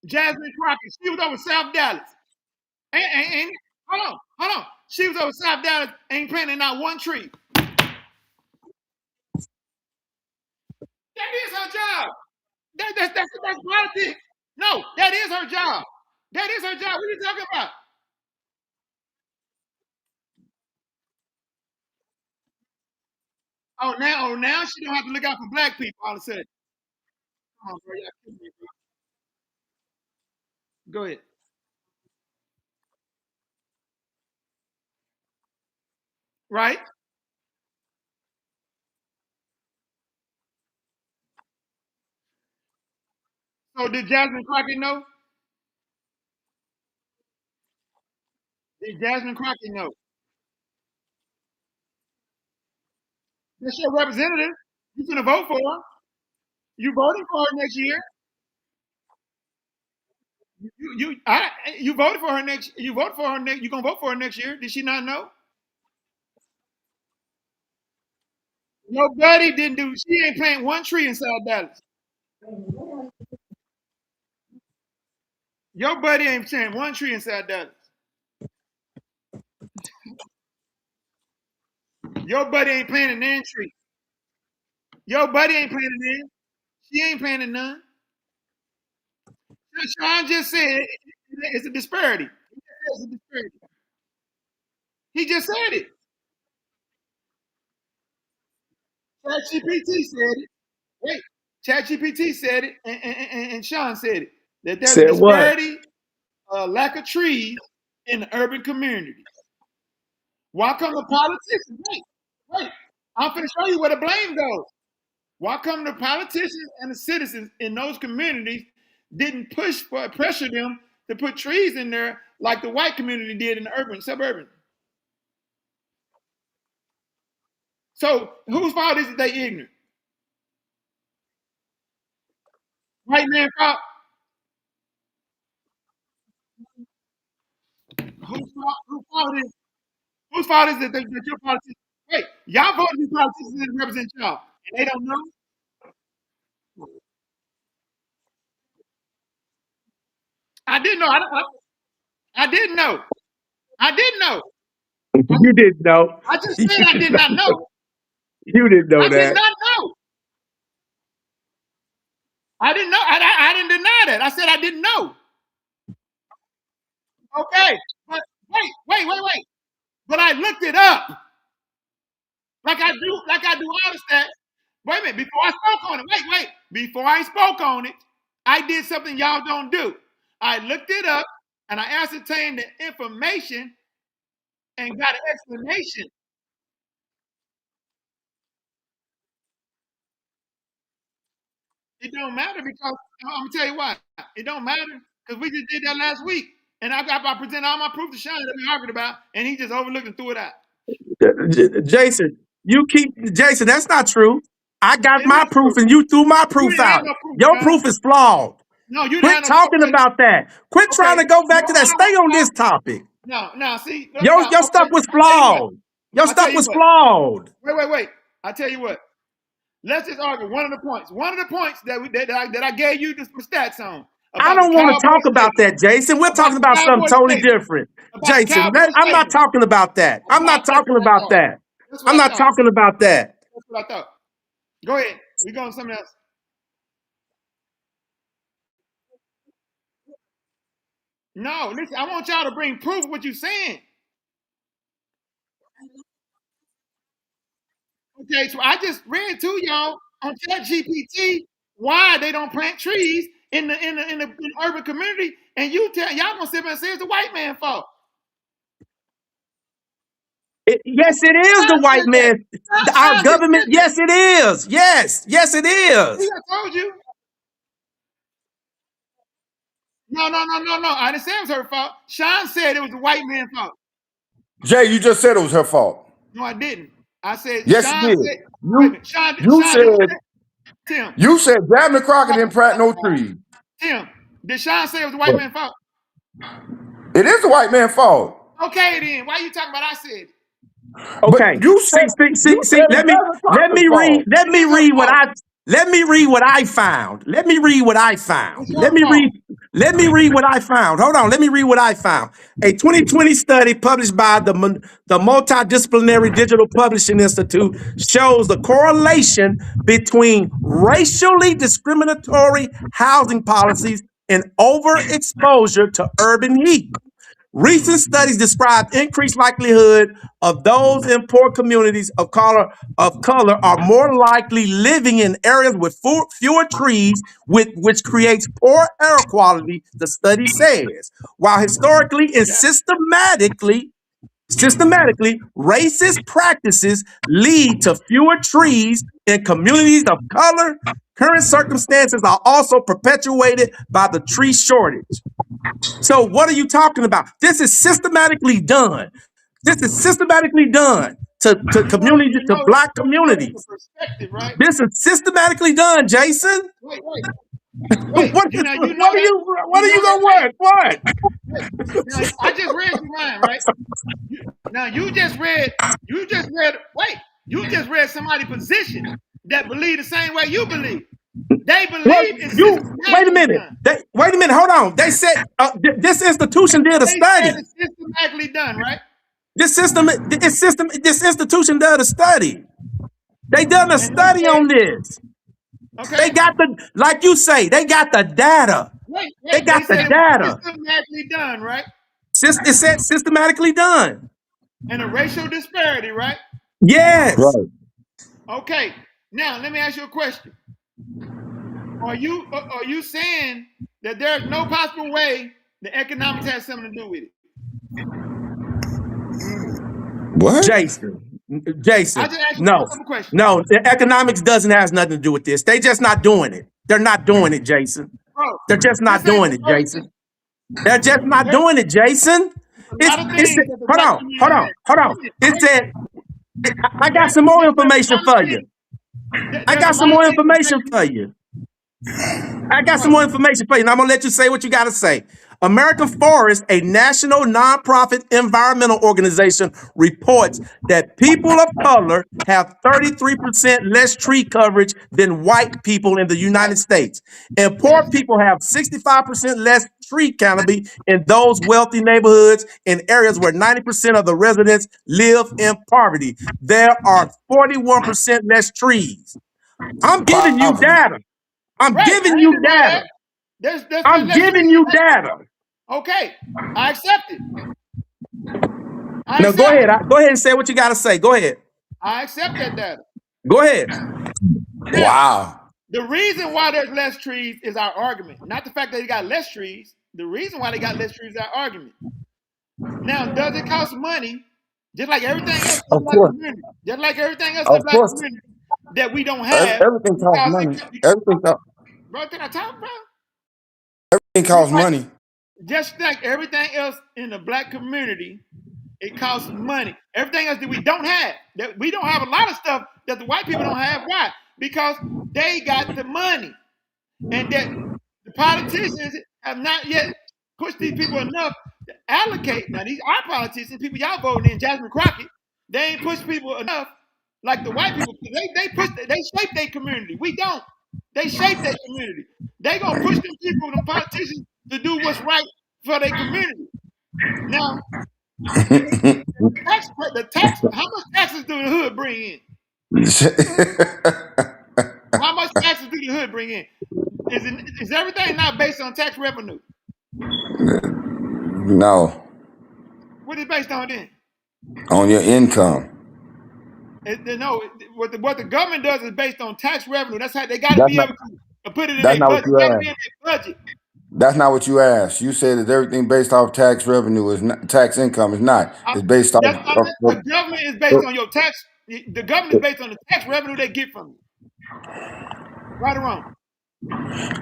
Jasmine Crockett. She was over South Dallas. Hold on. She was over South Dallas, ain't planting not one tree. That is her job. That's politics. No, that is her job. That is her job. What are you talking about? Oh, now she don't have to look out for black people all of a sudden. Come on, bro. Y'all kidding me, bro. Go ahead. Right? So did Jasmine Crockett know? Did Jasmine Crockett know? That's your representative. You gonna vote for her. You voting for her next year. You voted for her next. You voted for her next. You gonna vote for her next year? Did she not know? Nobody didn't do. She ain't planting one tree in South Dallas. Your buddy ain't planting one tree in South Dallas. Your buddy ain't planting none tree. Your buddy ain't planting none. She ain't planting none. Sean just said it's a disparity. It's a disparity. He just said it. ChatGPT said it. Wait, ChatGPT said it, and Sean said it. That there's a Said what? disparity, lack of trees in the urban communities. Why come the politicians? Wait. I'm finna show you where the blame goes. Why come the politicians and the citizens in those communities didn't pressure them to put trees in there like the white community did in the suburban? So whose fault is it they ignorant? White man fault? Whose fault is it that your politicians? Wait, y'all voted these politicians that represent y'all, and they don't know? I didn't know. I didn't know. I didn't know. You didn't know. I just said I did not know. You didn't know I did that. not know. I didn't know. I didn't deny that. I said I didn't know. Okay, but wait. But I looked it up, like I do all the stats. Wait a minute. Before I spoke on it. Wait. Before I spoke on it, I did something y'all don't do. I looked it up and I ascertained the information and got an explanation. It don't matter because I'm gonna tell you why. It don't matter because we just did that last week, and I presented all my proof to Sean that we argued about, and he just overlooked and threw it out. Jason, Jason, that's not true. I got It my is proof true. and you threw my You proof didn't have out. no proof, Your Sean. proof is flawed. No, you didn't Quit have no talking proof. about that. Quit trying to go back to that. Stay on this topic. No, see. Your stuff was flawed. Your I'll tell stuff you was what. flawed. Wait. I tell you what. Let's just argue one of the points. One of the points that I gave you the stats on. I don't want to talk about that, Jason. We're talking about something totally different. Jason, I'm not talking about that. I'm not talking about that. I'm not talking about that. That's what I thought. Go ahead. We go on something else. No, listen, I want y'all to bring proof of what you're saying. Okay, so I just read to y'all on ChatGPT why they don't plant trees in the urban community, and y'all gonna sit there and say it's the white man's fault. Yes, it is the white man. Our government. Yes, it is. Yes, it is. See, I told you. No. I didn't say it was her fault. Sean said it was the white man's fault. Jay, you just said it was her fault. No, I didn't. I said yes, Sean you did. said, Tim. You said Jasmine Crockett didn't plant no trees. Tim, did Sean say it was the white man's fault? It is the white man's fault. Okay, then why are you talking about? I said. Okay. But you said, see. Let me read what I found. Let me read what I found. Hold on. Let me read what I found. A 2020 study published by the Multidisciplinary Digital Publishing Institute shows the correlation between racially discriminatory housing policies and overexposure to urban heat. Recent studies describe increased likelihood of those in poor communities of color are more likely living in areas with fewer trees, which creates poor air quality, the study says. While historically and systematically, racist practices lead to fewer trees in communities of color, current circumstances are also perpetuated by the tree shortage. So what are you talking about? This is systematically done. This is systematically done to communities, to black communities. Right? This is systematically done, Jason. Wait. What are you gonna what? What? Now, I just read your mind, right? Now you just read somebody's position that believe the same way you believe. They believe wait a minute. Hold on. They said this institution did a study. It's systematically done, right? This institution did a study. They done a study on this. Okay. They got like you say, they got the data. They got the data. Systematically done, right? It said systematically done. And a racial disparity, right? Yes. Right. Okay. Now let me ask you a question. Are you saying that there's no possible way the economics has something to do with it? What? Jason. No. The economics doesn't have nothing to do with this. They just not doing it. They're not doing it, Jason. They're just not doing it, Jason. They're just not doing it, Jason. Hold on. It said, I got some more information for you. And I'm going to let you say what you got to say. American Forest, a national nonprofit environmental organization, reports that people of color have 33% less tree coverage than white people in the United States. And poor people have 65% less tree canopy in those wealthy neighborhoods in areas where 90% of the residents live in poverty. There are 41% less trees. I'm giving you data. I'm giving you data. I'm giving you data. Okay, I accept it. Now go ahead. Go ahead and say what you got to say. Go ahead. I accept that data. Go ahead. Wow. The reason why there's less trees is our argument, not the fact that they got less trees. The reason why they got less trees is our argument. Now, does it cost money? Just like everything else, of course. Just like everything else, of course. That we don't have. Everything costs money. Bro, can I talk, bro? Everything costs money. Just like everything else in the black community, it costs money. Everything else that we don't have, that we don't have a lot of stuff that the white people don't have. Why? Because they got the money, and that the politicians have not yet pushed these people enough to allocate. Now these are politicians, people y'all voting in, Jasmine Crockett. They ain't pushed people enough like the white people. They shape their community. We don't. They shape their community. they gonna push them people, them politicians, to do what's right for their community. Now, the tax, how much taxes do the hood bring in? How much taxes do the hood bring in? Is everything not based on tax revenue? No, What is it based on then? on your income. No, what the government does is based on tax revenue. That's how they got to be able to put it in their budget. Got to be in their budget. That's not what you asked. You said that everything based off tax revenue is not, tax income is not. It's based off. The government is based on your tax. The government is based on the tax revenue they get from you. Right or wrong?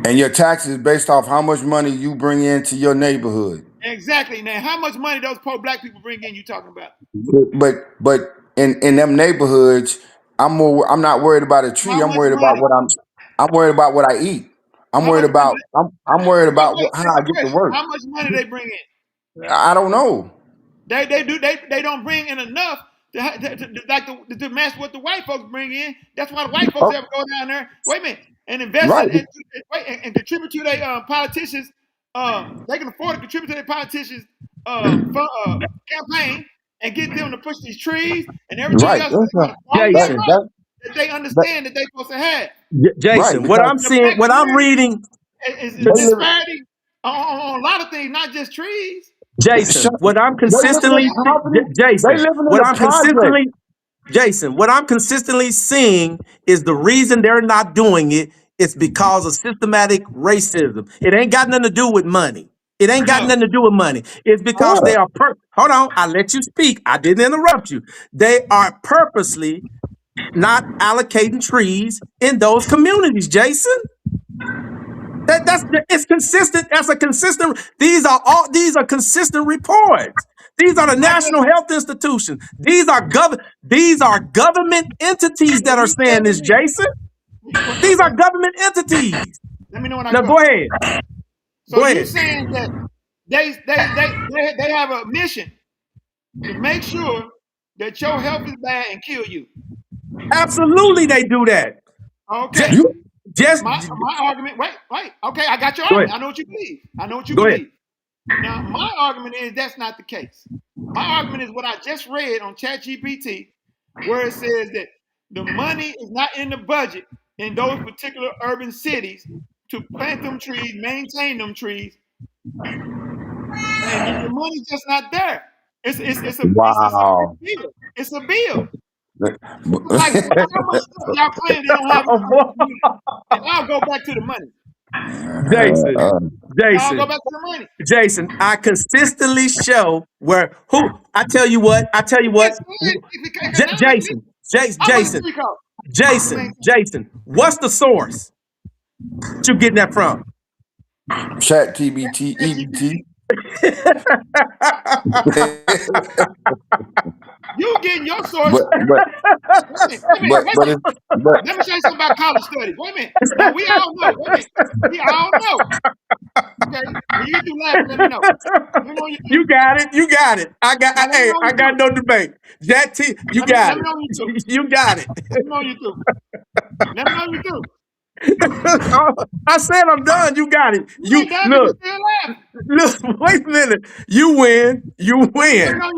And your tax is based off how much money you bring into your neighborhood. Exactly. Now, how much money those poor black people bring in? You talking about? But in them neighborhoods, I'm not worried about a tree. I'm worried about what I'm worried about what I eat. I'm worried about I'm worried about how I get to work. How much money they bring in? I don't know. They don't bring in enough to match what the white folks bring in. That's why the white folks ever go down there. Wait a minute, and invest and contribute to their politicians. They can afford to contribute to their politicians' campaign and get them to push these trees and everything else that they understand that they're supposed to have. Jason, what I'm seeing, what I'm reading is disparity on a lot of things, not just trees. Jason, what I'm consistently seeing is the reason they're not doing it is because of systematic racism. It ain't got nothing to do with money. It ain't got nothing to do with money. It's because they are hold on, I let you speak. I didn't interrupt you. They are purposely not allocating trees in those communities, Jason. It's consistent. That's a consistent. These are consistent reports. These are the National Health Institution. These are government entities that are saying this, Jason. These are government entities. Let me know when I go ahead. So you're saying that they have a mission to make sure that your health is bad and kill you. Absolutely, they do that. Okay. My argument. Wait. Okay, I got your argument. I know what you believe. Now, my argument is that's not the case. My argument is what I just read on ChatGPT, where it says that the money is not in the budget in those particular urban cities to plant them trees, maintain them trees, and the money's just not there. It's a bill. It's a bill. Like, how much stuff y'all playing they don't have, and I'll go back to the money. I'll go back to the money. Jason, I consistently show I tell you what. Jason, what's the source that you getting that from? ChatGPT, EBT. You getting your source. Let me show you something about college studies. Wait a minute. Now, we all know. Okay. When you do laughing, let me know. You got it. I got no debate. You got it. You got it. Let me know you do. I said I'm done. You got it. Look. Wait a minute. You win. You win. Now,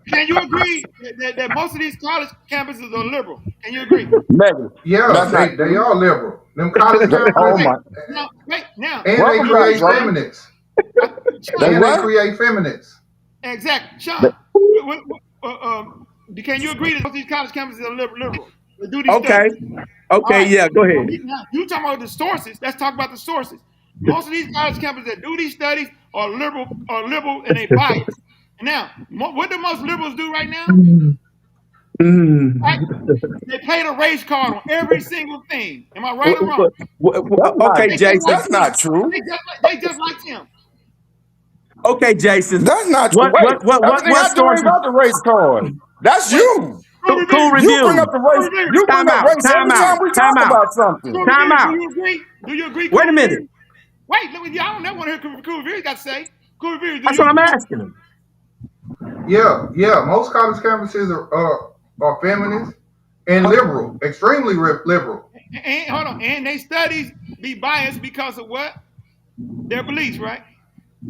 can you agree that most of these college campuses are liberal? Can you agree? Yeah, they are liberal. Them college campuses. Now, and they create feminists. They create feminists. Exactly. Sean, can you agree that most of these college campuses are liberal? Okay, yeah, go ahead. You talking about the sources? Let's talk about the sources. Most of these college campuses that do these studies are liberal and they bias. Now, what do most liberals do right now? Right? They play the race card on every single thing. Am I right or wrong? Okay, Jason, that's not true. They just like him. Okay, Jason, that's not true. What story about the race card? That's you. Cool review. You bring up the race. You bring up race every time we talk about something. Time out. Do you agree? Wait a minute. Wait, I don't want to hear cool review got to say. Cool review. That's what I'm asking him. Yeah. Most college campuses are feminist and liberal, extremely liberal. hold on, and they studies be biased because of what? Their beliefs, right?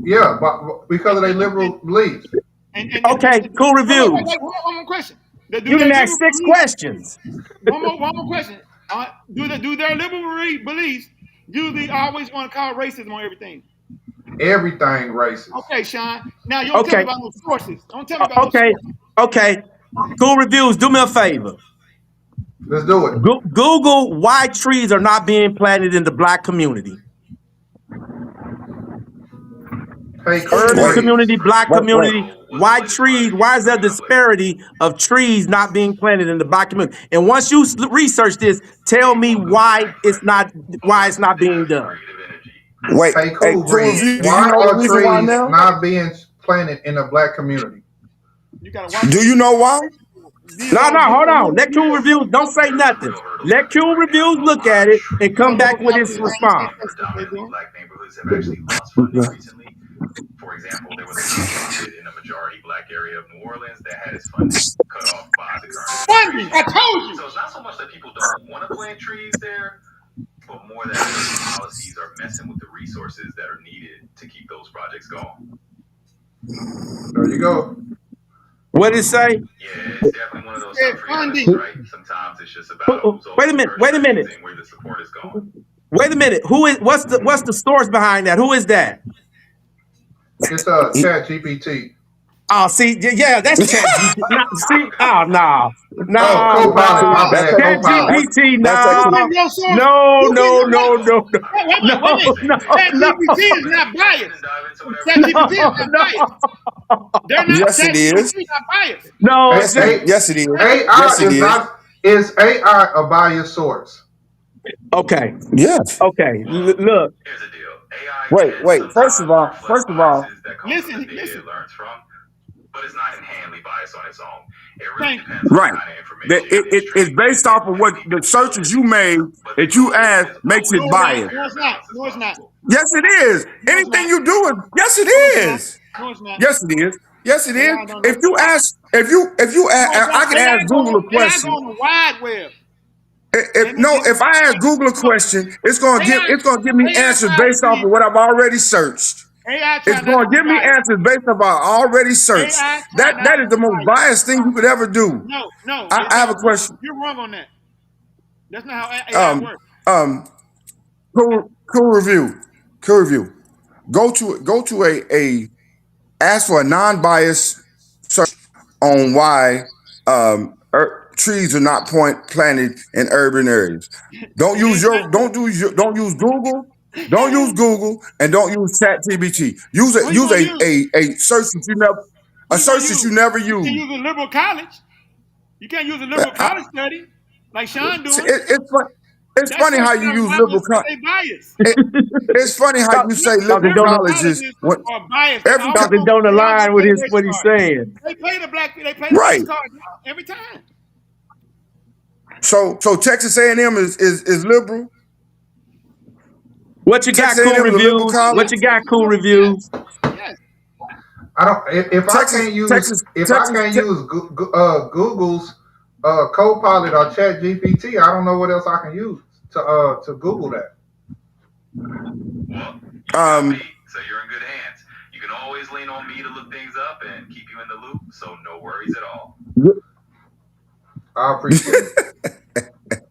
Yeah, but because of their liberal beliefs. Okay, cool reviews. Wait, one more question. You can ask 6 questions. One more question. Do their liberal beliefs usually always want to call racism on everything? Everything racist. Okay, Sean. Now you don't tell me about no sources. Don't tell me about no Okay, sources. okay. Cool reviews. Do me a favor. Let's do it. Google why trees are not being planted in the black community. Urban community, black community. Why trees? Why is there disparity of trees not being planted in the black community? And once you research this, tell me why it's not being done. Wait, hey, cool, Reed. Why are trees not being planted in the black community? Do you know why? No, hold on. Let Cool Reviews, don't say nothing. Let Cool Reviews look at it and come back with his response. Black neighborhoods have actually lost funding recently. For example, there was a nonprofit in a majority black area of New Orleans that had its funding cut off by the current funding. I told you. So it's not so much that people don't want to plant trees there, but more that those policies are messing with the resources that are needed to keep those projects going. There you go. What did it say? Yeah, it's definitely one of those funding, right? Sometimes it's just about wait a minute. where the support is going. Wait a minute. What's the source behind that? Who is that? It's ChatGPT. Oh, see, yeah, that's ChatGPT. See, oh no, ChatGPT, no. ChatGPT is not biased. ChatGPT is not biased. They're not. Yes, it is. Not biased. No, yes, it is. AI yes, it is not. Is AI a biased source? Okay. Yes. Okay. Look. Wait. First of all, listen. Learns from, but it's not inherently biased on its own. It really depends right. on the kind of information. It's based off of what the searches you made that you asked makes it biased. No, it's not. No, it's not. Yes, it is. Anything you do is. Yes, it is. No, it's not. Yes, it is. Yes, it is. If you ask, I can ask Google a question. On the wide web. If I ask Google a question, it's gonna give me answers based off of what I've already searched. It's gonna give me answers based off what I already searched. That is the most biased thing you could ever do. No. I have a question. You're wrong on that. That's not how AI works. Cool review. Go to a ask for a non-biased search on why trees are not planted in urban areas. Don't use Google. Don't use Google, and don't use ChatGPT. Use a search that you never use. You can use a liberal college. You can't use a liberal college study like Sean doing. It's funny how you use liberal college. It's funny how you say liberal colleges. Something don't align with what he's saying. They play the black. They play right. the cards every time. So Texas A&M is liberal. What you got? Cool reviews. What you got? Cool reviews. Yes. I don't. If I can't use Google's Copilot or ChatGPT, I don't know what else I can use to Google that. So you're in good hands. You can always lean on me to look things up and keep you in the loop. So no worries at all. I appreciate it.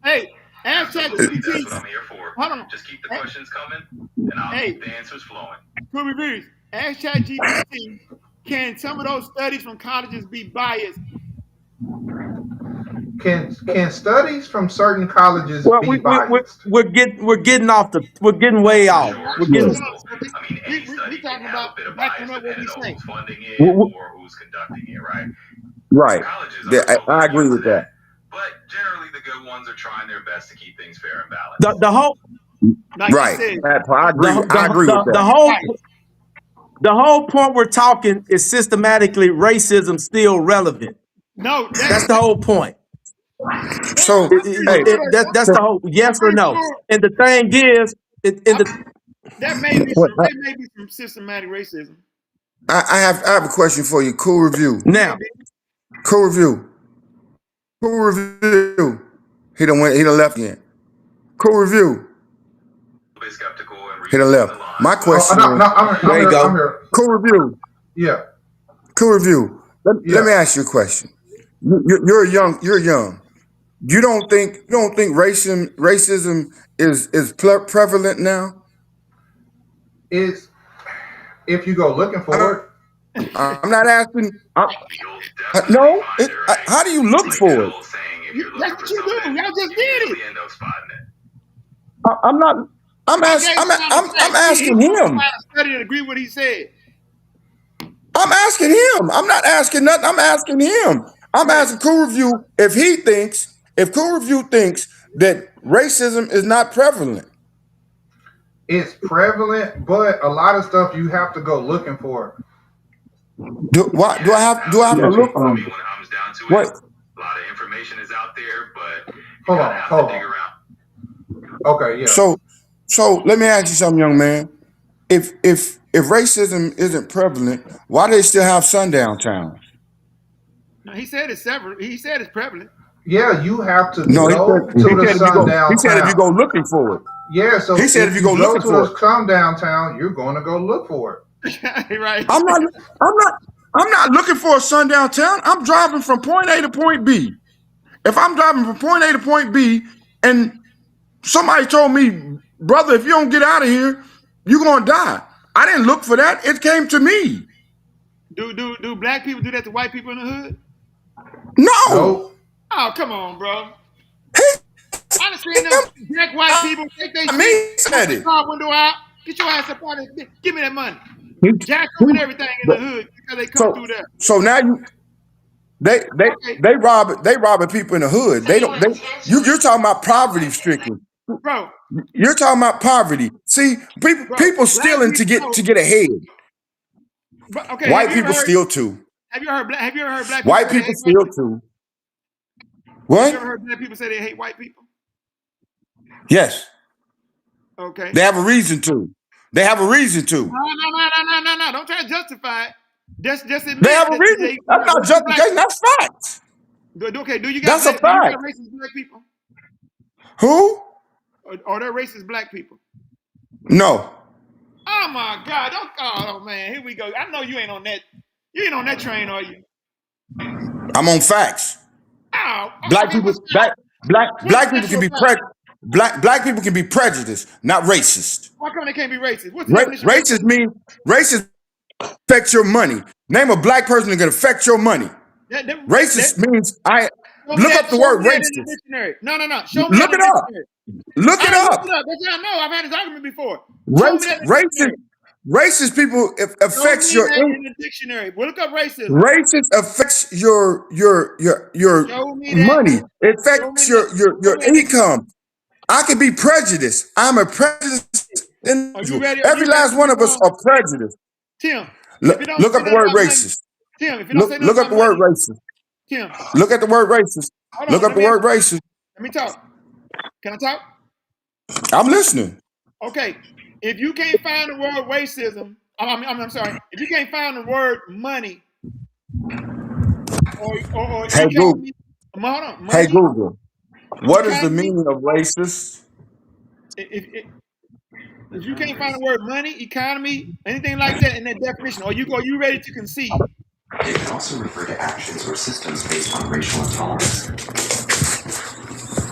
Hey, ask ChatGPT. That's what I'm here for. Hold on. Just keep the questions coming, and I'll keep the answers flowing. Cool reviews. Ask ChatGPT. Can some of those studies from colleges be biased? Can studies from certain colleges be biased? We're getting way off. Sure. We're getting. I mean, any study can have a bit of bias depending on who's funding it or who's conducting it, right? Right. I agree with that. But generally, the good ones are trying their best to keep things fair and balanced. The whole. Right. I agree with that. The whole point we're talking is systematically racism still relevant. No, that's the whole point. So that's the whole yes or no. And the thing is, that may be some systematic racism. I have a question for you. Cool review. Now, cool review. He done left again. Cool review. Hit a left. My question no, is, I'm here. Cool review. Yeah. Cool review. Let me ask you a question. You're young. You don't think racism is prevalent now? It's if you go looking for it. I'm not asking. No. How do you look for it? That's what you do. Y'all just did it. I'm not. I'm asking him. Study and agree what he said. I'm asking him. I'm not asking nothing. I'm asking him. I'm asking Cool Review if Cool Review thinks that racism is not prevalent. It's prevalent, but a lot of stuff you have to go looking for. Do I have to look for it? What? A lot of information is out there, but hold on. Okay, yeah. So let me ask you something, young man. If racism isn't prevalent, why do they still have sundown towns? No, he said it's several. He said it's prevalent. Yeah, you have to go to the sundown. He said if you go looking for it. Yeah, so he said if you go looking for it, sundown town, you're going to go look for it. Right. I'm not looking for a sundown town. I'm driving from point A to point B. If I'm driving from point A to point B, and somebody told me, brother, if you don't get out of here, you're gonna die. I didn't look for that. It came to me. Do black people do that to white people in the hood? No. Oh, come on, bro. I done seen them black white people take their shit, car window out, get your ass up out of there, give me that money. Jack them and everything in the hood because they come through there. So now they robbing people in the hood. You're talking about poverty stricken. Bro. You're talking about poverty. See, people stealing to get ahead. Okay, white people steal too. Have you ever heard black people white people steal too? What? Have you ever heard black people say they hate white people? Yes. Okay. They have a reason to. No. Don't try to justify it. Just admit they have a reason. That's not justification. That's facts. Okay. Do you got that's a fact. Racist black people? Who? Are there racist black people? No. Oh my God! Oh man, here we go. I know you ain't on that. You ain't on that train, are you? I'm on facts. Oh, black people can be black people can be prejudiced, not racist. Why come they can't be racist? What's the definition? Racist means racist affects your money. Name a black person that can affect your money. Racist means look up the word racist. No. Show me. Look it up. Look it up. That's how I know. I've had this argument before. Racist people affects your in the dictionary. We'll look up racism. Racist affects your money. It affects your income. I can be prejudiced. I'm a prejudiced individual. Every last one of us are prejudiced. Tim, look up the word racist. Tim, if you don't say look up the word racist. Tim, look at the word racist. Look up the word racist. Let me talk. Can I talk? I'm listening. Okay. If you can't find the word racism, I'm sorry. If you can't find the word money, or hey Google. Hold on, money, hey Google. What is the meaning of racist? If you can't find the word money, economy, anything like that in that definition, are you ready to concede? It can also refer to actions or systems based on racial intolerance.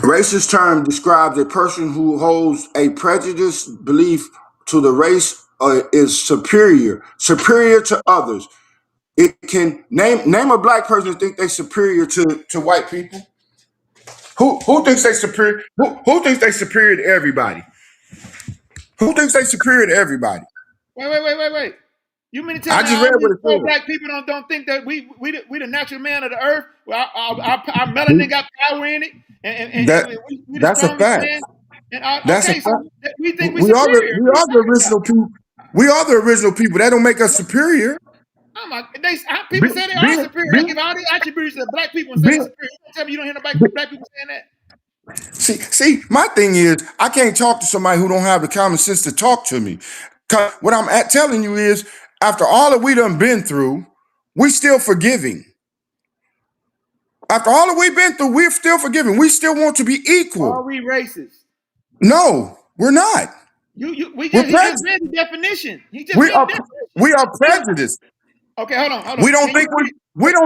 Racist term describes a person who holds a prejudiced belief to the race is superior to others. It can name a black person who think they're superior to white people. Who thinks they superior? Who thinks they superior to everybody? Who thinks they superior to everybody? Wait. You mean to tell me black people don't think that we the natural man of the earth? Well, our melanin got power in it, and that's a fact. That's a fact. So we think we are the original people. We are the original people. That don't make us superior. Oh my! People say they are superior. They give all the attributes to black people and say they're superior. Tell me you don't hear no black people saying that. See, my thing is I can't talk to somebody who don't have the common sense to talk to me. Cause what I'm telling you is, after all that we done been through, we still forgiving. After all that we've been through, we're still forgiving. We still want to be equal. Are we racist? No, we're not. He We're just prejudiced. read the definition. He just We read are the definition. we are prejudiced. Okay, hold on. We don't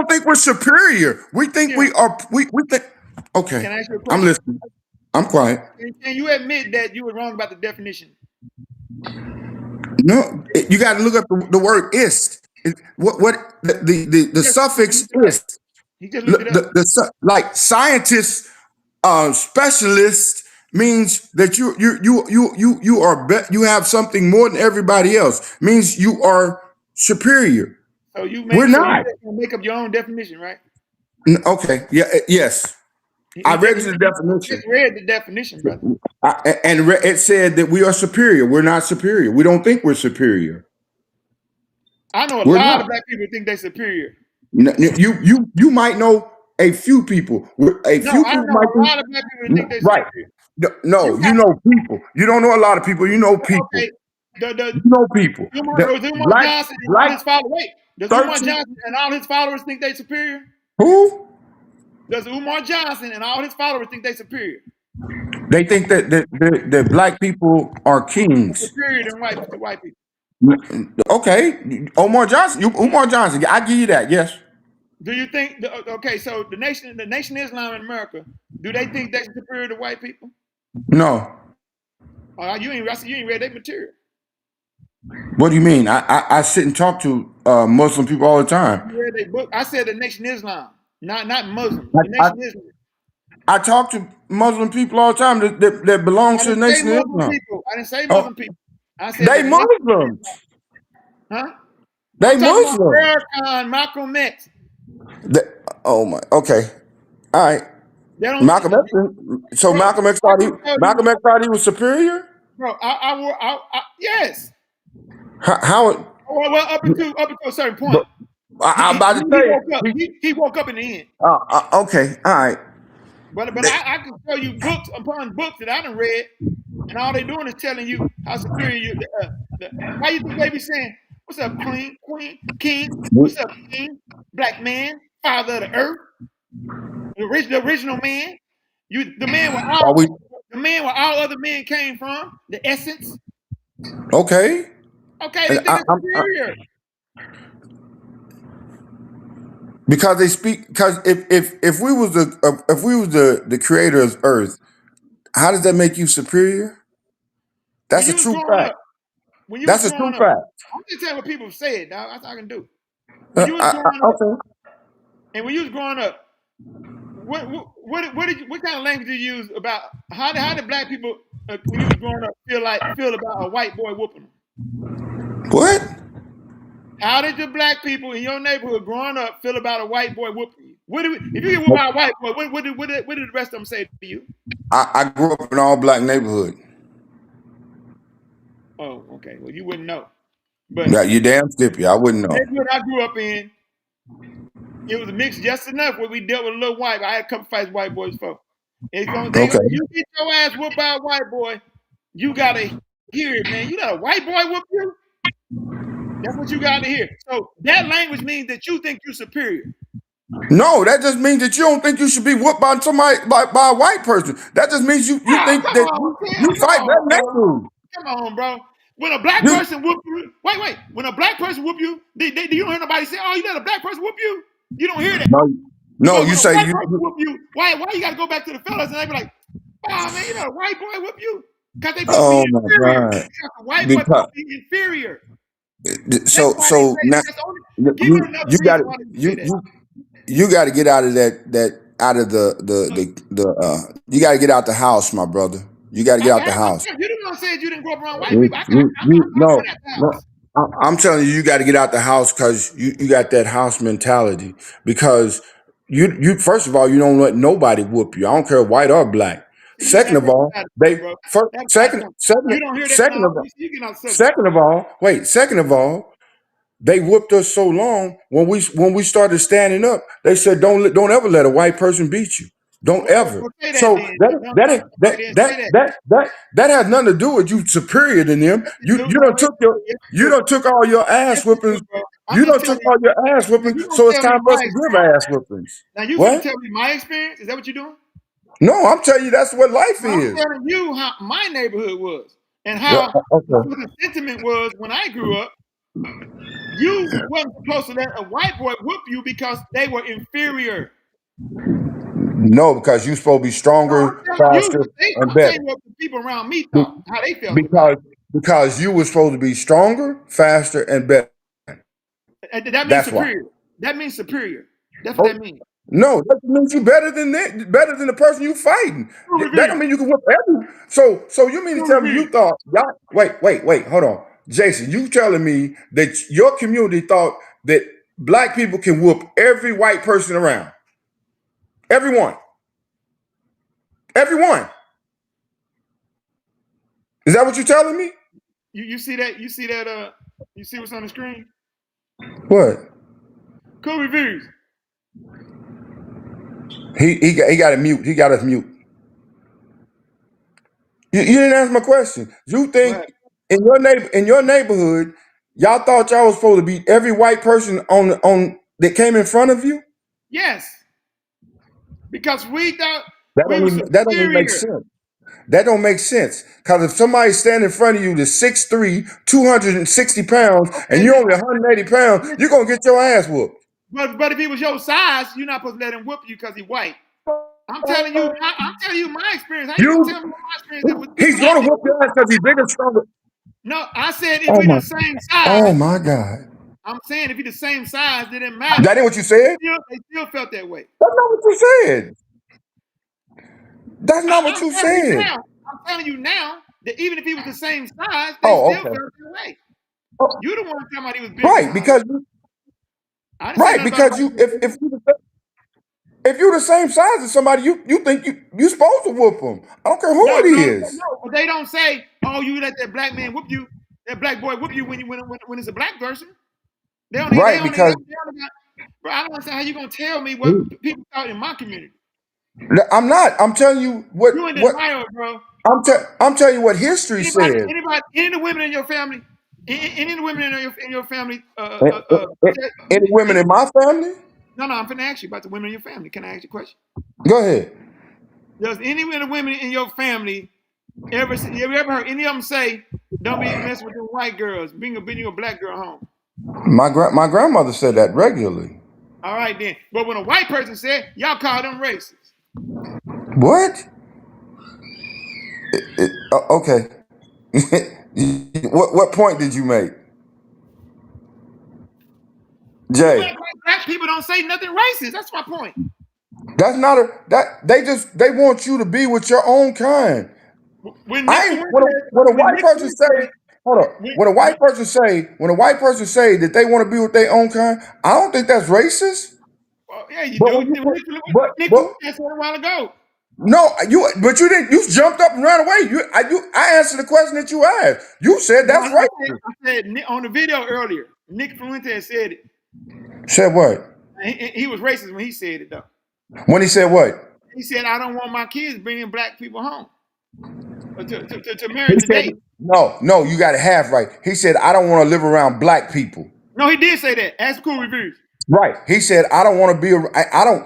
think we're superior. We think we are. We think. Okay, Can I ask you a I'm question? listening. I'm quiet. Can you admit that you were wrong about the definition? No, you got to look up the word "ist." What the suffix "ist"? He just looked it up. Like scientists, specialist means that you you have something more than everybody else. Means you are superior. So you We're not. make up your own definition, right? Okay. Yeah. Yes. I read the definition. Just read the definition, brother. It said that we are superior. We're not superior. We don't think we're superior. I know a We're lot not. of black people think they're superior. You might know a few people. I know a lot of black people think they're right. superior. No, you know people. You don't know a lot of people. You know people. Okay. You know people. Does Umar Johnson and all his followers? Wait. Does Umar Johnson and all his followers think they're superior? Who? Does Umar Johnson and all his followers think they're superior? They think that black people are kings. Superior than white people. Okay, Umar Johnson. I give you that. Yes. Do you think? Okay, so the nation Islam in America, do they think they're superior to white people? No. You ain't read their material. What do you mean? I sit and talk to Muslim people all the time. You read their book. I said the nation Islam, not Muslim. The nation Islam. I talk to Muslim people all the time that belong to the nation of Islam. I didn't say Muslim people. I said they Muslims. Huh? They Muslims. Farrakhan, Malcolm X. Oh my. Okay. All right. Malcolm X. So Malcolm X thought he was superior. Bro, yes. How? Well, up until a certain point. I'm about to say he woke up in the end. Okay. All right. But I can show you books upon books that I done read, and all they're doing is telling you how superior you. Why you think they be saying, "What's up, queen, king? What's up, king? Black man, father of the earth, the original man. The man where all other men came from, the essence." Okay. Okay, they think it's superior. Because they speak. Because if we was the creator of Earth, how does that make you superior? That's a true fact. That's a true fact. I'm just telling what people say. That's all I can do. When you was growing up, and when you was growing up, what kind of language did you use about how did black people when you was growing up feel about a white boy whooping them? What? How did the black people in your neighborhood growing up feel about a white boy whooping you? If you get whooped by a white boy, what did the rest of them say to you? I grew up in an all-black neighborhood. Oh, okay. Well, you wouldn't know. But yeah, you damn stippy. I wouldn't know. The neighborhood I grew up in, it was mixed just enough where we dealt with a little white. I had a couple fights with white boys before. You get your ass whooped by a white boy, you gotta hear it, man. You let a white boy whoop you? That's what you gotta hear. So that language means that you think you're superior. No, that just means that you don't think you should be whooped by somebody by a white person. That just means you think that you fight that neighborhood. Come on, bro. When a black person whoop you, wait. When a black person whoop you, you don't hear nobody say, "Oh, you let a black person whoop you." You don't hear that. No, you say you whoop you. Why you gotta go back to the fellas and they be like, "Oh man, you let a white boy whoop you?" Because they supposed to be inferior. Because a white boy supposed to be inferior. So now you got to get out of that out of the you got to get out the house, my brother. You got to get out the house. You the one said you didn't grow up around white people. No. I'm telling you, you got to get out the house because you got that house mentality. Because you first of all, you don't let nobody whoop you. I don't care white or black. Second of all, second of all, they whooped us so long when we started standing up. They said, don't ever let a white person beat you. Don't ever. So that has nothing to do with you superior than them. You done took all your ass whoopings. You done took all your ass whoopings. So it's time for us to give ass whoopings. Now you gonna tell me my experience? Is that what you're doing? No, I'm telling you that's what life I'm is. telling you how my neighborhood was and Yeah, how okay. the sentiment was when I grew up. You wasn't supposed to let a white boy whoop you because they were inferior. No, because you're supposed to be stronger, I'm telling you faster, what and I'm better. telling you what the people around me thought, how they felt about Because you were supposed to be stronger, faster, and better. it. That means That's why. superior. That means superior. That's what that means. No, that means you better than the person you fighting. That don't mean you can whip every. So you mean to tell me you thought y'all? Wait, hold on, Jason. You telling me that your community thought that black people can whoop every white person around? Everyone. Is that what you're telling me? You see that? You see that? You see what's on the screen? What? Cool reviews. He got it mute. He got us mute. You didn't answer my question. You think in your neighborhood, y'all thought y'all was supposed to beat every white person on that came in front of you? Yes, because we thought That we don't were even make superior. sense. That don't make sense. Because if somebody standing in front of you that's 6'3", 260 pounds, and you're only 180 pounds, you're gonna get your ass whooped. But if he was your size, you're not supposed to let him whoop you because he's white. I'm telling you my experience. How you gonna tell me my experience that was He's gonna whoop your ass because he's bigger, stronger. No, I said if we the same size. Oh my God. I'm saying if you the same size, it didn't matter. That ain't what you said? They still felt that way. That's not what you said. That's not what you said. I'm telling you now that even if he was the same size, they Oh, still okay. felt that way. You the one talking about he was bigger. Right, because if you're the same size as somebody, you think you supposed to whoop them. I don't care who it is. No, but they don't say, "Oh, you let that black man whoop you, that black boy whoop you when it's a black person." They only, Right, because bro, I don't understand how you gonna tell me what people thought in my community. I'm not. I'm telling you what. You in denial, bro. I'm telling you what history says. Any of the women in your family, any of the women in your family, Any women in my family? No, I'm finna ask you about the women in your family. Can I ask you a question? Go ahead. Does any of the women in your family you ever heard any of them say, "Don't be messing with the white girls, bring a black girl home"? My grandmother said that regularly. All right then, but when a white person said, y'all call them racist. What? Okay. What point did you make, Jay? Black people don't say nothing racist. That's my point. That's not they want you to be with your own kind. When a white person say, hold up, when a white person say that they want to be with their own kind, I don't think that's racist. Well, yeah, you do. Nick said a while ago. No, but you didn't. You jumped up and ran away. I answered the question that you asked. You said that's racist. I said on the video earlier, Nick Fuentes said it. Said what? He was racist when he said it though. When he said what? He said, "I don't want my kids bringing black people home to marry today." No, you got it half right. He said, "I don't want to live around black people." No, he did say that. Ask Cool Reviews. Right. He said, "I don't want to be.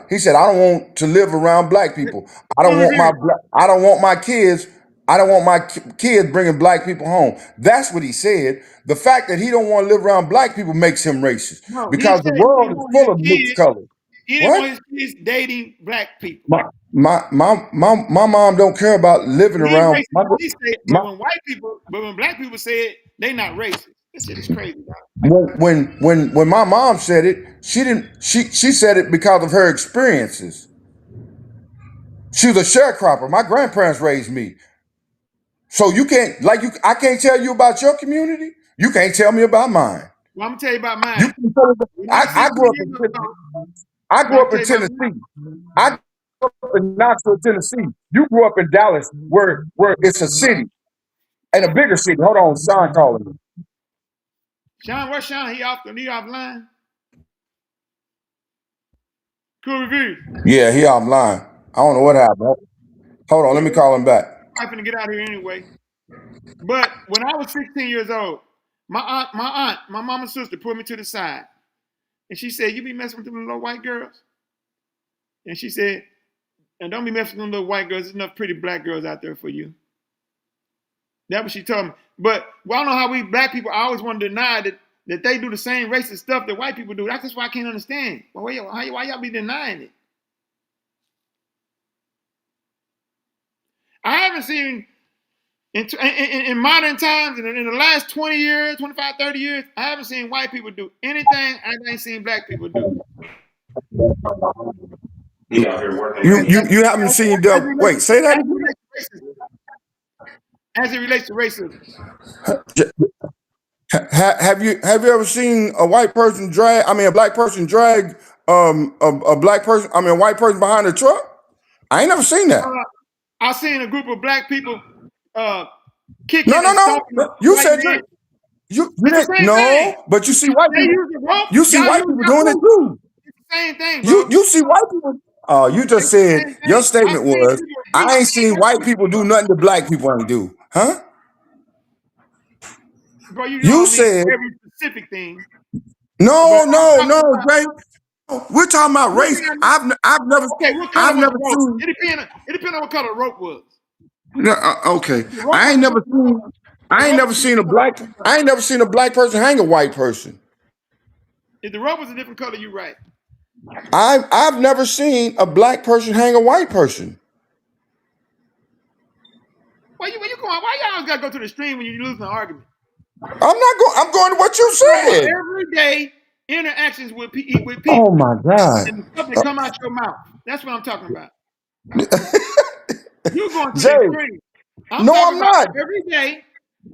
He said, "I don't want to live around black people. I don't want my kids. I don't want my kids bringing black people home." That's what he said. The fact that he don't want to live around black people makes him racist because the world is full of mixed colors. He didn't want his kids dating black people. My mom don't care about living around. When black people say it, they not racist. This shit is crazy, dog. When my mom said it, she said it because of her experiences. She was a sharecropper. My grandparents raised me. So I can't tell you about your community. You can't tell me about mine. Well, I'm gonna tell you about mine. I grew up in Tennessee. I grew up in Knoxville, Tennessee. You grew up in Dallas, where it's a city and a bigger city. Hold on, Sean calling me. Sean, where's Sean? He offline. Cool Reviews. Yeah, he offline. I don't know what happened. Hold on, let me call him back. I'm gonna get out of here anyway. But when I was 16 years old, my mama's sister pulled me to the side, and she said, "You be messing with them little white girls?" And she said, And don't be messing with them little white girls. There's enough pretty black girls out there for you. That's what she told me. But I don't know how we black people I always want to deny that they do the same racist stuff that white people do. That's just why I can't understand. Well, why y'all be denying it? I haven't seen in modern times, in the last 20 years, 25, 30 years, I haven't seen white people do anything I ain't seen black people do. You haven't seen the wait, say that again? As it relates to racism. Have you ever seen a white person drag? I mean, a black person drag a black person. I mean, a white person behind a truck. I ain't never seen that. I seen a group of black people kicking. No. You said you didn't. No, but you see white people. You see white people doing it too. It's the same thing, bro. You see white people. Oh, you just said your statement was I ain't seen white people do nothing that black people ain't do, huh? Bro, you said every specific thing. No, Jay. We're talking about race. I've never. Okay, what color I've never was seen. It depends on what color rope was. Okay, I ain't never seen a black. I ain't never seen a black person hang a white person. If the rope was a different color, you're right. I've never seen a black person hang a white person. Why you going? Why y'all always gotta go to the extreme when you lose an argument? I'm not going. I'm going to what you said. Everyday interactions with people. Oh my God! And the stuff that come out your mouth. That's what I'm talking about. You're going to Jay, the extreme. I'm not. Everyday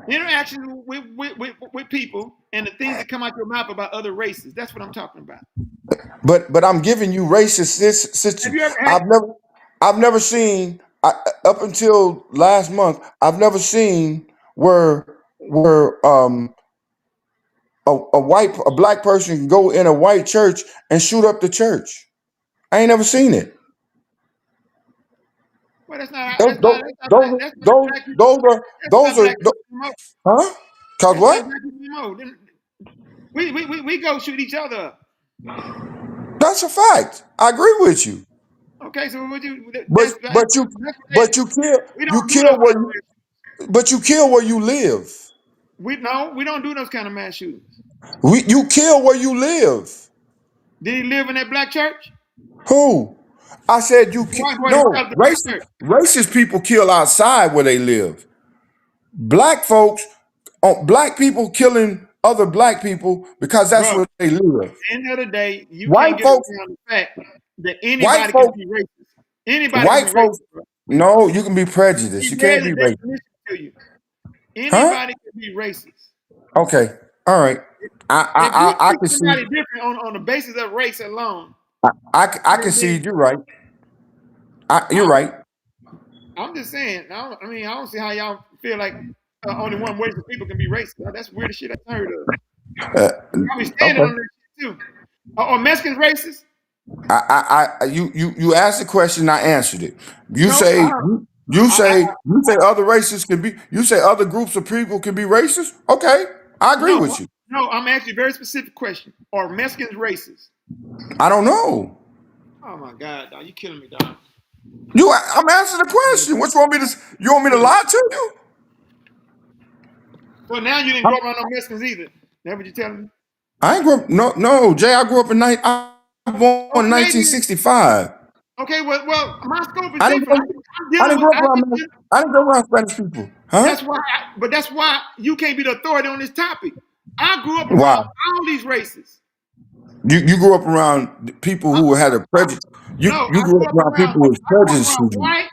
interactions with people and the things that come out your mouth about other races. That's what I'm talking about. But I'm giving you racist. I've never seen up until last month. I've never seen where a black person can go in a white church and shoot up the church. I ain't never seen it. Well, that's not. Those are. Huh? Cause what? We go shoot each other up. That's a fact. I agree with you. Okay, so would you? But you kill where you live. We don't do those kind of mass shootings. You kill where you live. Did he live in that black church? Who? I said you kill. No, racist people kill outside where they live. Black folks, black people killing other black people because that's where they live. At the end of the day, you white can't folks, get around the fact that anybody can be racist. Anybody white can be folks, racist. no, you can be prejudiced. You can't be racist. Anybody can be racist. Okay, all right. I can see somebody different on the basis of race alone. I can see you're right. You're right. I'm just saying. I don't see how y'all feel like only one way for people can be racist. That's weird shit I've heard of. Y'all standing on that shit too. Are Mexicans racist? You asked the question, I answered it. You say other races can be. You say other groups of people can be racist. Okay, I agree with you. No, I'm asking a very specific question. Are Mexicans racist? I don't know. Oh my God, dog, you killing me, dog. I'm answering the question. What you want me to lie to you? So now you didn't grow up around no Mexicans either. That's what you telling me? I ain't grew up. No, Jay. I grew up in I was born in 1965. Okay, well, my scope is I different. didn't grow up around Spanish people. Huh? That's why you can't be the authority on this topic. I grew up around all these races. You grew up around people who had a prejudice. You grew up around people with prejudice. White,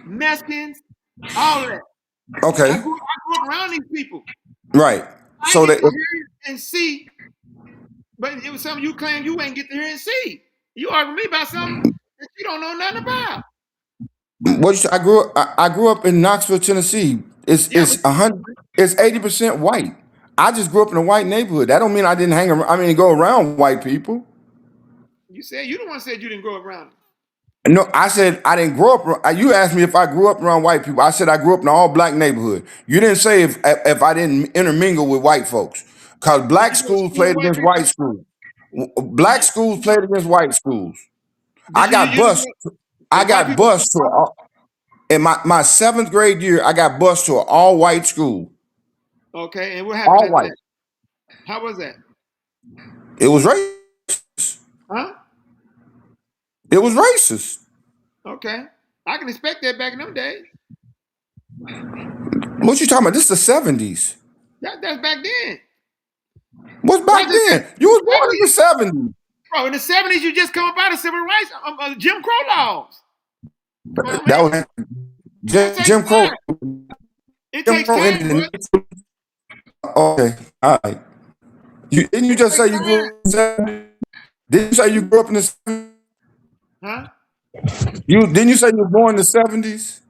Mexicans, all that. Okay. I grew up around these people. Right. So I didn't get to hear and see, but it was something you claim you ain't get to hear and see. You arguing me about something that you don't know nothing about. I grew up in Knoxville, Tennessee. It's 80% white. I just grew up in a white neighborhood. That don't mean I didn't hang around. I mean, go around white people. You the one said you didn't grow up around them. No, I said I didn't grow up. You asked me if I grew up around white people. I said I grew up in an all black neighborhood. You didn't say if I didn't intermingle with white folks, because black schools played against white schools. Black schools played against white schools. I got bused. I got bused in my 7th grade year. I got bused to an all-white school. Okay, and what All happened white. after that? How was that? It was racist. Huh? It was racist. Okay. I can expect that back in them days. What you talking about? This is the 70s. That's back then. What's back then? You was born in the 70s. Bro, in the 70s, you just come up out of civil rights, Jim Crow laws. That was Jim Crow. It takes time, bro. Okay, all right. Didn't you just say you grew up in the 70s? Didn't you say you grew up in the 70s? Huh? Didn't you say you were born in the 70s?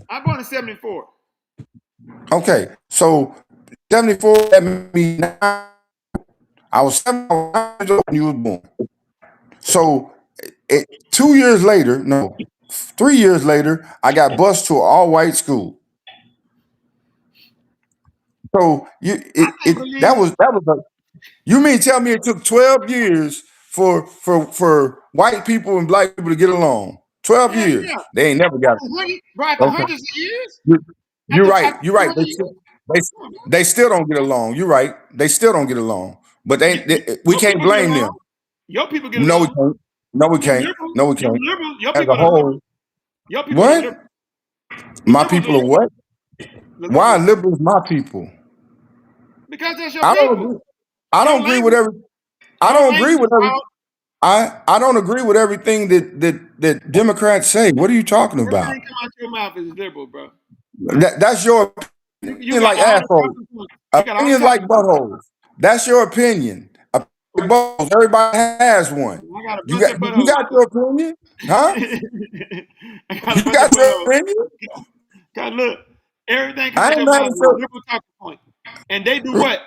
I'm born in 74. Okay, so 74, that means I was 7 years old when you was born. So 2 years later, no, 3 years later, I got bused to an all-white school. So that was you mean tell me it took 12 years for white people and black people to get along? 12 years. Yeah. They ain't never got it. Bro, after hundreds of years? You're right. You're right. They still don't get along. You're right. They still don't get along. But we can't blame them. Your people get No, we along. can't. No, we can't. No, we can't. Your As people a whole. Your people What? My people are what? Why are liberals my people? Because that's your I don't people. agree. I don't agree with every. I don't agree with every. I don't agree with everything that Democrats say. What are you talking about? Everything come out your mouth is liberal, bro. That's your opinion, like assholes. Opinions like buttholes. That's your opinion. Buttholes. Everybody has one. You got your opinion, huh? You got your opinion. God, look, everything comes out your mouth is a liberal talking point, and they do what?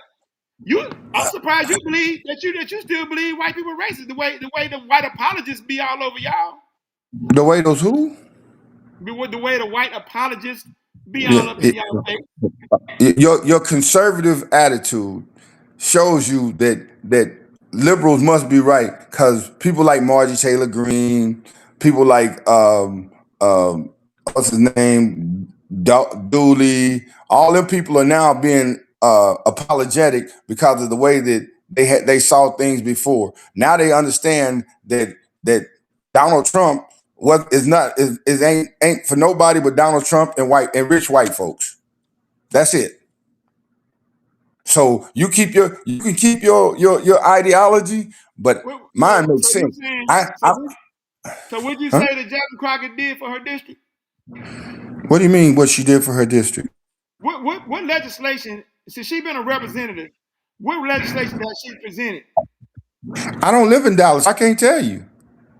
I'm surprised you believe that you still believe white people are racist. The way the white apologists be all over y'all. The way those who? The way the white apologists be all up in y'all face. Your conservative attitude shows you that liberals must be right because people like Marjorie Taylor Greene, people like what's his name, Dooley, all them people are now being apologetic because of the way that they saw things before. Now they understand that Donald Trump ain't for nobody but Donald Trump and rich white folks. That's it. So you can keep your ideology, but mine makes sense. So what'd you say that Jasmine Crockett did for her district? What do you mean what she did for her district? What legislation, since she's been a representative, what legislation has she presented? I don't live in Dallas. I can't tell you.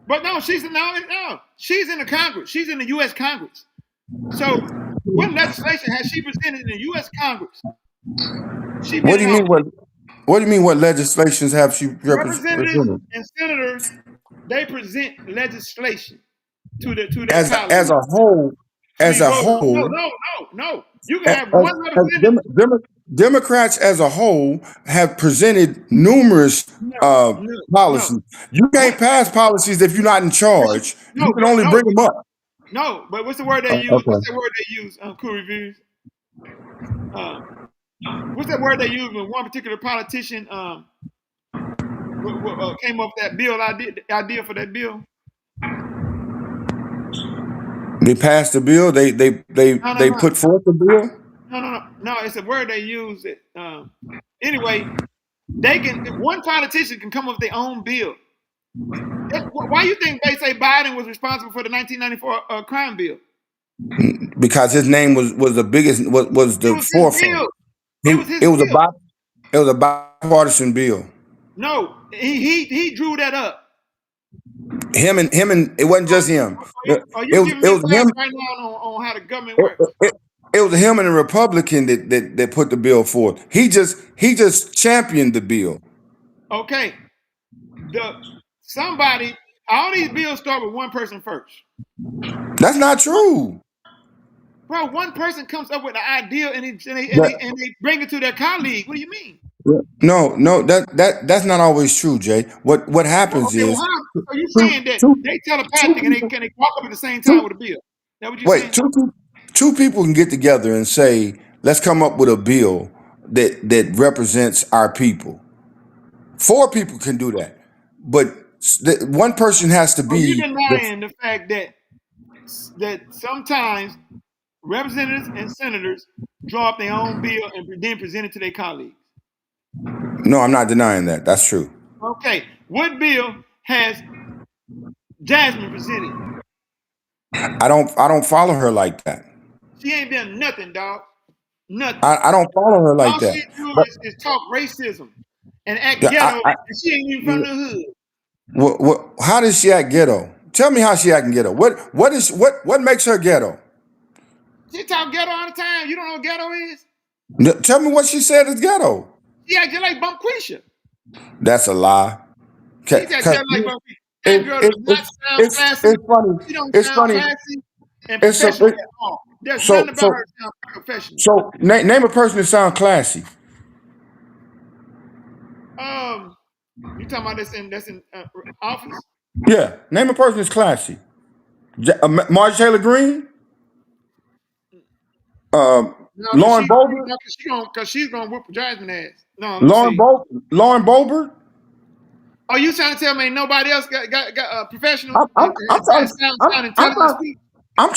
But no, she's in the Congress. She's in the U.S. Congress. So what legislation has she presented in the U.S. Congress? What do you mean? What do you mean? What legislations have she represented? Representatives and senators, they present legislation to the as a whole. As a whole, no. You can have one representative. Democrats as a whole have presented numerous policies. You can't pass policies if you're not in charge. You can only bring them up. No, but what's the word they use? Okay. What's the word they use? Cool Reviews. What's that word they use when one particular politician came up with that bill idea for that bill? They passed the bill. They put forth the bill. No. It's a word they use. Anyway, one politician can come up with their own bill. Why you think they say Biden was responsible for the 1994 crime bill? Because his name was the biggest, was the forefront. It was a bipartisan bill. No, he drew that up. Him and it wasn't just him. It was him right now on how the government works. It was him and a Republican that put the bill forth. He just championed the bill. Okay, all these bills start with one person first. That's not true. Bro, one person comes up with an idea and they bring it to their colleague. What do you mean? No, that's not always true, Jay. What happens is So you saying that they telepathic and they can walk up at the same time with a bill? That what you saying? Wait, two people can get together and say, let's come up with a bill that represents our people. 4 people can do that, but one person has to Are you be. denying the fact that sometimes representatives and senators draw up their own bill and then present it to their colleagues? No, I'm not denying that. That's true. Okay, what bill has Jasmine presented? I don't follow her like that. She ain't done nothing, dog. Nothing. I don't follow her like All that. she do But is talk racism and act Yeah, ghetto, and she ain't even from the hood. how does she act ghetto? Tell me how she acting ghetto. What makes her ghetto? She talk ghetto all the time. You don't know what ghetto is? Tell me what she said is ghetto. She act just like Bumquisha. That's a lie. She act just like Bumquisha. That girl does not sound classy. It's funny. She don't It's sound funny. classy and professional at all. There's nothing about her sound professional. So name a person that sound classy. You talking about that's in office? Yeah, name a person that's classy. Marjorie Taylor Greene. No, Lauren Boebert. Because she's gonna whoop Jasmine ass. No, Lauren Boebert. Oh, you trying to tell me nobody else got professional? I'm trying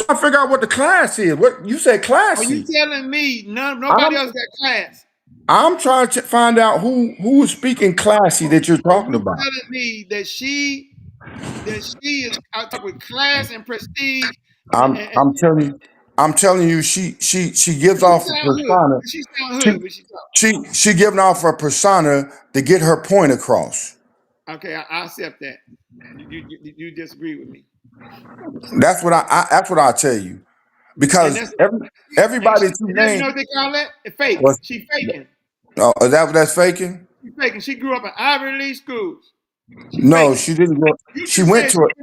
to figure out what the class is. What you say classy? Are you telling me nobody else got class? I'm trying to find out who is speaking classy that you're talking about. Telling me that she is out with class and prestige. I'm telling you, she gives off a persona. She giving off a persona to get her point across. Okay, I accept that. You disagree with me. That's what I tell you, because everybody too name. You know what they call that? It's fake. She faking. Oh, is that what that's faking? She faking. She grew up in Ivy League schools. No, she didn't go. She went to it.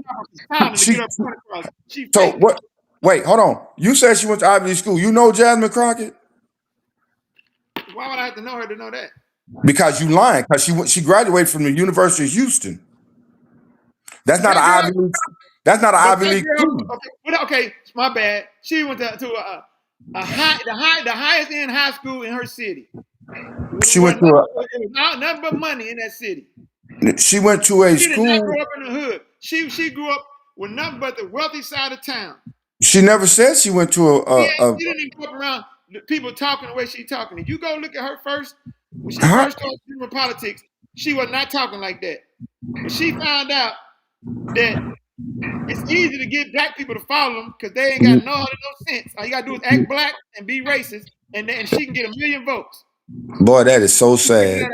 So what? Wait, hold on. You said she went to Ivy League school. You know Jasmine Crockett? Why would I have to know her to know that? Because you lying. Because she graduated from the University of Houston. That's not an Ivy League. That's not an Ivy League school. Okay, my bad. She went to the highest end high school in her city. She went to nothing but money in that city. She went to a She school. did not grow up in the hood. She grew up with nothing but the wealthy side of town. She never said she went to She didn't even grow up around people talking the way she's talking. If you go look at her first, when she first started doing politics, she was not talking like that. But she found out that it's easy to get black people to follow them because they ain't got no sense. All you gotta do is act black and be racist, and she can get 1 million votes. Boy, that is so sad.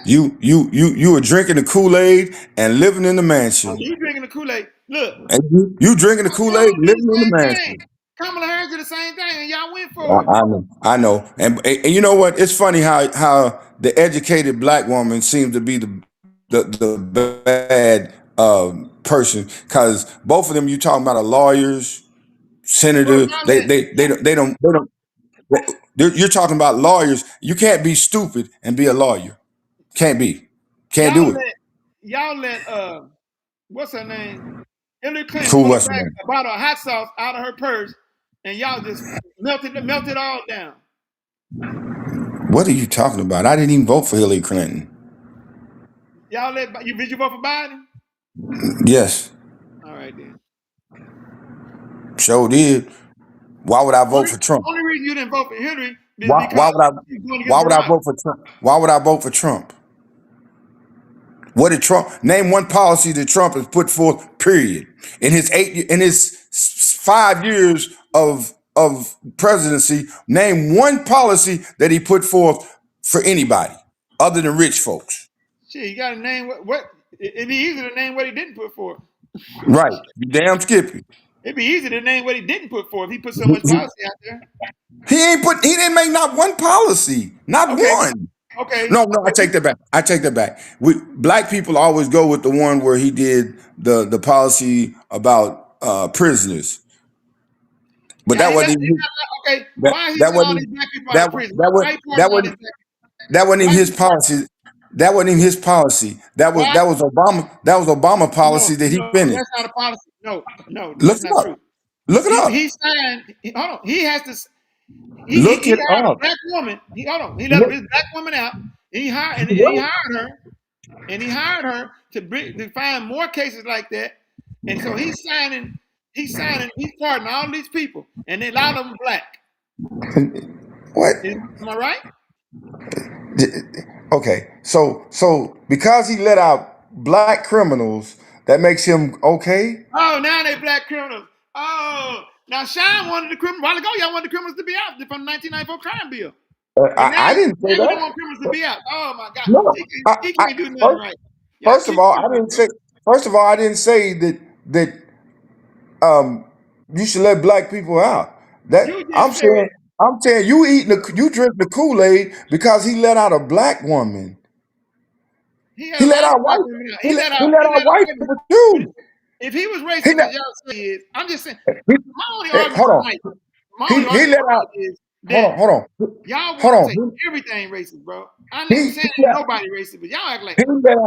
You were drinking the Kool-Aid and living in the mansion. You drinking the Kool-Aid? Look, and you drinking the Kool-Aid, living in the mansion. Kamala Harris did the same thing, and y'all went for it. I know, and you know what? It's funny how the educated black woman seems to be the bad person, because both of them you talking about are lawyers, senators. They don't. You're talking about lawyers. You can't be stupid and be a lawyer. Can't be. Can't do it. Y'all let what's her name? Hillary Clinton pull back a bottle of hot sauce out of her purse, and y'all just melted all down. What are you talking about? I didn't even vote for Hillary Clinton. Y'all did you vote for Biden? Yes. All right then. Sure did. Why would I vote for Trump? Only reason you didn't vote for Hillary is why would I vote for Trump? Why would I vote for Trump? What did Trump name? One policy that Trump has put forth, period, in his 5 years of presidency. Name one policy that he put forth for anybody other than rich folks. Shit, you gotta name what it'd be easy to name what he didn't put forth. Right. You damn Skippy. It'd be easy to name what he didn't put forth. He put so much policy out there. He didn't make not one policy. Not one. Okay. No, I take that back. Black people always go with the one where he did the policy about prisoners. But that wasn't okay. Why he all these black people out of prison? That wasn't even his policy. That wasn't even his policy. That was Obama. That was Obama policy that he finished. That's not a policy. No, Look that's it not up. true. Look it up. He signed. Hold on. He has to. Look He it hired a up. black woman. He let this black woman out. And he hired her. And he hired her to find more cases like that. And so he's pardoning all these people, and a lot of them black. What? Am I right? Okay, so because he let out black criminals, that makes him okay? Oh, now they black criminals. Oh, now Sean wanted the criminals. A while ago, y'all wanted the criminals to be out from the 1994 crime bill. I didn't say now that. you want criminals to be out. Oh my God, No, he can't do nothing right. First of all, I didn't say that you should let black people out. That I'm saying you drink the Kool-Aid because he let out a black woman. He let out white. He let out white people too. If he was racist, as y'all say he is, I'm just saying. My only argument Hold on. tonight, He let out. Hold on. Y'all want to say everything racist, bro. I'm not saying ain't nobody racist, but y'all act like everything.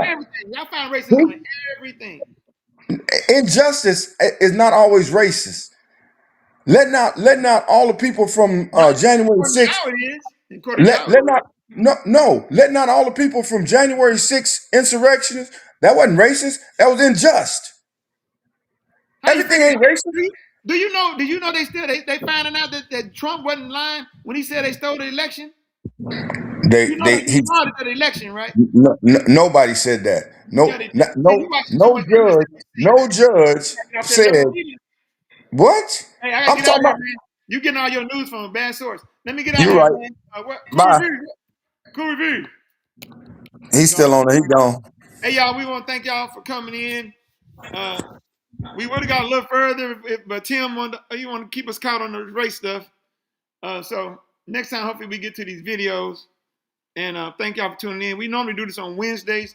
Y'all find racism in everything. Injustice is not always racist. Letting out all the people from January 6th. Letting out all the people from January 6th insurrectionists. That wasn't racist. That was unjust. Everything ain't racist. Do you know they finding out that Trump wasn't lying when he said they stole the election? He started the election, right? Nobody said that. No judge said what? Hey, I gotta get out of here, man. You getting all your news from a bad source. Let me get out of here, right. man. Bye. Cool review. He's still on it. He gone. Hey, y'all, we want to thank y'all for coming in. We would have got a little further, but Tim wanted to keep us caught on the race stuff. So next time, hopefully we get to these videos. And thank y'all for tuning in. We normally do this on Wednesdays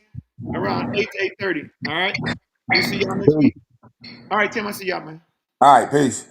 around 8 to 8:30. All right? We'll see y'all next week. All right, Tim, I'll see y'all, man. All right, peace.